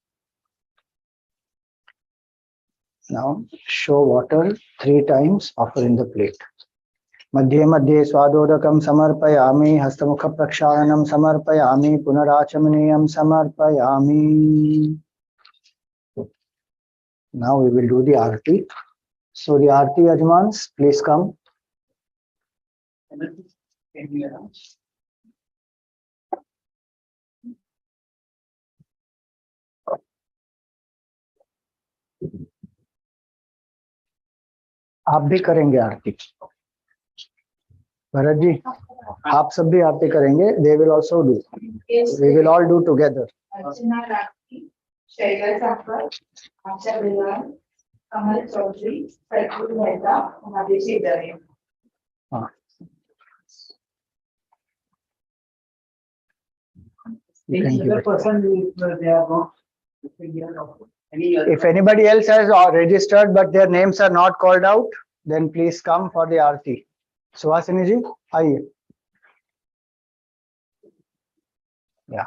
Now show water 3 times, offer in the plate. Madhye madhye swadodakam samarpayami, hastamukha prakshalanam samarpayami, punarachamaniyam samarpayami. Now we will do the Aarti. So the Aarti Yajmans, please come. आप भी करेंगे आरती, भरत जी, आप सब भी आरती करेंगे. They will also do. We will all do together. अर्चना राठी, शैला साकर, आशा बिलाल, कमल चौधरी, सतगुरु मेहता, महादेशी दरे. हाँ. You can give it. If anybody else has registered but their names are not called out, then please come for the Aarti. Suhasini ji, आइए. Yeah.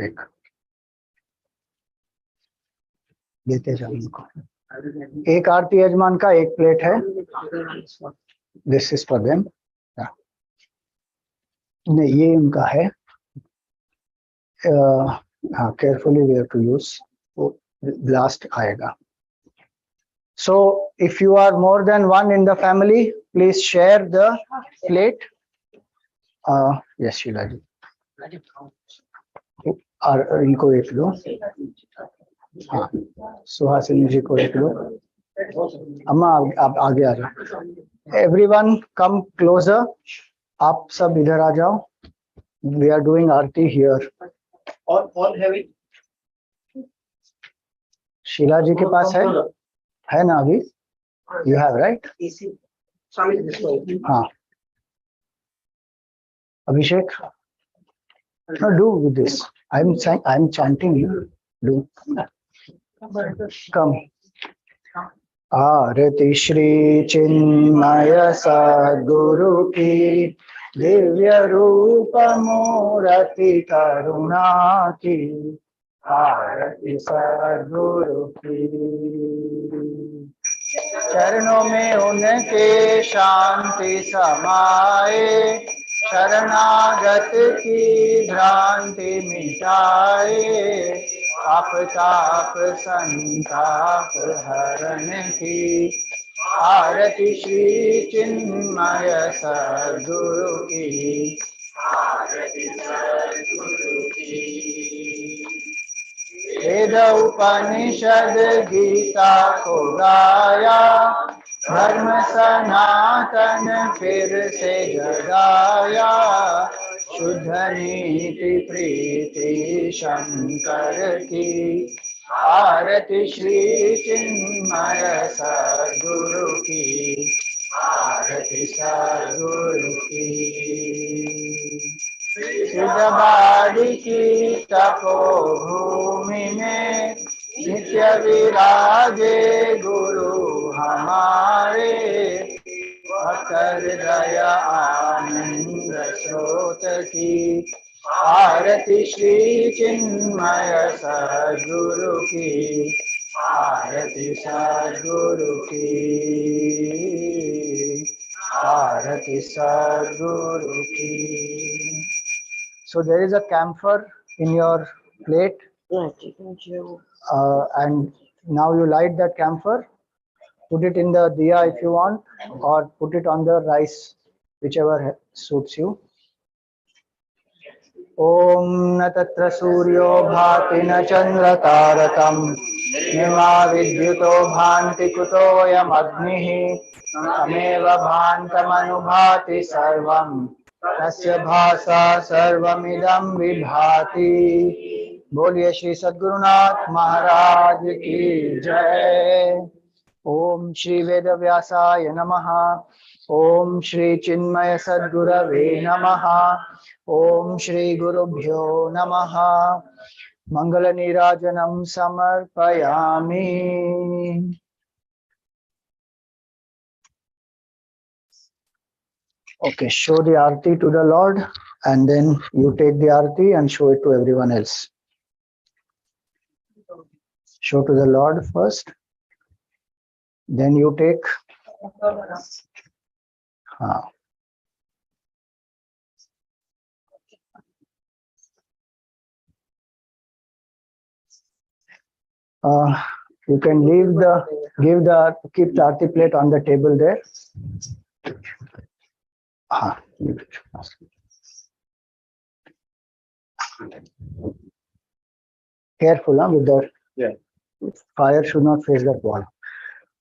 एक देते जाओ इनको. एक आरती यजमान का एक प्लेट है. This is for them. नहीं, ये इनका है. हाँ, carefully we have to use. Blast आएगा. So if you are more than one in the family, please share the plate. Yes, Sheila ji. और इनको एक दो. हाँ, सुहासिनी जी को एक दो. अम्मा आप आगे आ जाओ. Everyone come closer. आप सब इधर आ जाओ. We are doing Aarti here. All have it. Sheila जी के पास है ना अभी? You have, right? Swami this way. हाँ. Abhishek, no, do with this. I'm chanting. Do. Come. Aarti Shri Chinmaya Sadguru ki Divya Rupa Murti Karuna ki. Aarti Sadguru ki. चरणों में उनके शांति समाए, शरणागत की भ्रांति मिटाए, आपताप संताप हरण की. आरती श्री चिन्मय सद्गुरु की. आरती सद्गुरु की. वेद उपनिषद गीता को गाया, धर्म सनातन फिर से जगाया. शुद्ध नीति प्रीति शंकर की. आरती श्री चिन्मय सद्गुरु की. आरती सद्गुरु की. सिद्धबाड़ी की तपोभूमि में नित्य विराजे गुरु हमारे. हृदय आनंद स्रोत की. आरती श्री चिन्मय सद्गुरु की. आरती सद्गुरु की. आरती सद्गुरु की. So there is a camphor in your plate, and now you light that camphor Put it in the diya if you want, or put it on the rice, whichever suits you. Om na tatra suryo bhati na chandra taratam nima vidyuto bhanti kuto yam agnihi tameva bhantam anubhati sarvam tasya bhasa sarvamidam vibhati. बोलिए श्री सद्गुरुनाथ महाराज की जय. ओम श्री वेद व्यासाय नमः. ओम श्री चिन्मय सद्गुरवे नमः. ओम श्री गुरुभ्यो नमः. मंगल नीराजनम समर्पयामि. Okay, show the Aarti to the Lord, and then you take the Aarti and show it to everyone else. Show to the Lord first, then you take. You can keep the Aarti plate on the table there. Careful with the fire should not face that wall.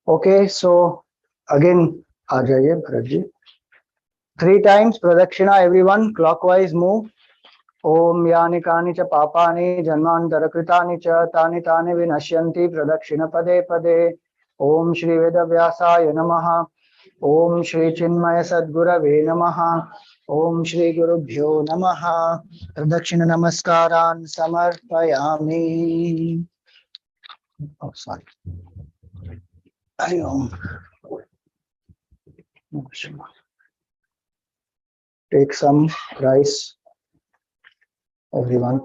Okay, so again, aa jaiye Bharat ji. 3 times pradakshina, everyone, clockwise move. Om yani kani cha papani janmantara kritani cha tani tani vinashyanti pradakshina pade pade. Om Shri Veda Vyasaya Namaha. Om Shri Chinmaya Sadgurave Namaha. Om Shri Gurubhyo Namaha. Pradakshina Namaskaran Samarpayami. Oh, sorry. Hari Om. Take some rice, everyone.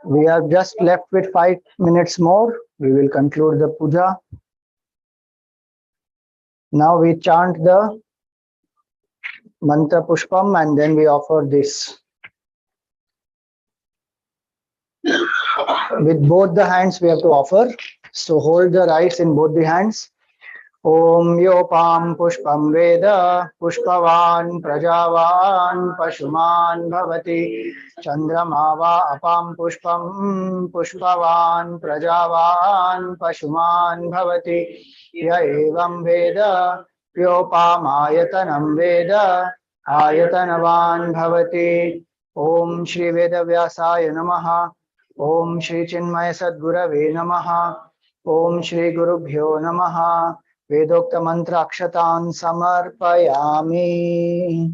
We are just left with 5 minutes more. We will conclude the puja. Now we chant the mantra pushpam and then we offer this. With both the hands we have to offer. So hold the rice in both the hands. Om yopam pushpam veda pushpavan prajavan pashuman bhavati chandramava apam pushpam pushpavan prajavan pashuman bhavati ya evam veda yopam ayatanam veda ayatanavan bhavati. Om Shri Veda Vyasaya Namaha. Om Shri Chinmaya Sadgurave Namaha. Om Shri Gurubhyo Namaha. Vedokta mantra akshatan samarpayami.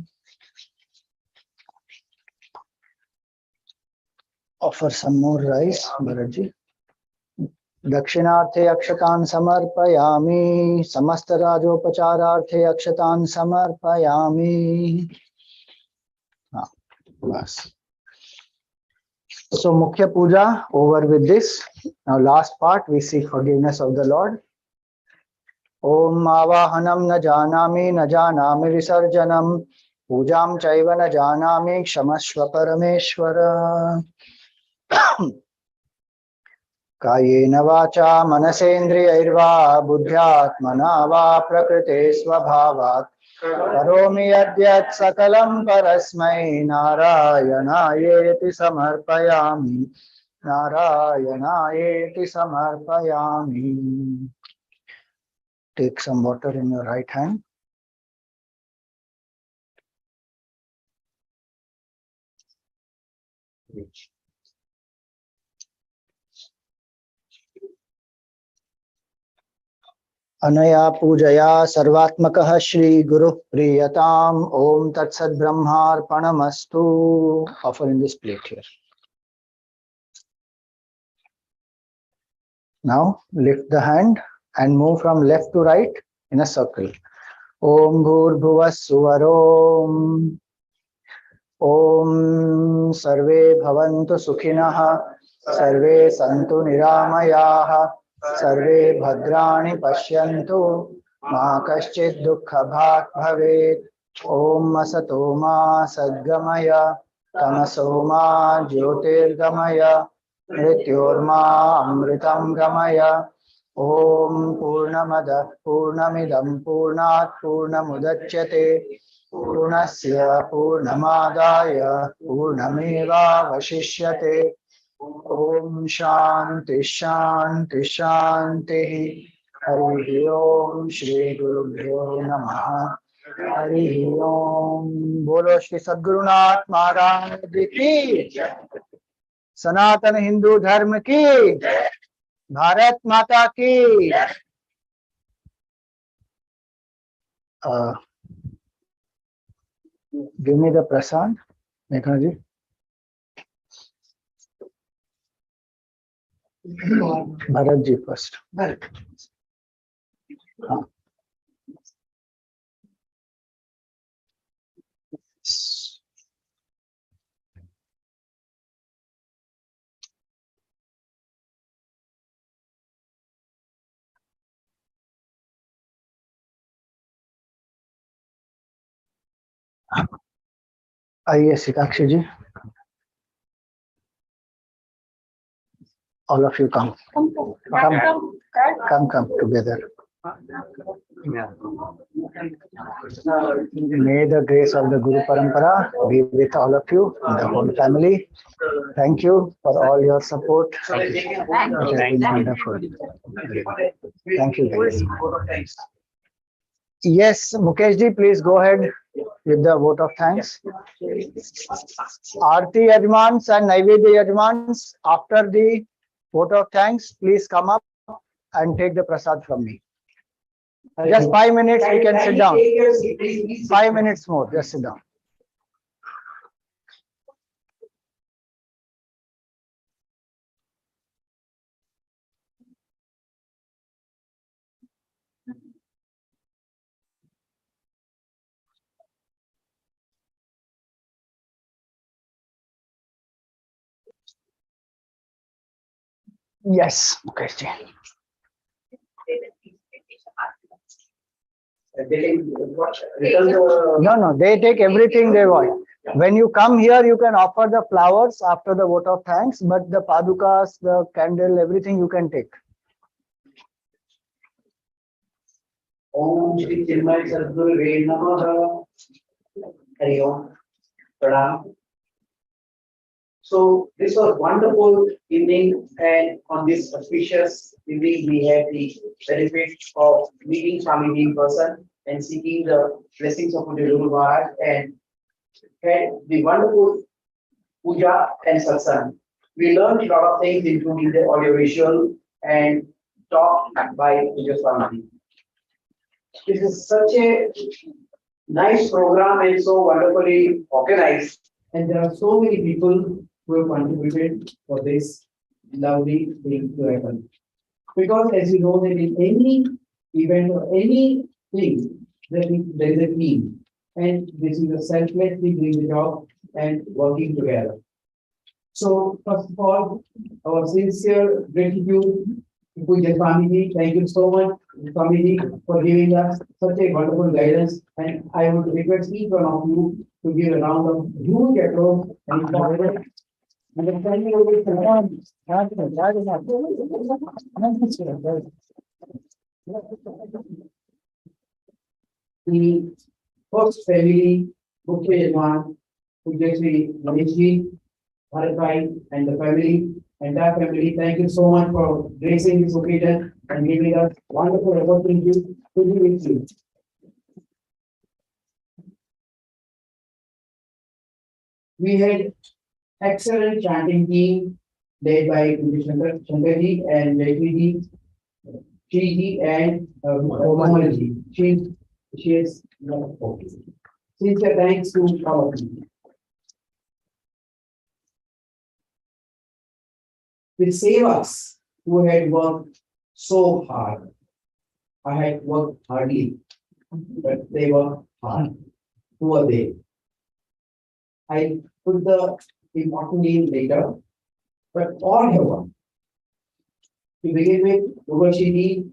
Offer some more rice, Bharatji. Dakshinarthe akshatan samarpayami. Samasta rajopachararthe akshatan samarpayami. Bas. So Mukhya Puja over with this. Now last part, we seek forgiveness of the Lord. Om Avahanam na janami visarjanam pujam chaiva na janami kshamashva parameshwara. Kayena vacha manasendriyairva buddhyatmana va prakrite svabhavat karomi adyat sakalam parasmai narayanayeti samarpayami. Narayanayeti samarpayami. Take some water in your right hand. Anaya pujaya sarvatmakah Sri Guru Priyatam Om Tat Sat Brahmarpanamastu. Offer in this plate here. Now lift the hand and move from left to right in a circle. Om Bhurbhuvassuvarom. Om Sarve Bhavantu Sukhinah. Sarve Santu Niramayaha. Sarve Bhadrani Pashyantu. Ma Kaschid Dukkha Bhak Bhavet. Om Asato Ma Sadgamaya. Tamaso Ma Jyotirgamaya. Mrityorma Amritam Gamaya. Om Purnamada Purnamidam Purnat Purnamudachyate Purnasya Purnamadaya Purnameva Vashishyate. Om Shanti Shanti Shanti. Hari Om Sri Gurubhyo Namaha. Hari Om. Bolo Shri Sadgurunath Maharaj ki Jai. सनातन हिंदू धर्म की, भारत माता की। Give me the prasad, Megha ji. Bharat ji first. हाँ. आइए शिकाक्षी जी, all of you come together. May the grace of the Guru Parampara be with all of you and the whole family. Thank you for all your support. It has been wonderful. Thank you very much. Yes, Mukesh ji, please go ahead with the vote of thanks. Aarti Yajmans and Naivedya Yajmans, after the vote of thanks, please come up and take the prasad from me. Just 5 minutes, we can sit down. 5 minutes more, just sit down. Yes, Mukesh ji. No, they take everything they want. When you come here, you can offer the flowers after the vote of thanks, but the padukas, the candle, everything you can take. Om Sri Chinmayanandaji Namaha. Hari Om. Padam. So this was wonderful evening, and on this auspicious evening, we had the benefit of meeting Swami in person and seeking the blessings of the Guru Maharaj, and had the wonderful Puja and Satsang. We learned a lot of things, including the audiovisual and talk by Puja Swami. This is such a nice program and so wonderfully organized, and there are so many people who have contributed for this lovely thing to happen. Because as you know that in any event or anything, there is a team, and this is a selflessly doing the job and working together. So first of all, our sincere gratitude to Puja Swamiji. Thank you so much, Swamiji, for giving us such a wonderful guidance. And I would request each one of you to give a round of huge applause and forward. Understanding of this program. The first family, Mukhya Yajman, Puja Sri Ganeshji, Bharat and the family, entire family, thank you so much for gracing this occasion and giving us wonderful opportunity to be with you. We had excellent chanting team led by Shankarji and Lekhi Ji and Komalji. She is sincere thanks to all of you. The sevas who had worked so hard. I had worked hardly, but they worked hard. Who are they? I put the important name later, but all have worked. To begin with, Urvashini,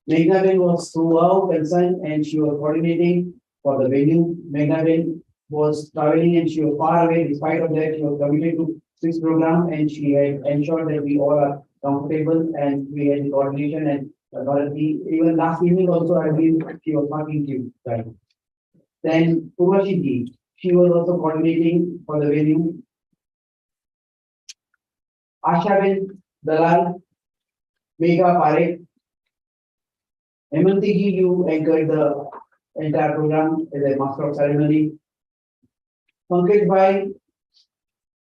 Meghnabin was throughout concerned and she was coordinating for the venue. Meghnabin was traveling and she was far away. Despite of that, she was committed to this program and she had ensured that we all are comfortable and we had coordination and authority. Even last evening also I believe she was talking to you, right? Then Urvashi, she was also coordinating for the venue. Ashabel Dalal, Megha Parekh, Hemantiji, you anchored the entire program as a master of ceremony. Pankaj Bhai,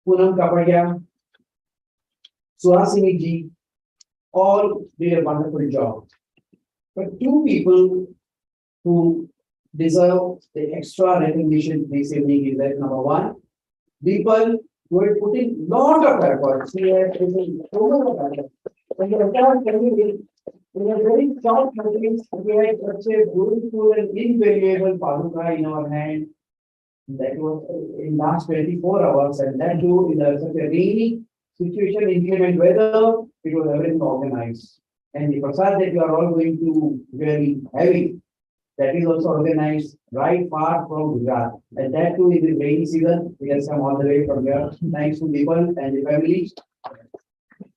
Poonam Kapadia, Suhasini ji, all did a wonderful job. But two people who deserve the extra recognition this evening is that number one, people who had put in lot of effort. She had put in so much of effort. When the entire family in a very short notice, we had such a beautiful and invaluable Paduka in our hand. That was in last 24 hours, and that too in such a rainy situation, inclement weather, it was everything organized. And the prasad that you are all going to very heavy, that is also organized right far from Gujarat. And that too in the rainy season, we have come all the way from here. Thanks to people and the family.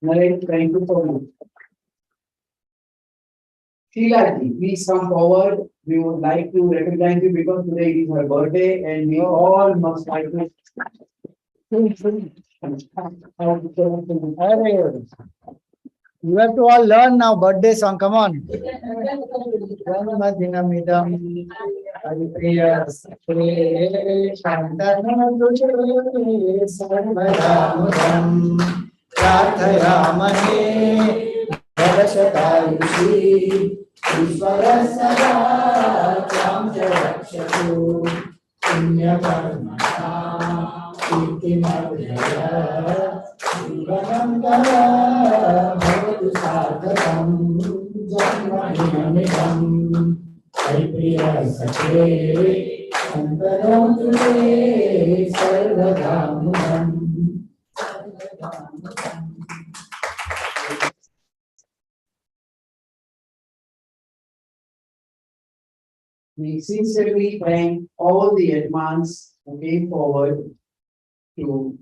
Narendra, thank you so much. Sheila ji, please come forward. We would like to recognize you because today is her birthday and we all must like to. You have to all learn now birthday song. Come on. We sincerely thank all the admins who came forward to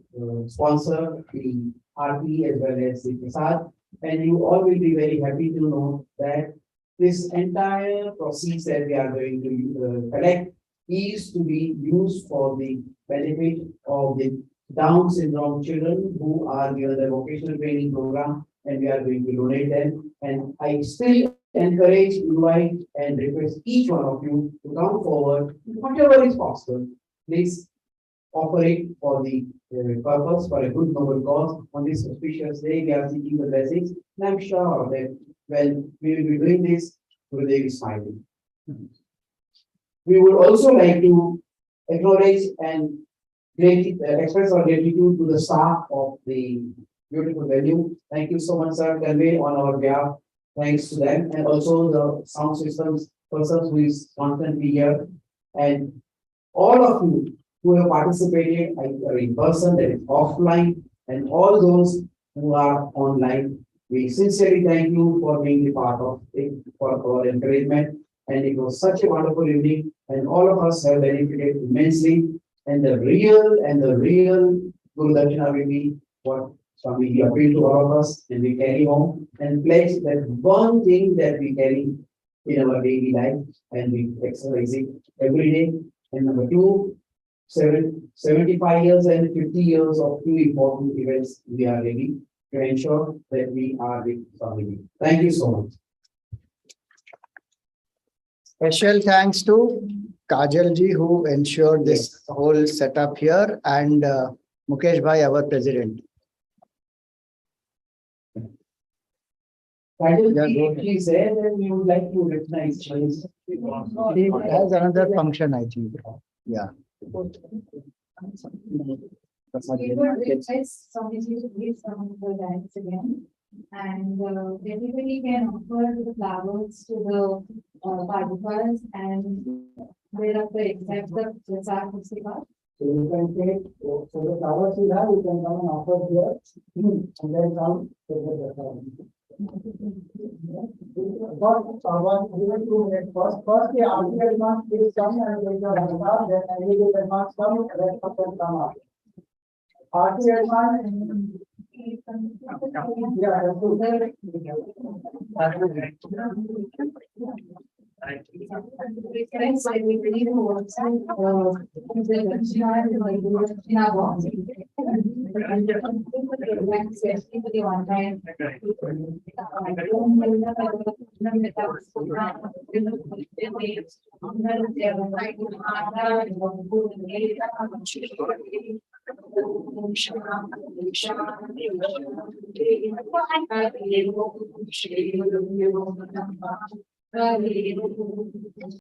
sponsor the Aarti as well as the Prasad. And you all will be very happy to know that this entire process that we are going to collect is to be used for the benefit of the Down syndrome children who are given the vocational training program, and we are going to donate them. And I still encourage, invite, and request each one of you to come forward, whatever is possible. Please offer it for the purpose, for a good noble cause. On this auspicious day, we are seeking the blessings. And I'm sure that when we will be doing this, Gurudev is smiling. We would also like to acknowledge and express our gratitude to the staff of the beautiful venue. Thank you so much, sir. Convey on our behalf. Thanks to them, and also the sound systems persons who is constantly here, and all of you who have participated either in person, that is offline, and all those who are online. We sincerely thank you for being a part of it, for our encouragement, and it was such a wonderful evening, and all of us have benefited immensely. And the real Guru Darshana will be what Swami appealed to all of us, and we carry home and pledge that one thing that we carry in our daily life, and we exercise it every day. And number two, 75 years and 50 years of two important events we are ready to ensure that we are with Swami. Thank you so much. Special thanks to Kajal ji who ensured this whole setup here, and Mukesh Bhai, our president. He said that we would like to recognize his. He has another function, I think. Yeah. We would request Swamiji to give some of the thanks again. And everybody can offer the flowers to the Padukas and thereafter accept the Prasad Pustika. So you can take, so the flowers you have, you can come and offer here, and then come to the Prasad. Even 2 minutes first the Aarti advance please come and take the Prasad, then immediate advance come, rest of them come up. Aarti advance. Friends, I will read the words and